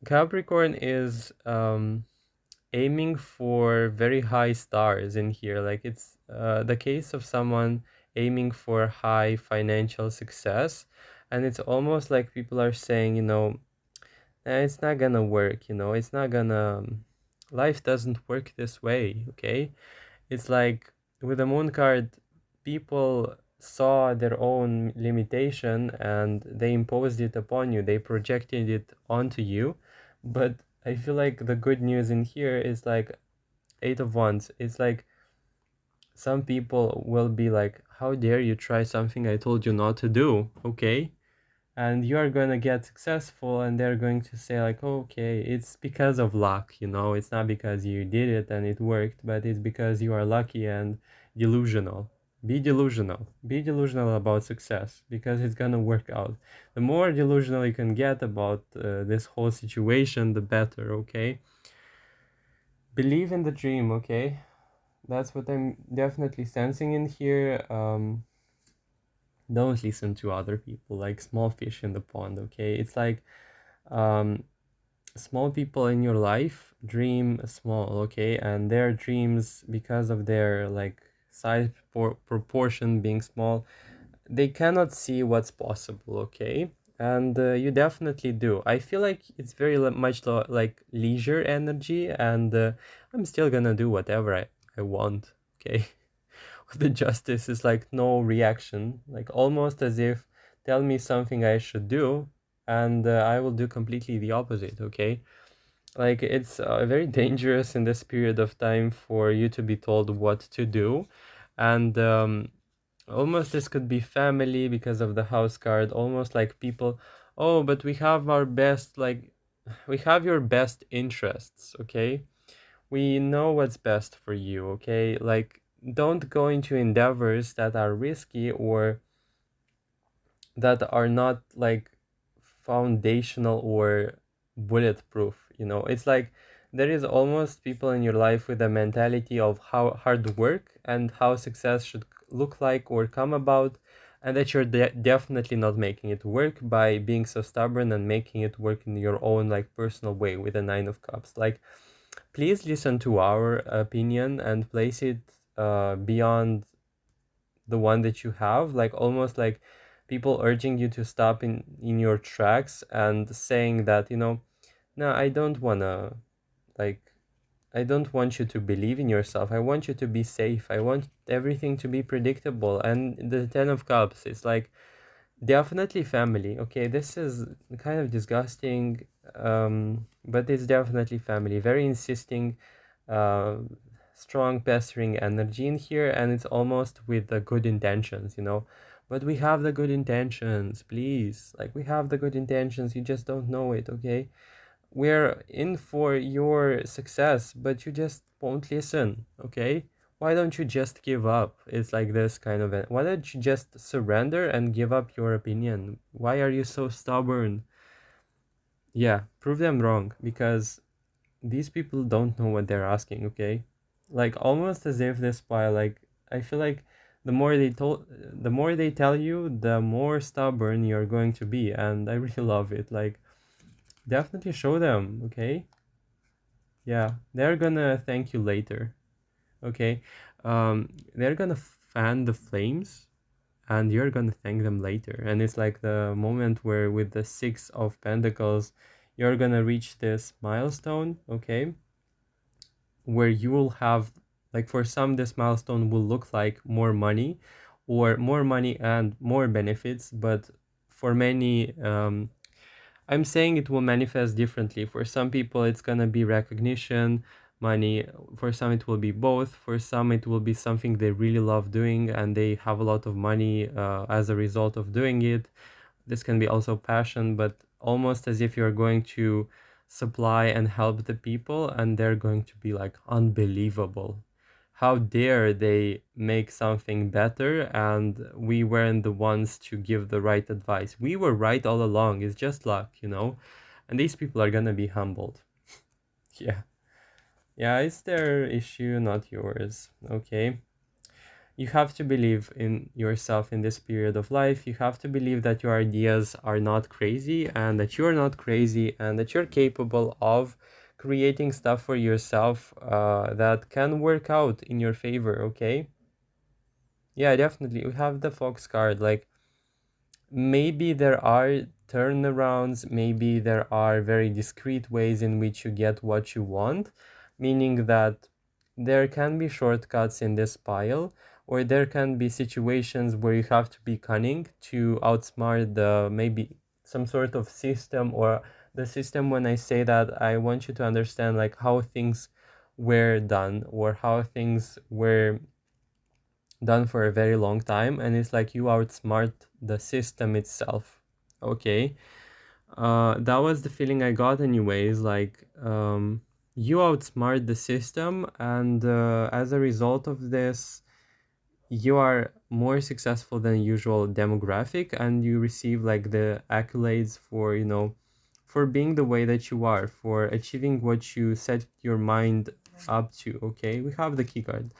Capricorn is aiming for very high stars in here. Like, it's the case of someone aiming for high financial success, and it's almost like people are saying, you know, it's not gonna work, you know, it's not gonna life doesn't work this way, okay? It's like with the Moon card, people saw their own limitation and they imposed it upon you, they projected it onto you. But I feel like the good news in here is like Eight of Wands. It's like some people will be like, how dare you try something I told you not to do, okay? And you are going to get successful, and they're going to say like, okay, it's because of luck, you know, it's not because you did it and it worked, but it's because you are lucky and delusional. Be delusional about success, because it's going to work out. The more delusional you can get about this whole situation, the better, okay? Believe in the dream, okay? That's what I'm definitely sensing in here. Don't listen to other people, like small fish in the pond, okay? It's like um, small people in your life dream small, okay, and their dreams, because of their like size proportion being small, they cannot see what's possible, okay. And you definitely do. I feel like it's very much like leisure energy, and I'm still gonna do whatever I want, okay. The justice is like no reaction, like almost as if tell me something I should do, and I will do completely the opposite, okay. Like it's very dangerous in this period of time for you to be told what to do. And almost this could be family because of the house card, almost like people, oh, but we have our best, like we have your best interests, okay, we know what's best for you, okay, like don't go into endeavors that are risky or that are not like foundational or bulletproof, you know. It's like there is almost people in your life with a mentality of how hard work and how success should look like or come about, and that you're definitely not making it work by being so stubborn and making it work in your own like personal way with the Nine of Cups. Like please listen to our opinion and place it beyond the one that you have, like almost like people urging you to stop in your tracks and saying that, you know, no, I don't want to, like I don't want you to believe in yourself, I want you to be safe, I want everything to be predictable. And the Ten of Cups, it's like definitely family, okay, this is kind of disgusting, but it's definitely family, very insisting, uh, strong pestering energy in here, and it's almost with the good intentions, you know. But we have the good intentions, please, like we have the good intentions, you just don't know it, okay. We're in for your success, but you just won't listen, okay. Why don't you just give up? It's like this kind of why don't you just surrender and give up your opinion? Why are you so stubborn? Yeah, prove them wrong, because these people don't know what they're asking, okay. Like almost as if this pile, like I feel like the more they tell you, the more stubborn you're going to be, and I really love it. Like definitely show them, okay. Yeah, they're gonna thank you later, okay. They're gonna fan the flames and you're gonna thank them later. And it's like the moment where with the Six of Pentacles you're gonna reach this milestone, okay, where you will have, like for some this milestone will look like more money or more money and more benefits, but for many, I'm saying it will manifest differently. For some people, it's gonna be recognition, money. For some, it will be both. For some, it will be something they really love doing and they have a lot of money as a result of doing it. This can be also passion, but almost as if you're going to supply and help the people and they're going to be like unbelievable. How dare they make something better and we weren't the ones to give the right advice. We were right all along. It's just luck, you know? And these people are gonna be humbled. Yeah. Yeah, it's their issue, not yours. Okay. You have to believe in yourself in this period of life. You have to believe that your ideas are not crazy and that you're not crazy and that you're capable of creating stuff for yourself that can work out in your favor, okay? Yeah, definitely. We have the Fox card. Like, maybe there are turnarounds, maybe there are very discreet ways in which you get what you want, meaning that there can be shortcuts in this pile, or there can be situations where you have to be cunning to outsmart the maybe some sort of system, or the system. When I say that, I want you to understand like how things were done or how things were done for a very long time, and it's like you outsmart the system itself, okay. That was the feeling I got anyways, like you outsmart the system, and as a result of this you are more successful than usual demographic, and you receive like the accolades for, you know, for being the way that you are, for achieving what you set your mind up to, okay. We have the key card.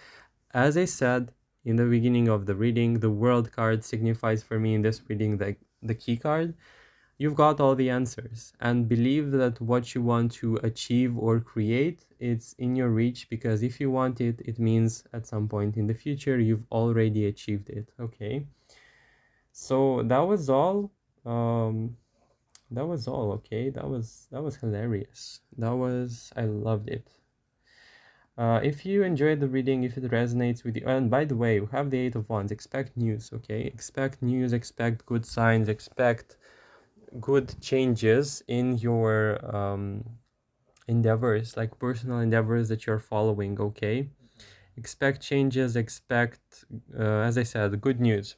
As I said in the beginning of the reading, the world card signifies for me in this reading the key card. you've got all the answers, and believe that what you want to achieve or create, it's in your reach, because if you want it, it means at some point in the future you've already achieved it. Okay, so that was all. That was all. Okay, that was hilarious. I loved it. If you enjoyed the reading, if it resonates with you, and by the way, we have the Eight of Wands. Expect news. Okay, expect news, expect good signs, expect good changes in your endeavors, like personal endeavors that you're following. Okay, expect changes, expect as I said, good news.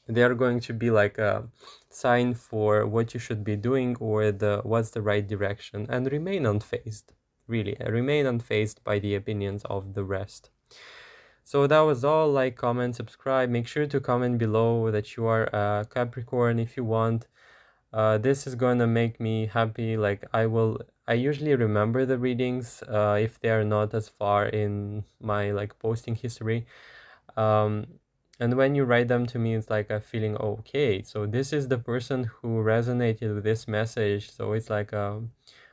They are going to be like a sign for what you should be doing, or the what's the right direction, and remain unfazed. Really, remain unfazed by the opinions of the rest. So that was all. Like, comment, subscribe. Make sure to comment below that you are a Capricorn if you want. This is gonna make me happy. Like, I usually remember the readings if they are not as far in my like posting history. Um, and when you write them to me, it's like a feeling, okay, so this is the person who resonated with this message. So it's like a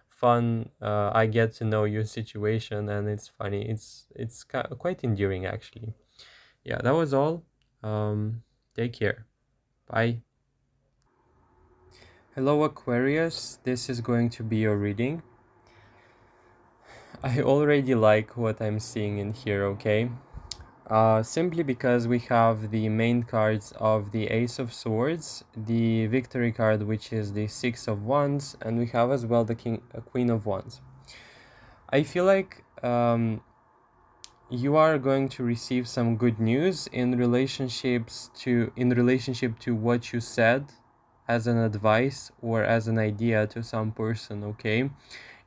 fun, I get to know you situation, and it's funny. It's quite endearing, actually. Yeah, that was all. Take care. Bye. Hello, Aquarius. This is going to be your reading. I already like what I'm seeing in here, okay? Simply because we have the main cards of the Ace of Swords, the Victory card, which is the Six of Wands, and we have as well the Queen of Wands. I feel like you are going to receive some good news in relationship to what you said as an advice or as an idea to some person. Okay,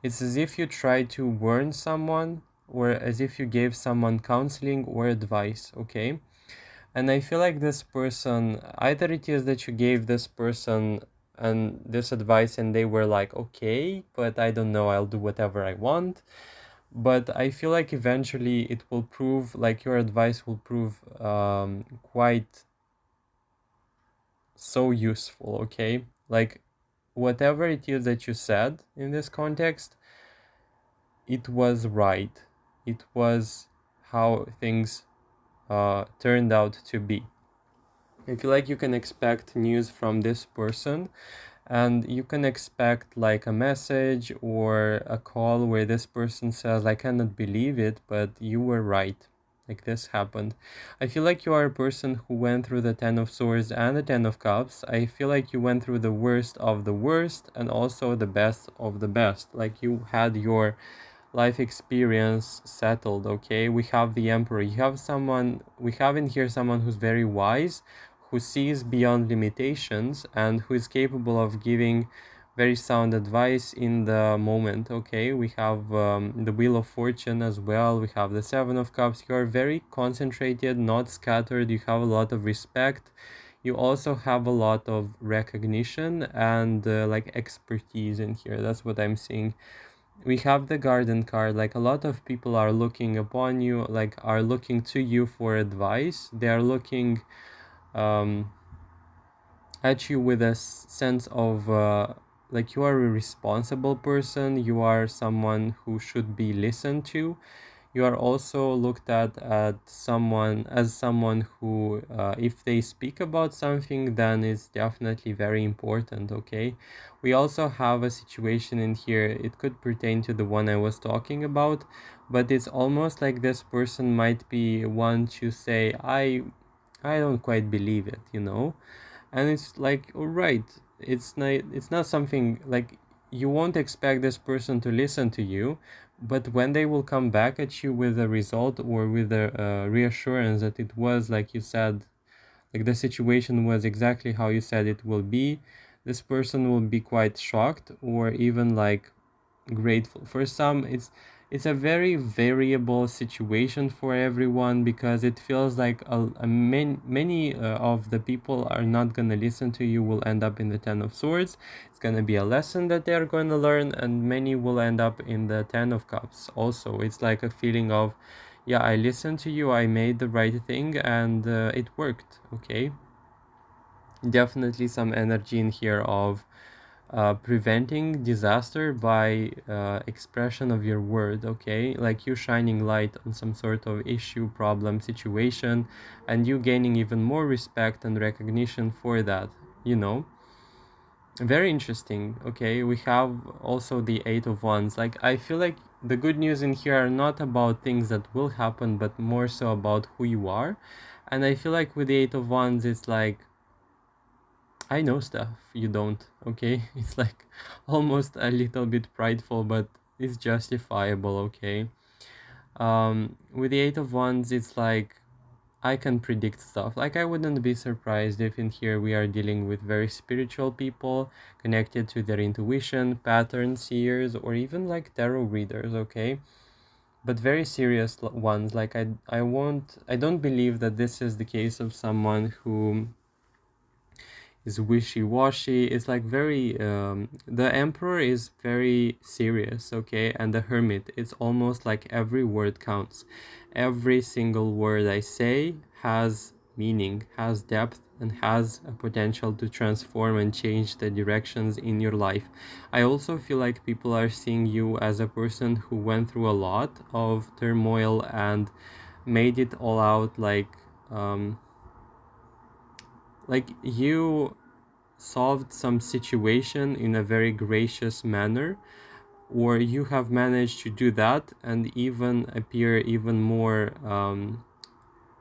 it's as if you tried to warn someone, or as if you gave someone counseling or advice. Okay, and I feel like this person, either it is that you gave this person and this advice and they were like, okay, but I don't know, I'll do whatever I want. But I feel like eventually it will prove, like your advice will prove quite so useful. Okay, like whatever it is that you said in this context, it was right. It was how things turned out to be. I feel like you can expect news from this person, and you can expect like a message or a call where this person says, I cannot believe it, but you were right. Like, this happened. I feel like you are a person who went through the Ten of Swords and the Ten of Cups. I feel like you went through the worst of the worst and also the best of the best. Like, you had your life experience settled. Okay, we have the Emperor. We have in here someone who's very wise, who sees beyond limitations, and who is capable of giving very sound advice in the moment. Okay, we have the Wheel of Fortune as well. We have the Seven of Cups. You are very concentrated, not scattered. You have a lot of respect. You also have a lot of recognition and like expertise in here. That's what I'm seeing. We have the Garden card. Like, a lot of people are looking upon you, like are looking to you for advice. They are looking um, at you with a sense of like, you are a responsible person, you are someone who should be listened to. You are also looked at someone as someone who if they speak about something, then it's definitely very important. Okay, we also have a situation in here, it could pertain to the one I was talking about, but it's almost like this person might be one to say, I don't quite believe it, and it's like, all right, it's not something like, you won't expect this person to listen to you, but when they will come back at you with a result or with a reassurance that it was like you said, like the situation was exactly how you said it will be, this person will be quite shocked or even like grateful. For some, it's a very variable situation for everyone, because it feels like many of the people are not going to listen to you, will end up in the Ten of Swords. It's going to be a lesson that they're going to learn, and many will end up in the Ten of Cups also. It's like a feeling of, yeah, I listened to you, I made the right thing, and it worked. Okay, Definitely some energy in here of preventing disaster by expression of your word, okay? Like you shining light on some sort of issue, problem, situation, and you gaining even more respect and recognition for that, you know? Very interesting. Okay, we have also the Eight of Wands. Like, I feel like the good news in here are not about things that will happen, but more so about who you are. And I feel like with the Eight of Wands, it's like, I know stuff, you don't, okay? It's like almost a little bit prideful, but it's justifiable, okay? With the Eight of Wands, it's like I can predict stuff. Like, I wouldn't be surprised if in here we are dealing with very spiritual people connected to their intuition, pattern seers, or even like tarot readers, okay? But very serious ones. Like, I don't believe that this is the case of someone who is wishy-washy. It's like very the emperor is very serious, okay, and the hermit, it's almost like every word counts. Every single word I say has meaning, has depth, and has a potential to transform and change the directions in your life. I also feel like people are seeing you as a person who went through a lot of turmoil and made it all out, like you solved some situation in a very gracious manner, or you have managed to do that and even appear even more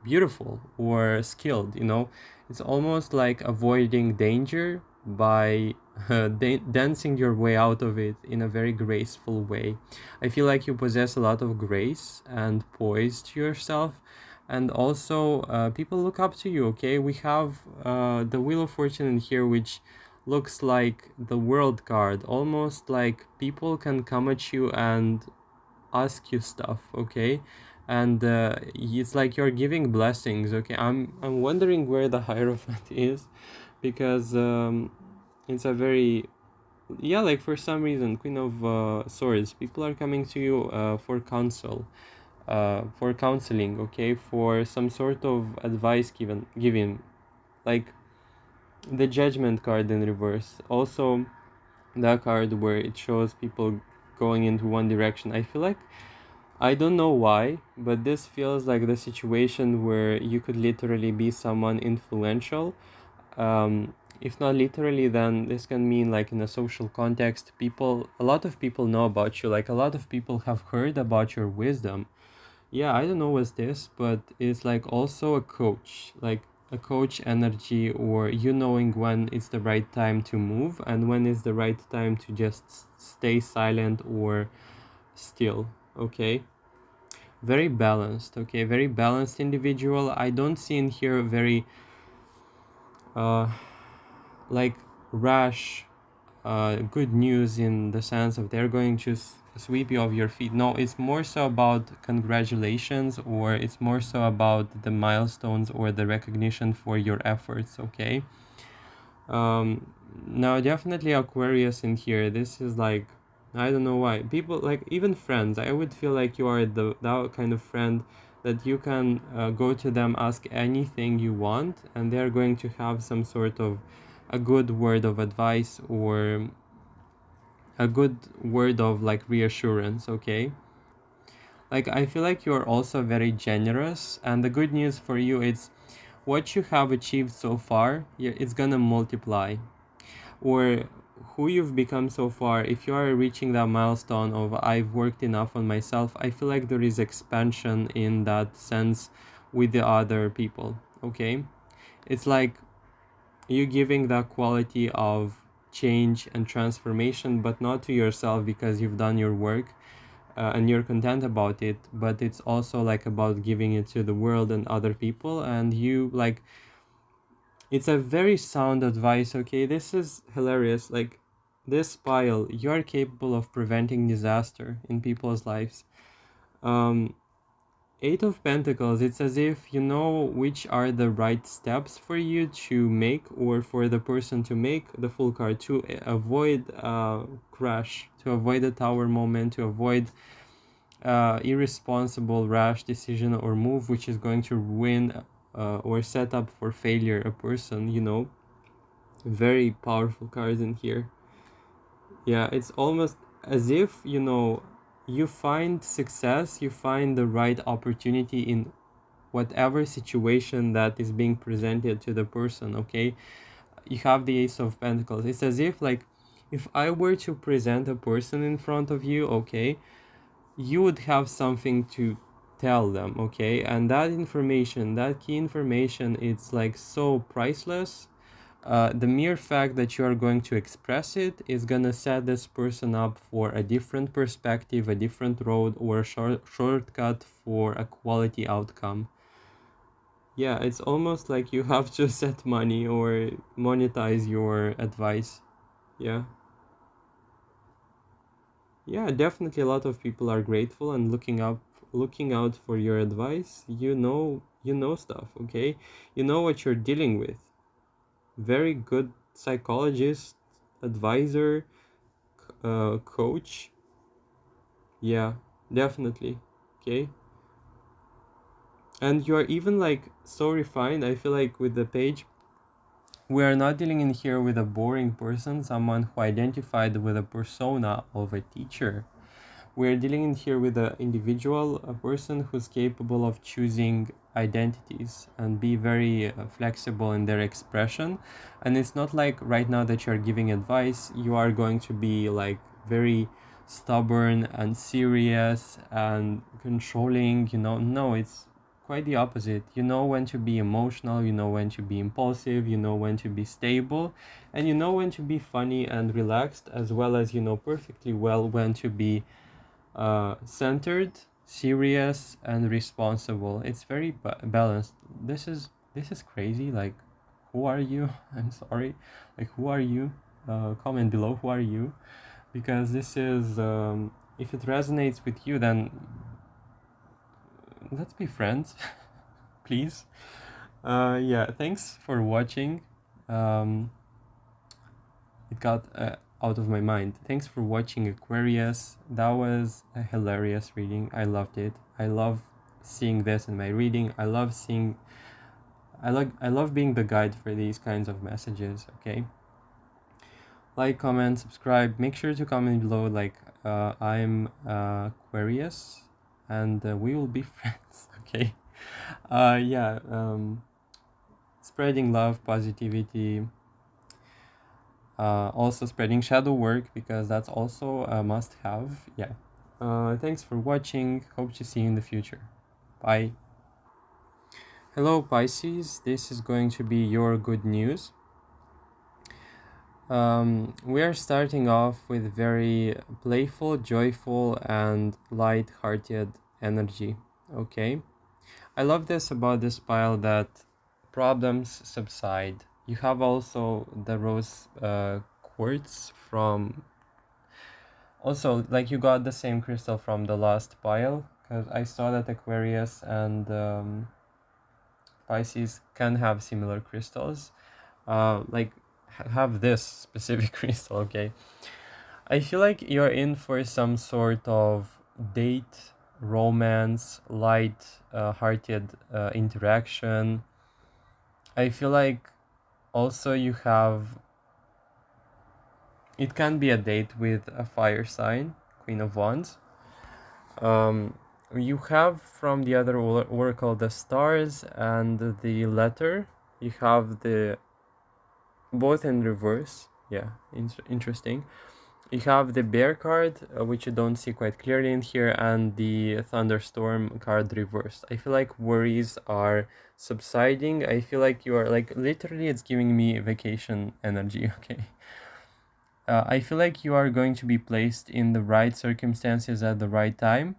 beautiful or skilled, you know. It's almost like avoiding danger by dancing your way out of it in a very graceful way. I feel like you possess a lot of grace and poise to yourself, and also people look up to you, okay? We have the Wheel of Fortune in here, which looks like the World card, almost like people can come at you and ask you stuff, okay? And it's like you're giving blessings, okay? I'm wondering where the Hierophant is, because it's a very, yeah, like for some reason, Queen of Swords, people are coming to you for counsel, for counseling, okay, for some sort of advice given, like the Judgment card in reverse, also that card where it shows people going into one direction. I feel like, I don't know why, but this feels like the situation where you could literally be someone influential. If not literally, then this can mean like in a social context, a lot of people know about you, like a lot of people have heard about your wisdom. Yeah, I don't know what's this, but it's like also a coach, like a coach energy, or you knowing when it's the right time to move and when is the right time to just stay silent or still, okay? Very balanced, okay, very balanced individual. I don't see in here very uh like rash good news in the sense of they're going to sweep you off your feet. No, it's more so about congratulations, or it's more so about the milestones or the recognition for your efforts, okay? Now definitely Aquarius in here. This is like, I don't know why people, like even friends, I would feel like you are that kind of friend that you can go to them, ask anything you want, and they're going to have some sort of a good word of advice or a good word of like reassurance, okay? Like I feel like you're also very generous, and the good news for you is what you have achieved so far, it's gonna multiply. Or who you've become so far, if you are reaching that milestone of I've worked enough on myself, I feel like there is expansion in that sense with the other people, okay? It's like you giving that quality of change and transformation, but not to yourself because you've done your work and you're content about it, but it's also like about giving it to the world and other people, and you like, it's a very sound advice, okay? This is hilarious. Like, this pile, you're capable of preventing disaster in people's lives. Um, Eight of Pentacles, it's as if you know which are the right steps for you to make, or for the person to make, the full card, to avoid crash, to avoid a tower moment, to avoid irresponsible, rash decision or move which is going to ruin or set up for failure a person, you know. Very powerful cards in here. Yeah, it's almost as if, you know, you find success, you find the right opportunity in whatever situation that is being presented to the person, okay? You have the Ace of Pentacles. It's as if, like, if I were to present a person in front of you, okay, you would have something to tell them, okay? And that information, that key information, it's like so priceless. The mere fact that you are going to express it is gonna set this person up for a different perspective, a different road, or a shortcut for a quality outcome. Yeah, it's almost like you have to set money or monetize your advice. Yeah. Yeah, definitely a lot of people are grateful and looking out for your advice. You know stuff, okay? You know what you're dealing with. Very good psychologist, advisor, coach. Yeah, definitely. Okay. And you are even like so refined. I feel like with the page, we are not dealing in here with a boring person, someone who identified with a persona of a teacher. We're dealing in here with an individual, a person who's capable of choosing identities and be very flexible in their expression. And it's not like right now that you're giving advice, you are going to be like very stubborn and serious and controlling, you know. No, it's quite the opposite. You know when to be emotional, you know when to be impulsive, you know when to be stable, and you know when to be funny and relaxed, as well as you know perfectly well when to be centered, serious, and responsible. It's very balanced. This is crazy. Like, who are you? I'm sorry. Like, who are you? Comment below. Who are you? Because this is if it resonates with you, then let's be friends, please. Yeah. Thanks for watching. Um, it got out of my mind. Thanks for watching, Aquarius. That was a hilarious reading. I loved it. I love seeing this in my reading. I love being the guide for these kinds of messages, okay? Like, comment, subscribe. Make sure to comment below like I'm Aquarius and we will be friends, okay? Yeah, spreading love, positivity, also spreading shadow work because that's also a must have. Yeah. Thanks for watching. Hope to see you in the future. Bye. Hello, Pisces. This is going to be your good news. We are starting off with very playful, joyful, and light-hearted energy. Okay. I love this about this pile that problems subside. You have also the rose quartz from. Also, like you got the same crystal from the last pile, because I saw that Aquarius and Pisces can have similar crystals. Like have this specific crystal, okay? I feel like you're in for some sort of date, romance, light hearted interaction. I feel like also you have. It can be a date with a fire sign, Queen of Wands. Um, you have from the other oracle the stars and the letter. You have the both in reverse. Yeah, interesting. You have the bear card, which you don't see quite clearly in here, and the thunderstorm card reversed. I feel like worries are subsiding. I feel like you are like literally it's giving me vacation energy. Okay. I feel like you are going to be placed in the right circumstances at the right time.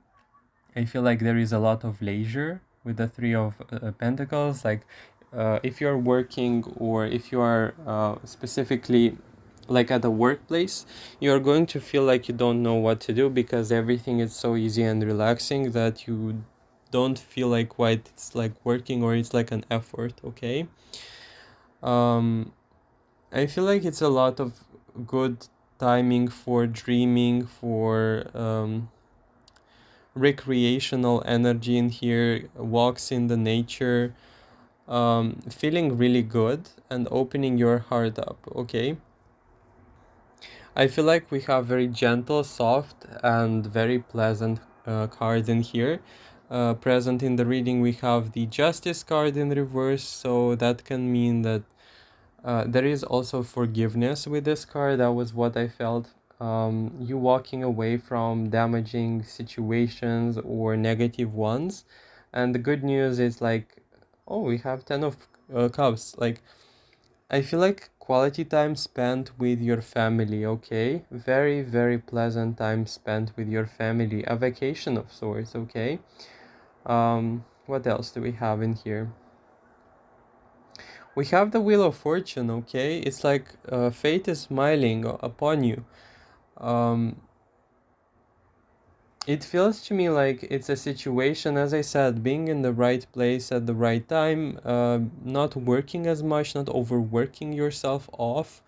I feel like there is a lot of leisure with the Three of Pentacles. Like, if you're working or if you are specifically like at a workplace, you're going to feel like you don't know what to do because everything is so easy and relaxing that you don't feel like quite it's like working or it's like an effort, okay? Um, I feel like it's a lot of good timing for dreaming, for recreational energy in here, walks in the nature, feeling really good and opening your heart up, okay? I feel like we have very gentle, soft, and very pleasant cards in here. Present in the reading, we have the Justice card in reverse, so that can mean that there is also forgiveness with this card. That was what I felt. You walking away from damaging situations or negative ones. And the good news is like, oh, we have 10 of Cups. Like, I feel like quality time spent with your family, okay? Very, very pleasant time spent with your family. A vacation of sorts, okay? What else do we have in here? We have the Wheel of Fortune, okay? It's like fate is smiling upon you. Um, it feels to me like it's a situation, as I said, being in the right place at the right time, not working as much, not overworking yourself off,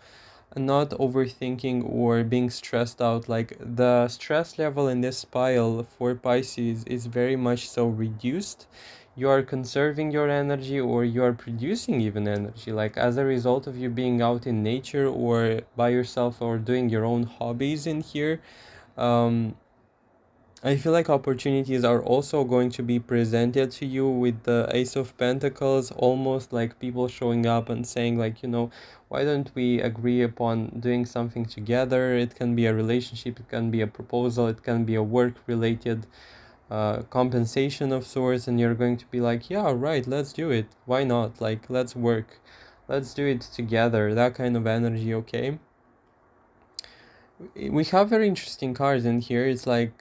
not overthinking or being stressed out. Like the stress level in this pile for Pisces is very much so reduced. You are conserving your energy, or you are producing even energy, like as a result of you being out in nature or by yourself or doing your own hobbies in here. um I feel like opportunities are also going to be presented to you with the Ace of Pentacles, almost like people showing up and saying, like, why don't we agree upon doing something together? It can be a relationship, it can be a proposal, it can be a work related compensation of sorts, and you're going to be like, yeah, right, let's do it. Why not? Like, let's work. Let's do it together. That kind of energy, okay? We have very interesting cards in here. It's like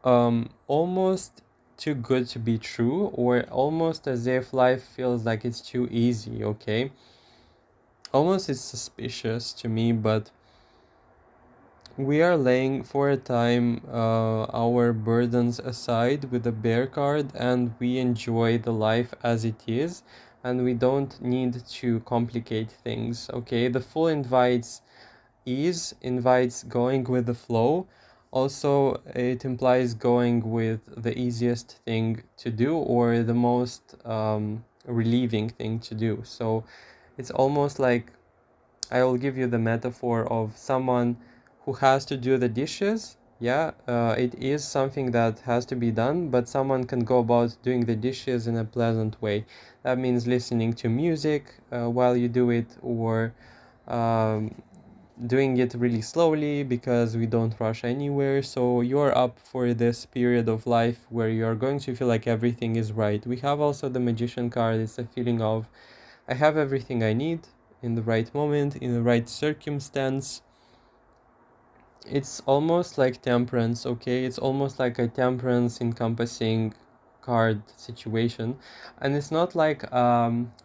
almost too good to be true, or almost as if life feels like it's too easy, okay? Almost it's suspicious to me, but we are laying for a time our burdens aside with the Bear card, and we enjoy the life as it is, and we don't need to complicate things, okay? The Fool invites ease, invites going with the flow. Also, it implies going with the easiest thing to do, or the most relieving thing to do. So it's almost like, I will give you the metaphor of someone who has to do the dishes. Yeah, it is something that has to be done, but someone can go about doing the dishes in a pleasant way. That means listening to music while you do it, or um, doing it really slowly, because we don't rush anywhere. So you're up for this period of life where you're going to feel like everything is right. We have also the Magician card. It's a feeling of, I have everything I need in the right moment, in the right circumstance. It's almost like temperance, okay? It's almost like a temperance encompassing card situation. And it's not like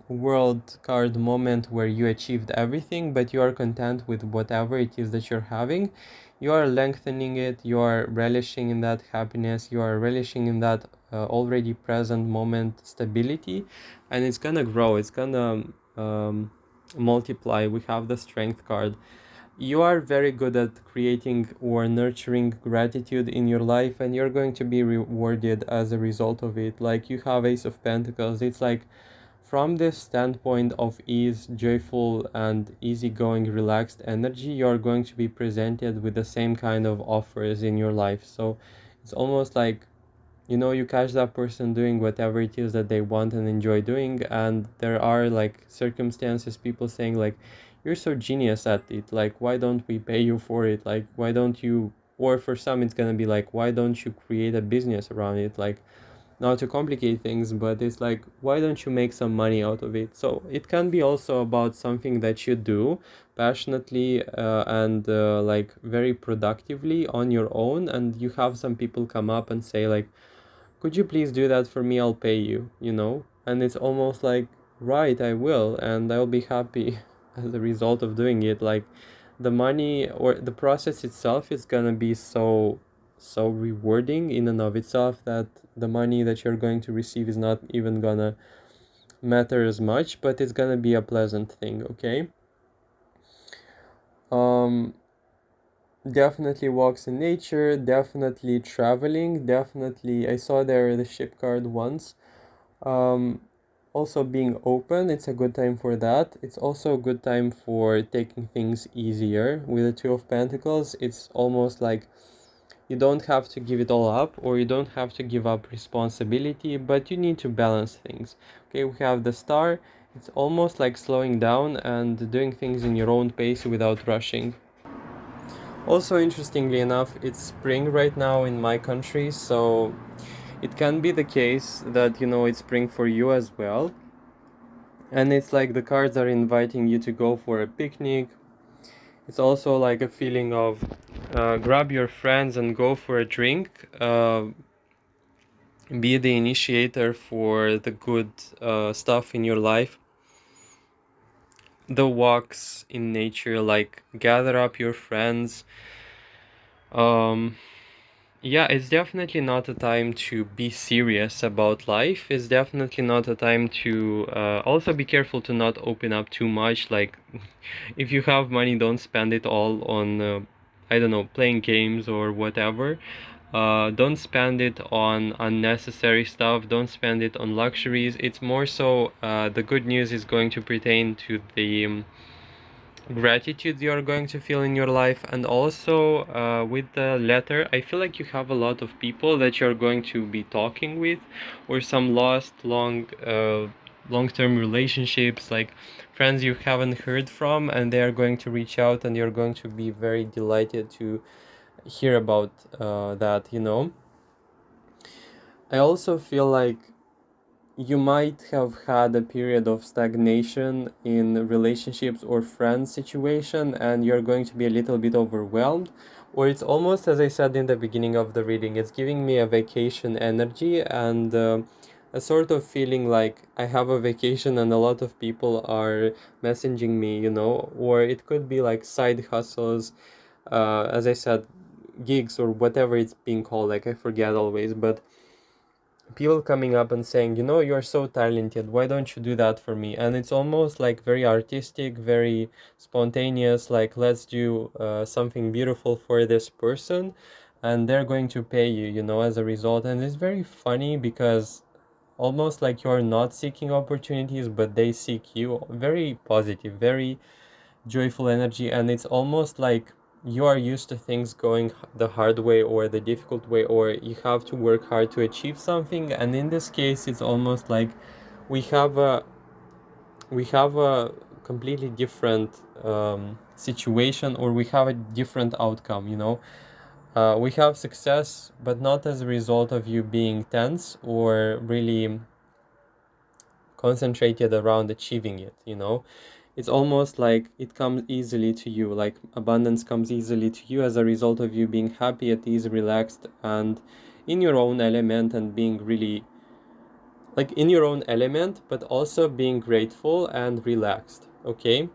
world card moment where you achieved everything, but you are content with whatever it is that you're having. You are lengthening it, you are relishing in that happiness, you are relishing in that already present moment stability, and it's gonna grow, it's gonna multiply. We have the Strength card. You are very good at creating or nurturing gratitude in your life, and you're going to be rewarded as a result of it. Like, you have Ace of Pentacles. It's like, from this standpoint of ease, joyful and easygoing, relaxed energy, you're going to be presented with the same kind of offers in your life. So it's almost like, you catch that person doing whatever it is that they want and enjoy doing, and there are like circumstances, people saying like, you're so genius at it, like, why don't we pay you for it? Like, why don't you, or for some it's gonna be like, why don't you create a business around it? Like, not to complicate things, but it's like, why don't you make some money out of it? So it can be also about something that you do passionately and like very productively on your own, and you have some people come up and say like, could you please do that for me? I'll pay you. And it's almost like, right, I will, and I'll be happy as a result of doing it. Like, the money or the process itself is gonna be so rewarding in and of itself, that the money that you're going to receive is not even gonna matter as much, but it's gonna be a pleasant thing, okay? um Definitely walks in nature, definitely traveling, definitely, I saw there the ship card once. um also being open. It's a good time for that. It's also a good time for taking things easier. With the Two of Pentacles, it's almost like you don't have to give it all up, or you don't have to give up responsibility, but you need to balance things. Okay, we have the Star. It's almost like slowing down and doing things in your own pace without rushing. Also, interestingly enough, it's spring right now in my country, so it can be the case that, you know, it's spring for you as well. And it's like the cards are inviting you to go for a picnic. It's also like a feeling of grab your friends and go for a drink. Be the initiator for the good stuff in your life. The walks in nature, like gather up your friends. Yeah, it's definitely not a time to be serious about life. It's definitely not a time to also be careful to not open up too much. Like, if you have money, don't spend it all on, I don't know, playing games or whatever. Don't spend it on unnecessary stuff. Don't spend it on luxuries. It's more so, the good news is going to pertain to the gratitude you're going to feel in your life. And also with the letter, I feel like you have a lot of people that you're going to be talking with, or some lost long-term relationships, like friends you haven't heard from, and they are going to reach out, and you're going to be very delighted to hear about that, you know. I also feel like you might have had a period of stagnation in relationships or friends situation, and you're going to be a little bit overwhelmed. Or it's almost, as I said in the beginning of the reading, it's giving me a vacation energy, and a sort of feeling like I have a vacation and a lot of people are messaging me, you know. Or it could be like side hustles, as I said, gigs or whatever it's being called, like I forget always, but people coming up and saying, you know, you're so talented, why don't you do that for me? And it's almost like very artistic, very spontaneous, like, let's do something beautiful for this person, and they're going to pay you, you know, as a result. And it's very funny because almost like you're not seeking opportunities, but they seek you. Very positive, very joyful energy. And it's almost like you are used to things going the hard way or the difficult way, or you have to work hard to achieve something. And in this case, it's almost like we have a completely different situation, or we have a different outcome, you know. We have success, but not as a result of you being tense or really concentrated around achieving it, you know. It's almost like it comes easily to you, like abundance comes easily to you as a result of you being happy, at ease, relaxed, and in your own element, and being really like in your own element, but also being grateful and relaxed. Okay,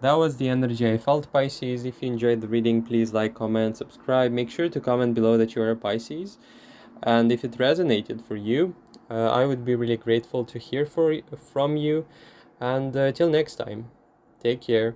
that was the energy I felt, Pisces. If you enjoyed the reading, please like, comment, subscribe. Make sure to comment below that you're a Pisces, and if it resonated for you, I would be really grateful to hear from you. And till next time, take care.